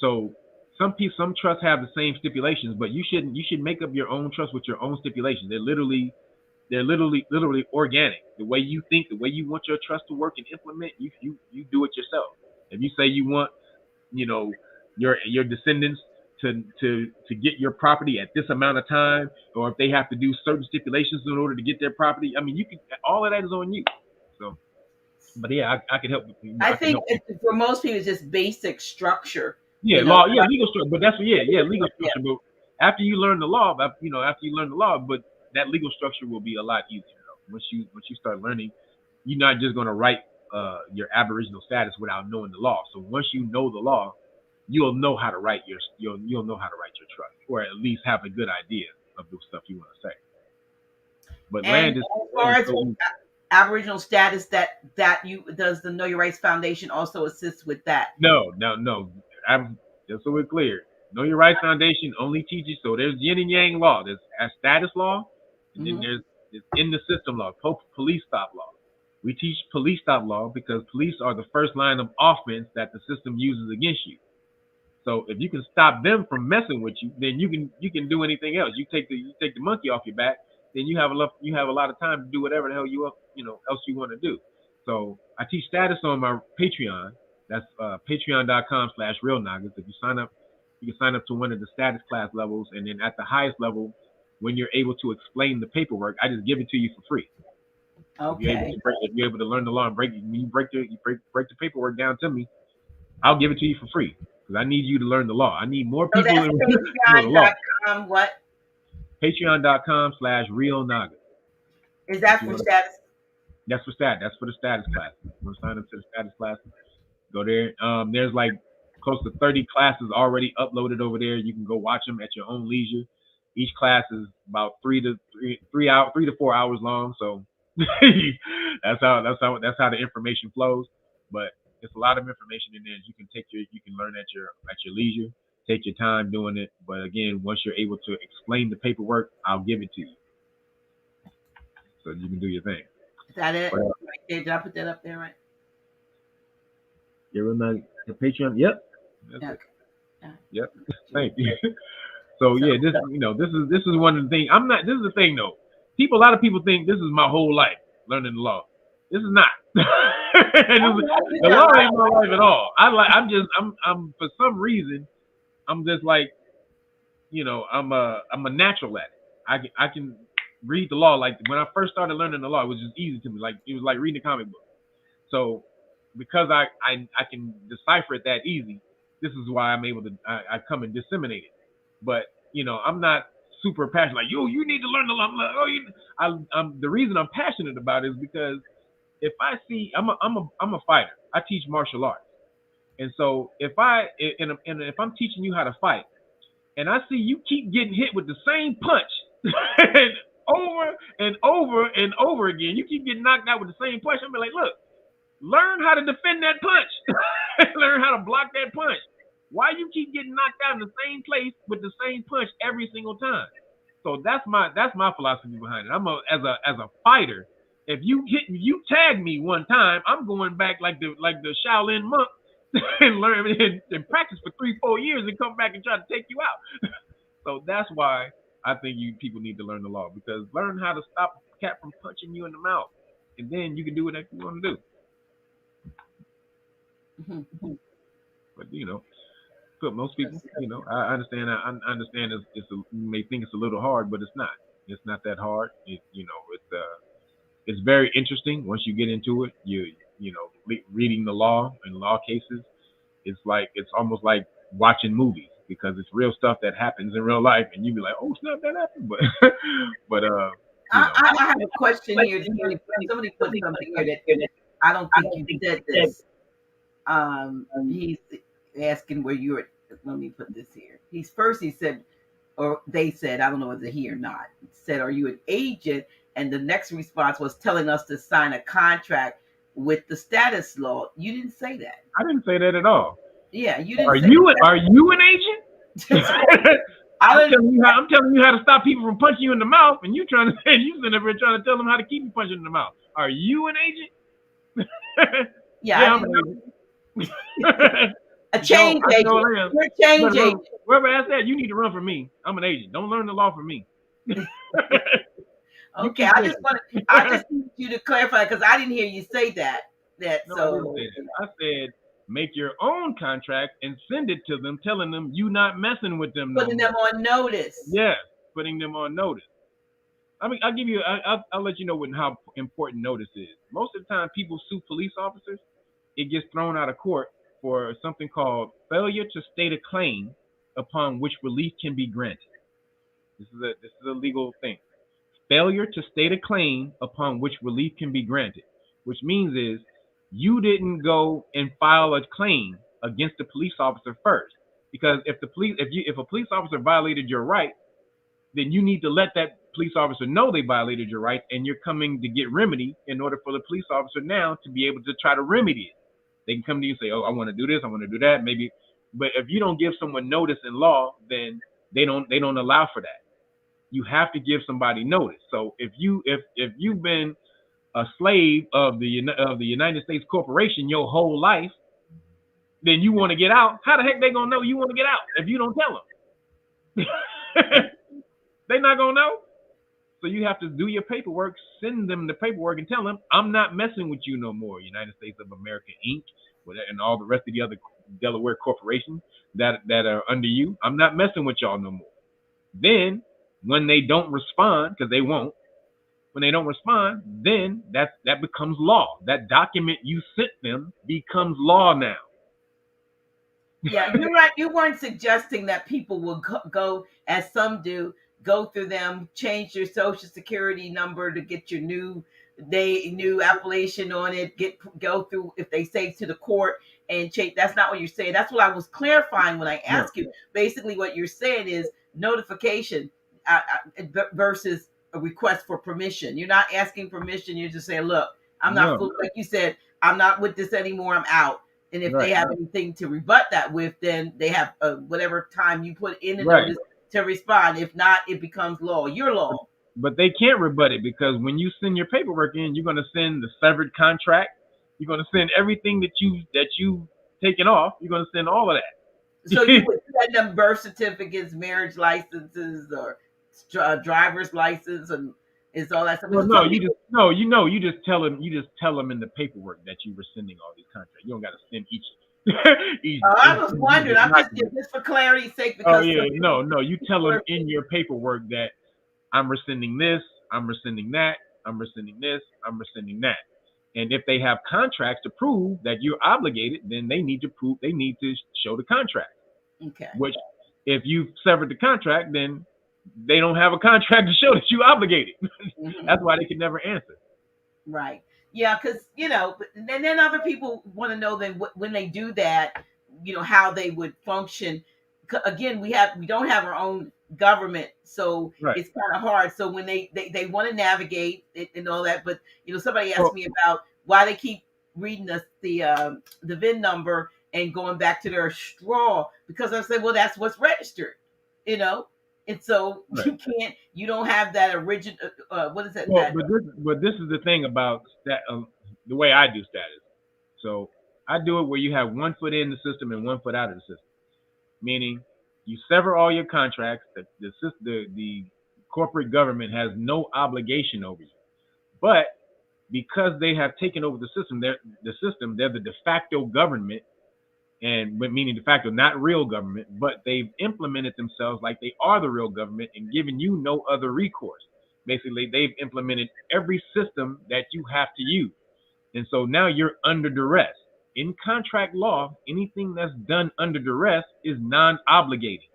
Speaker 3: So some trusts have the same stipulations, but you should make up your own trust with your own stipulations. They're literally organic. The way you think, the way you want your trust to work and implement, you do it yourself. If you say you want, your descendants to get your property at this amount of time, or if they have to do certain stipulations in order to get their property, I mean, all of that is on you. So But yeah, I can help.
Speaker 1: I
Speaker 3: I can
Speaker 1: think
Speaker 3: help.
Speaker 1: for most people, it's just basic structure.
Speaker 3: Yeah,
Speaker 1: You know,
Speaker 3: law. Yeah, legal structure. But that's legal
Speaker 1: yeah.
Speaker 3: structure. But after you learn the law, after you learn the law, but that legal structure will be a lot easier though. Once you start learning, you're not just gonna write your Aboriginal status without knowing the law. So once you know the law, you'll know how to write you'll know how to write your trust, or at least have a good idea of the stuff you want to say. But
Speaker 1: And
Speaker 3: land is
Speaker 1: as far as
Speaker 3: so
Speaker 1: Aboriginal status, that you does the Know Your Rights Foundation also assist with that?
Speaker 3: no. Just so we're clear, Know Your Rights Foundation only teaches. So there's yin and yang law. There's a status law, and then there's in the system law, police stop law. We teach police stop law because police are the first line of offense that the system uses against you. So if you can stop them from messing with you, then you can do anything else. You take the monkey off your back, then you have a lot of time to do whatever the hell else you want to do. So I teach status on my Patreon. That's patreon.com/real Nagas. If you sign up, you can sign up to one of the status class levels, and then at the highest level, when you're able to explain the paperwork, I just give it to you for free.
Speaker 1: Okay.
Speaker 3: If you're able to learn the law and break the paperwork down to me, I'll give it to you for free. Because I need you to learn the law. I need more
Speaker 1: So
Speaker 3: people
Speaker 1: that's
Speaker 3: to know the law.
Speaker 1: Patreon.com. What
Speaker 3: Patreon.com/real Nagas.
Speaker 1: is that for status?
Speaker 3: That's for status. That's for the status class. You want to sign up to the status class? Go there. There's like close to 30 classes already uploaded over there. You can go watch them at your own leisure. Each class is about 3 to 4 hours long. So that's how the information flows. But it's a lot of information in there. You can learn at your leisure. Take your time doing it. But again, once you're able to explain the paperwork, I'll give it to you, so you can do your thing.
Speaker 1: Is that it? Right there. Did I put that up there right?
Speaker 3: You're on the Patreon. Yep.
Speaker 1: Okay.
Speaker 3: Yep. Thank you. So yeah, this is one of the things. This is the thing though. A lot of people think this is my whole life learning the law. This is not. The law ain't my life at all. I'm for some reason, I'm just like, I'm a natural at it. I can read the law. Like when I first started learning the law, it was just easy to me. Like it was like reading a comic book. So because I can decipher it that easy, this is why I'm able to I come and disseminate it. But I'm not super passionate. Like you need to learn the law. I'm like, the reason I'm passionate about it is because if I see I'm a fighter. I teach martial arts, and so if I'm teaching you how to fight, and I see you keep getting hit with the same punch over and over and over again, you keep getting knocked out with the same punch. I'm like, look, learn how to defend that punch. Learn how to block that punch. Why you keep getting knocked out in the same place with the same punch every single time? So that's my philosophy behind it. As a fighter, if you tag me one time, I'm going back like the Shaolin monk and learn and practice for 3-4 years and come back and try to take you out. So that's why I think people need to learn the law, because learn how to stop a cat from punching you in the mouth, and then you can do whatever you want to do. Mm-hmm. But but most people, I understand. I understand. You may think it's a little hard, but it's not. It's not that hard. It's very interesting once you get into it. Reading the law and law cases, it's almost like watching movies, because it's real stuff that happens in real life, and you be like, oh snap, that happened. But
Speaker 1: I have a question here. Somebody put something here that I don't think you said this. He's asking where you were. Let me put this here. He said, or they said, I don't know whether he or not, said, are you an agent? And the next response was telling us to sign a contract with the status law. You didn't say that.
Speaker 3: I didn't say that at all.
Speaker 1: Yeah, you didn't.
Speaker 3: Are you an agent? I'm telling you how to stop people from punching you in the mouth, and you sitting up here trying to tell them how to keep you punching in the mouth. Are you an agent?
Speaker 1: Yeah, I'm an agent. A change agent. You're a change agent.
Speaker 3: Whoever asked that, you need to run for me. I'm an agent. Don't learn the law from me.
Speaker 1: Okay, I just need you to clarify, because I didn't hear you say that.
Speaker 3: I said make your own contract and send it to them, telling them you not messing with them.
Speaker 1: Putting them on notice.
Speaker 3: Yeah, putting them on notice. I mean, I'll give you. I'll let you know how important notice is. Most of the time, people sue police officers. It gets thrown out of court for something called failure to state a claim upon which relief can be granted. This is a legal thing. Failure to state a claim upon which relief can be granted, which means is you didn't go and file a claim against the police officer first. Because if a police officer violated your right, then you need to let that police officer know they violated your rights, and you're coming to get remedy in order for the police officer now to be able to try to remedy it. They can come to you and say, "Oh, I want to do this, I want to do that," maybe. But if you don't give someone notice in law, then they don't allow for that. You have to give somebody notice. So if you've been a slave of the United States corporation your whole life, then you want to get out. How the heck they gonna know you want to get out if you don't tell them? They're not gonna know. So you have to do your paperwork, send them the paperwork, and tell them, "I'm not messing with you no more, United States of America Inc." And all the rest of the other Delaware corporations that are under you. I'm not messing with y'all no more. Then when they don't respond, because they won't, when they don't respond, then that becomes law. That document you sent them becomes law now.
Speaker 1: Yeah, you're right. You weren't suggesting that people will go, as some do, go through them, change your social security number to get your new appellation on it, go through, if they say, to the court and change. That's not what you're saying. That's what I was clarifying when I asked you. Basically, what you're saying is notification versus a request for permission. You're not asking permission. You're just saying, "Look, I'm not like you said. I'm not with this anymore. I'm out." And if they have anything to rebut that with, then they have whatever time you put in the notice to respond. If not, it becomes law. Your law.
Speaker 3: But they can't rebut it, because when you send your paperwork in, you're going to send the severed contract. You're going to send everything that you've taken off. You're going to send all of that.
Speaker 1: So you would send them birth certificates, marriage licenses, or driver's license, and is all that stuff.
Speaker 3: Well, you just tell them in the paperwork that you were sending all these contracts. You don't got to send each.
Speaker 1: I was wondering. I'm just for clarity's sake. Because
Speaker 3: you tell them in your paperwork that I'm rescinding this, I'm rescinding that, I'm rescinding this, I'm rescinding that. And if they have contracts to prove that you're obligated, then they need to show the contract.
Speaker 1: Okay.
Speaker 3: Which, if you've severed the contract, then they don't have a contract to show that you're obligated. Mm-hmm. That's why they can never answer.
Speaker 1: Right. Yeah, because, and then other people want to know then when they do that, how they would function. Again, we don't have our own government, so it's kind of hard. So when they want to navigate it and all that, but somebody asked me about why they keep reading the VIN number and going back to their straw, because I said, well, that's what's registered, and so you don't have that original. What is that?
Speaker 3: But this is the thing about the way I do status. So I do it where you have 1 foot in the system and 1 foot out of the system, meaning you sever all your contracts. The corporate government has no obligation over you, but because they have taken over the system, they're the de facto government, and meaning de facto, not real government, but they've implemented themselves like they are the real government and given you no other recourse. Basically, they've implemented every system that you have to use, and so now you're under duress. In contract law, anything that's done under duress is non-obligating,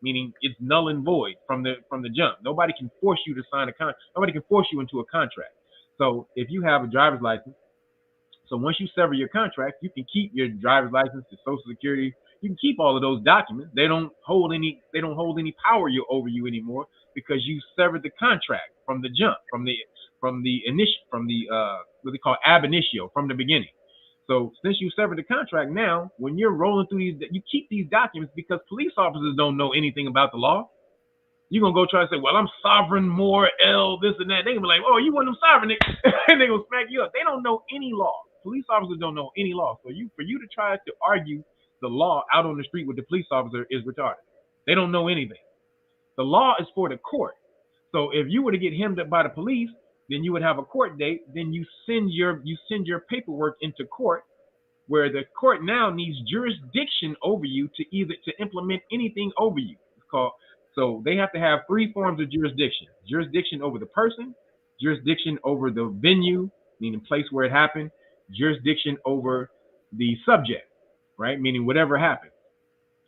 Speaker 3: meaning it's null and void from the jump. Nobody can force you to sign a contract. Nobody can force you into a contract. So if you have a driver's license, so once you sever your contract, you can keep your driver's license, your social security. You can keep all of those documents. They don't hold any power over you anymore, because you severed the contract from the jump, from the what they call ab initio, from the beginning. So since you severed the contract, now when you're rolling through these, you keep these documents, because police officers don't know anything about the law. You're going to go try to say, well, I'm sovereign, more L, this and that. They're going to be like, oh, you want them sovereign, and they're going to smack you up. They don't know any law. Police officers don't know any law. So for you to try to argue the law out on the street with the police officer is retarded. They don't know anything. The law is for the court. So if you were to get hemmed up by the police, then you would have a court date. Then you send your paperwork into court, where the court now needs jurisdiction over you to implement anything over you. It's called So they have to have three forms of jurisdiction: jurisdiction over the person, jurisdiction over the venue, meaning place where it happened, jurisdiction over the subject, right? Meaning whatever happened.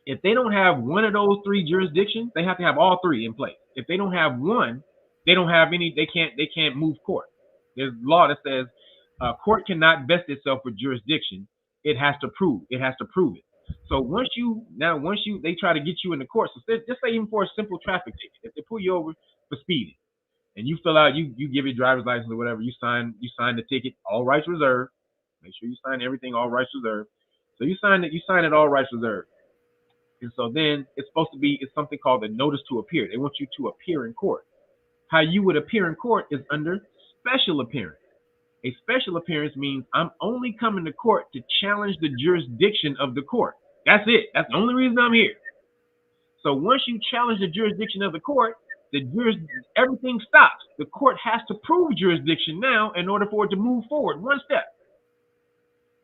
Speaker 3: If they don't have one of those three jurisdictions, they have to have all three in place. If they don't have one, they don't have any. They can't move court. There's law that says court cannot vest itself with jurisdiction. It has to prove. It has to prove it. So once they try to get you in the court. So just say even for a simple traffic ticket, if they pull you over for speeding and you fill out, you give your driver's license or whatever, you sign the ticket, all rights reserved. Make sure you sign everything, all rights reserved. So you sign it, all rights reserved. And so then it's something called a notice to appear. They want you to appear in court. How you would appear in court is under special appearance. A special appearance means I'm only coming to court to challenge the jurisdiction of the court. That's it. That's the only reason I'm here. So once you challenge the jurisdiction of the court, everything stops. The court has to prove jurisdiction now in order for it to move forward one step.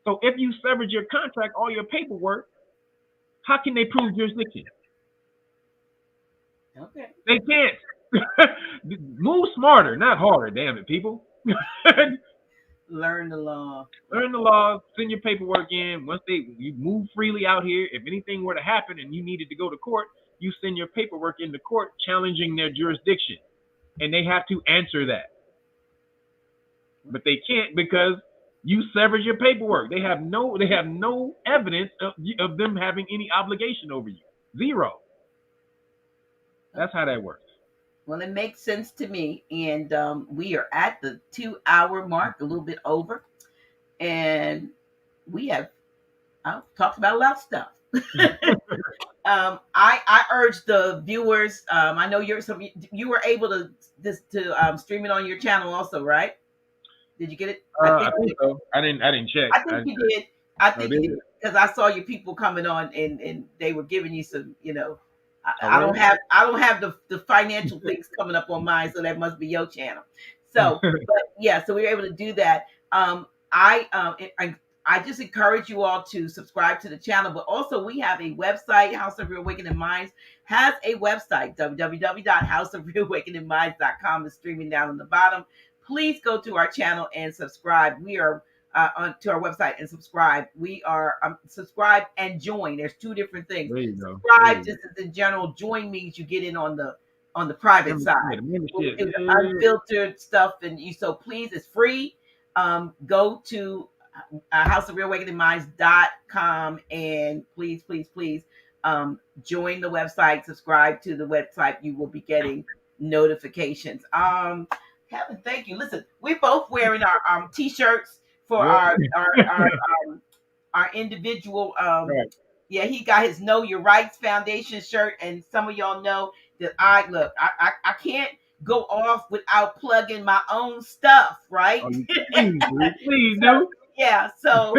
Speaker 3: So if you severed your contract, all your paperwork, how can they prove jurisdiction?
Speaker 1: Okay.
Speaker 3: They can't. Move smarter, not harder, damn it, people.
Speaker 1: Learn the law.
Speaker 3: Learn the law, send your paperwork in. Once you move freely out here, if anything were to happen and you needed to go to court, you send your paperwork into court challenging their jurisdiction. And they have to answer that. But they can't because you severed your paperwork. They have no evidence of them having any obligation over you. Zero. That's how that works.
Speaker 1: Well, it makes sense to me. And we are at the 2-hour mark, a little bit over. And we have talked about a lot of stuff. I urge the viewers. I know you were able to stream it on your channel also, right? Did you get it?
Speaker 3: I think so. I didn't check.
Speaker 1: I think you did. I think you did because I saw your people coming on and they were giving you some, I don't have the financial things coming up on mine, so that must be your channel. So, but yeah, so we were able to do that. I just encourage you all to subscribe to the channel, but also we have a website. House of Reawakening Minds has a website, www.houseofreawakeningminds.com is streaming down on the bottom. Please go to our channel and subscribe. We are to our website and subscribe. We are subscribe and join. There's two different things.
Speaker 3: There you go.
Speaker 1: Subscribe just as in general. Join means you get in on the private side. It's unfiltered stuff, and so please, it's free. Go to houseofreawakeningminds.com and please join the website. Subscribe to the website. You will be getting notifications. Kevin, thank you. Listen, we're both wearing our t-shirts for our individual. Right. Yeah, he got his Know Your Rights Foundation shirt, and some of y'all know that I can't go off without plugging my own stuff, right?
Speaker 3: Oh, please do.
Speaker 1: Yeah, so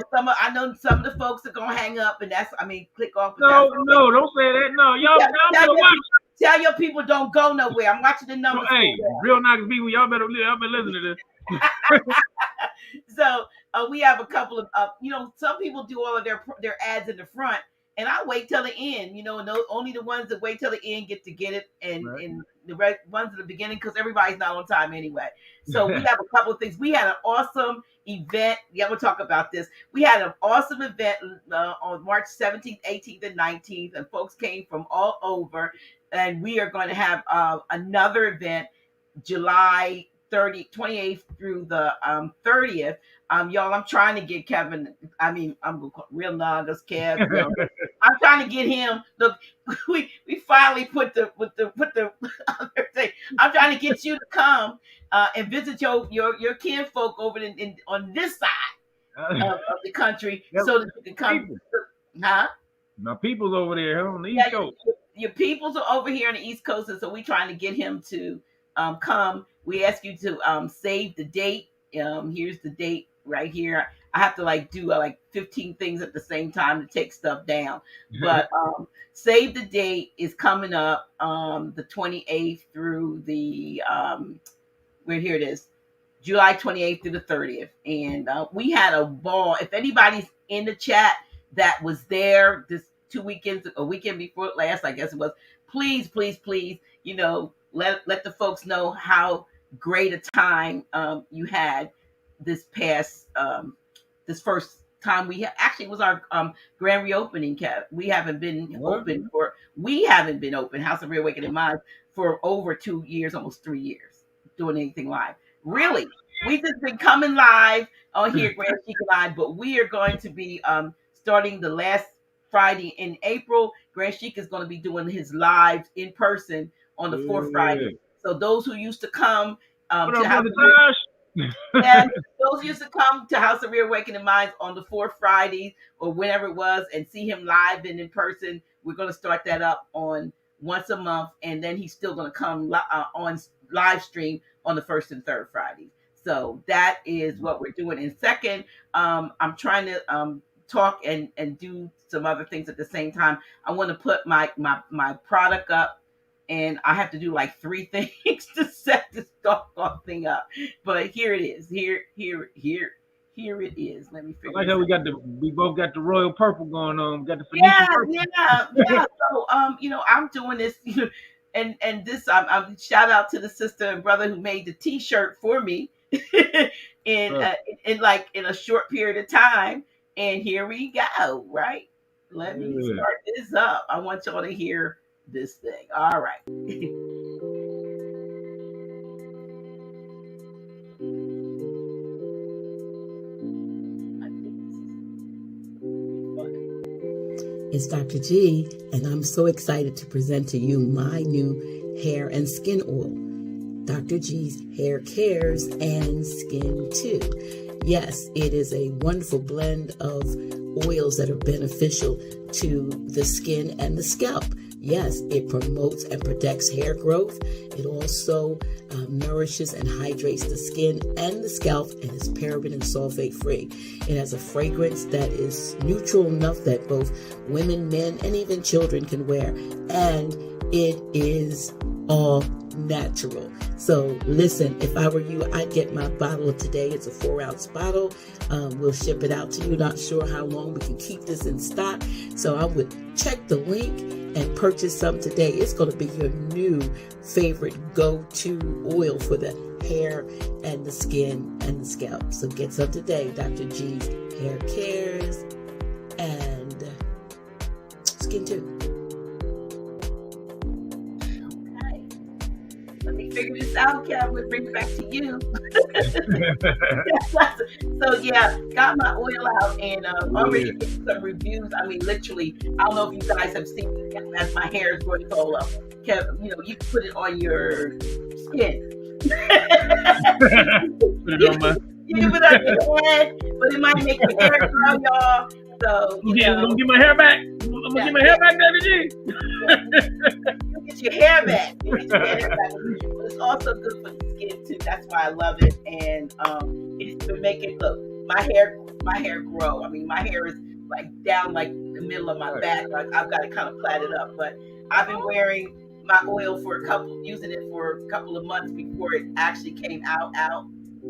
Speaker 1: I know some of the folks are gonna hang up, and click off.
Speaker 3: No, don't say that. No, y'all
Speaker 1: tell your people don't go nowhere. I'm watching the numbers.
Speaker 3: Hey, real Nagas people, y'all better listen to this.
Speaker 1: So we have a couple of some people do all of their ads in the front, and I wait till the end. And only the ones that wait till the end get it, and the ones at the beginning, because everybody's not on time anyway. So we have a couple of things. We had an awesome event. Yeah, we'll talk about this. We had an awesome event on March 17th, 18th, and 19th, and folks came from all over. And we are going to have another event July 28th through the 30th. Y'all, I'm trying to get Kevin. I'm going to call real Nagas, Kev. I'm trying to get him. Look, we finally put the other thing. I'm trying to get you to come and visit your kinfolk over on this side of the country, so that you can come. Huh?
Speaker 3: My people's over there on the East Coast.
Speaker 1: Your peoples are over here on the East Coast, and so we're trying to get him to come. We ask you to save the date. Here's the date right here. I have to do 15 things at the same time to take stuff down. But save the date is coming up the 28th through the here it is, July 28th through the 30th. And we had a ball. If anybody's in the chat that was there this a weekend before last, I guess it was, please, please, please, let the folks know how great a time you had this past this first time actually it was our grand reopening. Kev, we haven't been open House of Reawakening Minds for over 2 years, almost 3 years, doing anything live. Really, we've just been coming live on here, Grand Chic Live, but we are going to be starting the last Friday in April. Grand Chic is going to be doing his lives in person on the fourth Friday. So those who used to come to House and those used to come to House of Reawakening Minds on the fourth Fridays or whenever it was and see him live and in person. We're going to start that up on once a month, and then he's still going to come on live stream on the first and third Fridays. So that is what we're doing. And second, I'm trying to talk and do some other things at the same time. I want to put my product up, and I have to do like 3 things to set this doggone thing up. But here it is. Here it is. Let me figure.
Speaker 3: Like how we both got the royal purple going on. We got the
Speaker 1: yeah,
Speaker 3: purple.
Speaker 1: yeah. So I'm doing this, and this I'm shout out to the sister and brother who made the T-shirt for me in a short period of time. And here we go. Right. Let me start this up. I want y'all to hear this thing. All right. It's Dr. G, and I'm so excited to present to you my new hair and skin oil. Dr. G's Hair Cares and Skin Too. Yes, it is a wonderful blend of oils that are beneficial to the skin and the scalp. Yes, it promotes and protects hair growth. It also nourishes and hydrates the skin and the scalp, and is paraben and sulfate free. It has a fragrance that is neutral enough that both women, men, and even children can wear. And it is all natural. So listen, if I were you, I'd get my bottle of today. It's a 4-ounce bottle. We'll ship it out to you. Not sure how long we can keep this in stock. So I would check the link and purchase some today. It's going to be your new favorite go-to oil for the hair and the skin and the scalp. So get some today. Dr. G's Hair Cares and Skin Too. Figure this out, Kev. We'll bring it back to you. So yeah, got my oil out and already getting some reviews. I mean, literally, I don't know if you guys have seen it as my hair is growing all up. Kev, you can put it on your skin.
Speaker 3: Put it on my.
Speaker 1: You can put it on your head, but it might make your hair grow, y'all. So
Speaker 3: I'm gonna get my hair back. I'm gonna get my hair back, Dr. G.
Speaker 1: You get your hair back. But it's also good for the skin too. That's why I love it. And it's to make it look my hair grow. I mean, my hair is like down like the middle of my back. Like I've got it kind of plaited up. But I've been wearing my oil using it for a couple of months before it actually came out.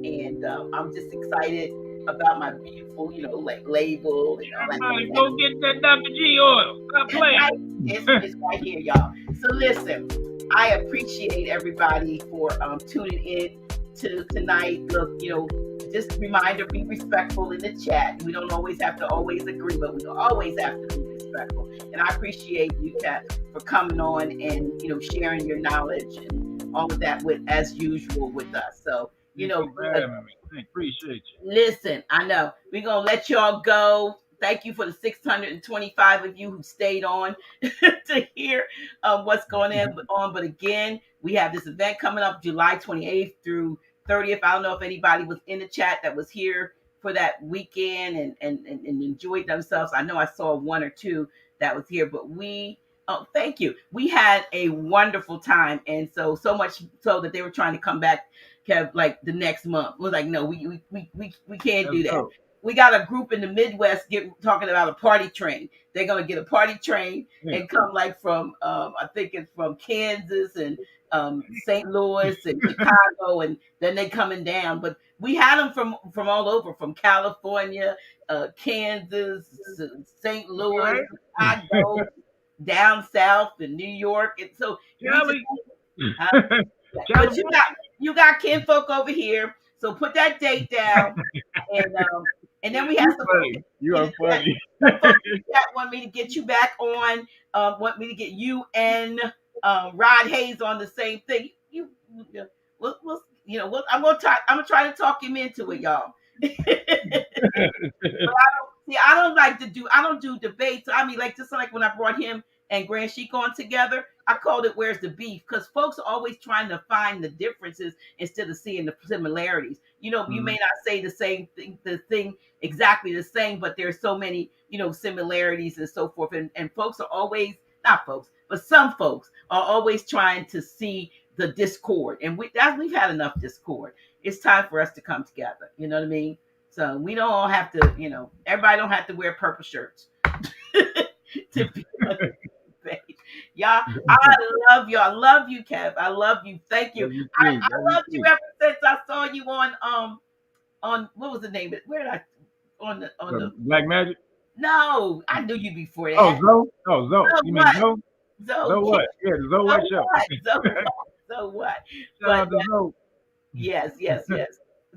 Speaker 1: And I'm just excited about my beautiful, like label and all that.
Speaker 3: Everybody go get that Dr. G oil. Stop playing.
Speaker 1: It's right here, y'all. So listen, I appreciate everybody for tuning in to tonight. Look, just a reminder, be respectful in the chat. We don't always have to agree, but we always have to be respectful. And I appreciate you, Kat, for coming on and, sharing your knowledge and all of that as usual with us. So,
Speaker 3: I appreciate you.
Speaker 1: Listen, I know we're gonna let y'all go. Thank you for the 625 of you who stayed on to hear what's going on. But again, we have this event coming up July 28th through 30th. I don't know if anybody was in the chat that was here for that weekend and enjoyed themselves. I know I saw 1 or 2 that was here, but thank you. We had a wonderful time, and so much so that they were trying to come back, Kev, like the next month. We're like, no, we can't do that. We got a group in the Midwest talking about a party train. They're gonna get a party train and come like from I think it's from Kansas and St. Louis and Chicago, and then they coming down. But we had them from all over, from California, Kansas, St. Louis, Chicago. down south in New York, and so we just,
Speaker 3: Kelly.
Speaker 1: but you got kinfolk over here, so put that date down, and then we have some folks
Speaker 3: Funny. You
Speaker 1: in
Speaker 3: are
Speaker 1: the chat.
Speaker 3: funny.
Speaker 1: Some folks in the chat want me to get you back on, want me to get you and Rod Hayes on the same thing. I'm gonna try to talk him into it, y'all. I don't do debates. I mean, like just like when I brought him and Grand Sheik on together, I called it "Where's the Beef?" because folks are always trying to find the differences instead of seeing the similarities. You may not say the thing exactly the same, but there's so many, similarities and so forth. And folks are always, not folks, but some folks are always trying to see the discord. And we've had enough discord. It's time for us to come together. You know what I mean? So we don't all have to, everybody don't have to wear purple shirts to be on the page. Y'all, I love you. I love you, Kev. I love you. Thank you. I loved you ever since I saw you on what was the name of it? Where did I on the
Speaker 3: Black Magic?
Speaker 1: No, I knew you before that.
Speaker 3: Oh, Zoe? Oh, Zoe. You mean Zoe?
Speaker 1: Zoe
Speaker 3: what? Yeah, the Zoe White Show.
Speaker 1: So what?
Speaker 3: Shout out to Zoe.
Speaker 1: Yes.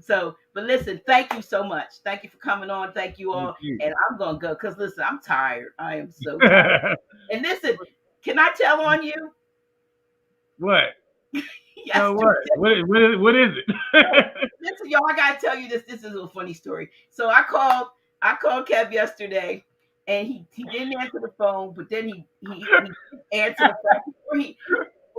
Speaker 1: So, but listen, thank you so much. Thank you for coming on. Thank you all. And I'm going to go because, listen, I'm tired. I am so tired. And listen, can I tell on you?
Speaker 3: What?
Speaker 1: Yes.
Speaker 3: So what? What is it?
Speaker 1: Listen, y'all, I got to tell you this. This is a funny story. So I called Kev yesterday, and he didn't answer the phone, but then he answered the phone.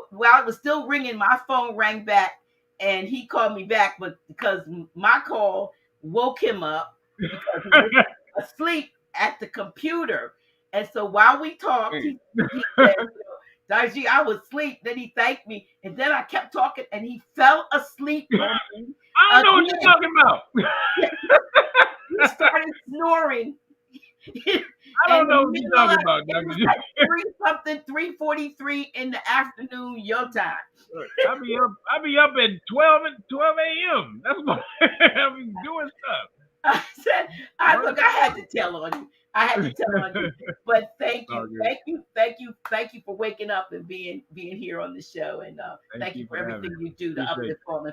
Speaker 1: While it was still ringing, my phone rang back. And he called me back, but because my call woke him up because he was asleep at the computer. And so while we talked, he said, Dr. G, I was asleep. Then he thanked me. And then I kept talking, and he fell asleep on me.
Speaker 3: I don't know what you're talking about.
Speaker 1: He started snoring.
Speaker 3: I don't know what you're talking about, Dr. G.
Speaker 1: Like 3:43 in the afternoon, your time.
Speaker 3: I be up at 12 a.m. That's what I be doing stuff.
Speaker 1: I said, I had to tell on you. But thank you for waking up and being here on the show, and thank you for everything you do to uplift all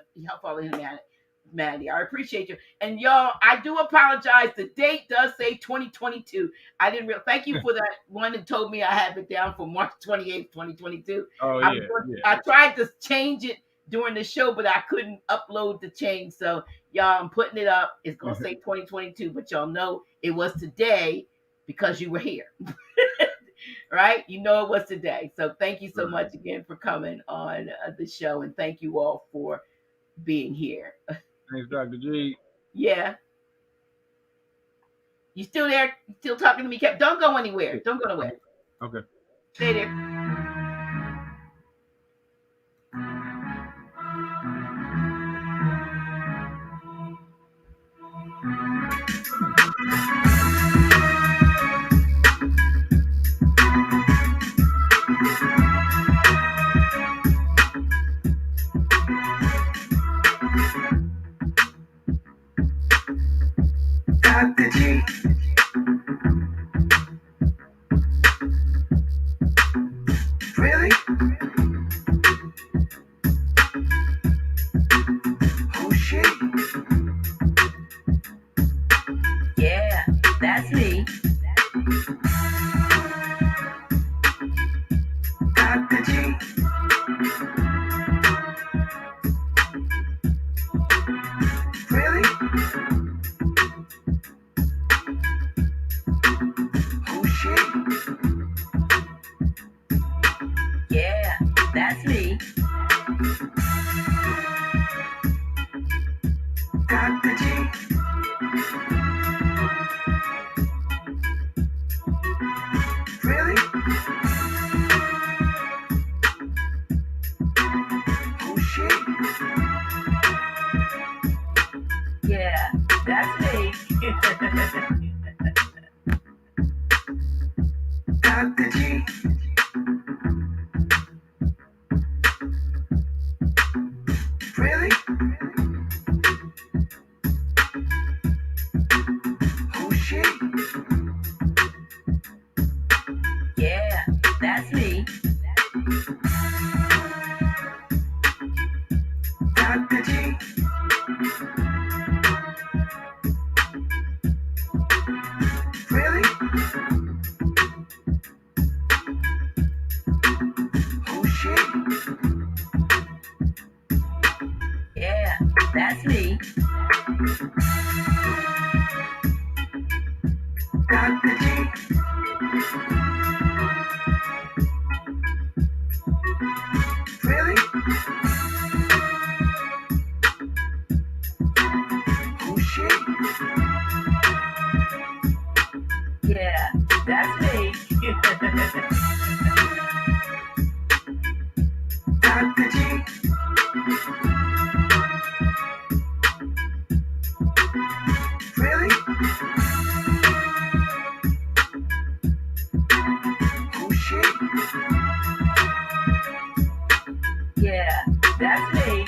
Speaker 1: humanity. I appreciate you, and y'all. I do apologize. The date does say 2022. I didn't real. Thank you for that one that told me I have it down for March 28th, 2022.
Speaker 3: Oh yeah.
Speaker 1: I tried to change it during the show, but I couldn't upload the change. So y'all, I'm putting it up. It's gonna say 2022, but y'all know it was today because you were here. Right? You know it was today. So thank you so much again for coming on the show, and thank you all for being here.
Speaker 3: Thanks, Dr. G.
Speaker 1: Yeah. You still there? You still talking to me, Kev? Don't go anywhere. Don't go nowhere.
Speaker 3: Okay.
Speaker 1: Stay there.
Speaker 2: Dr. G. Really? Who's she?
Speaker 1: Yeah, that's me.
Speaker 2: Dr. G. Really? Who's she?
Speaker 1: Yeah, that's me.
Speaker 2: Dr. G. Really? Who's she?
Speaker 1: Yeah, that's me.
Speaker 2: Dr. G. Really? Who's she?
Speaker 1: Yeah,
Speaker 2: Dr. G. Really? Oh shit.
Speaker 1: Yeah, that's me.
Speaker 2: Dr. G. Really? Oh shit.
Speaker 1: Yeah, that's me.
Speaker 2: Dr. G. Really? Oh shit.
Speaker 1: Yeah, that's me.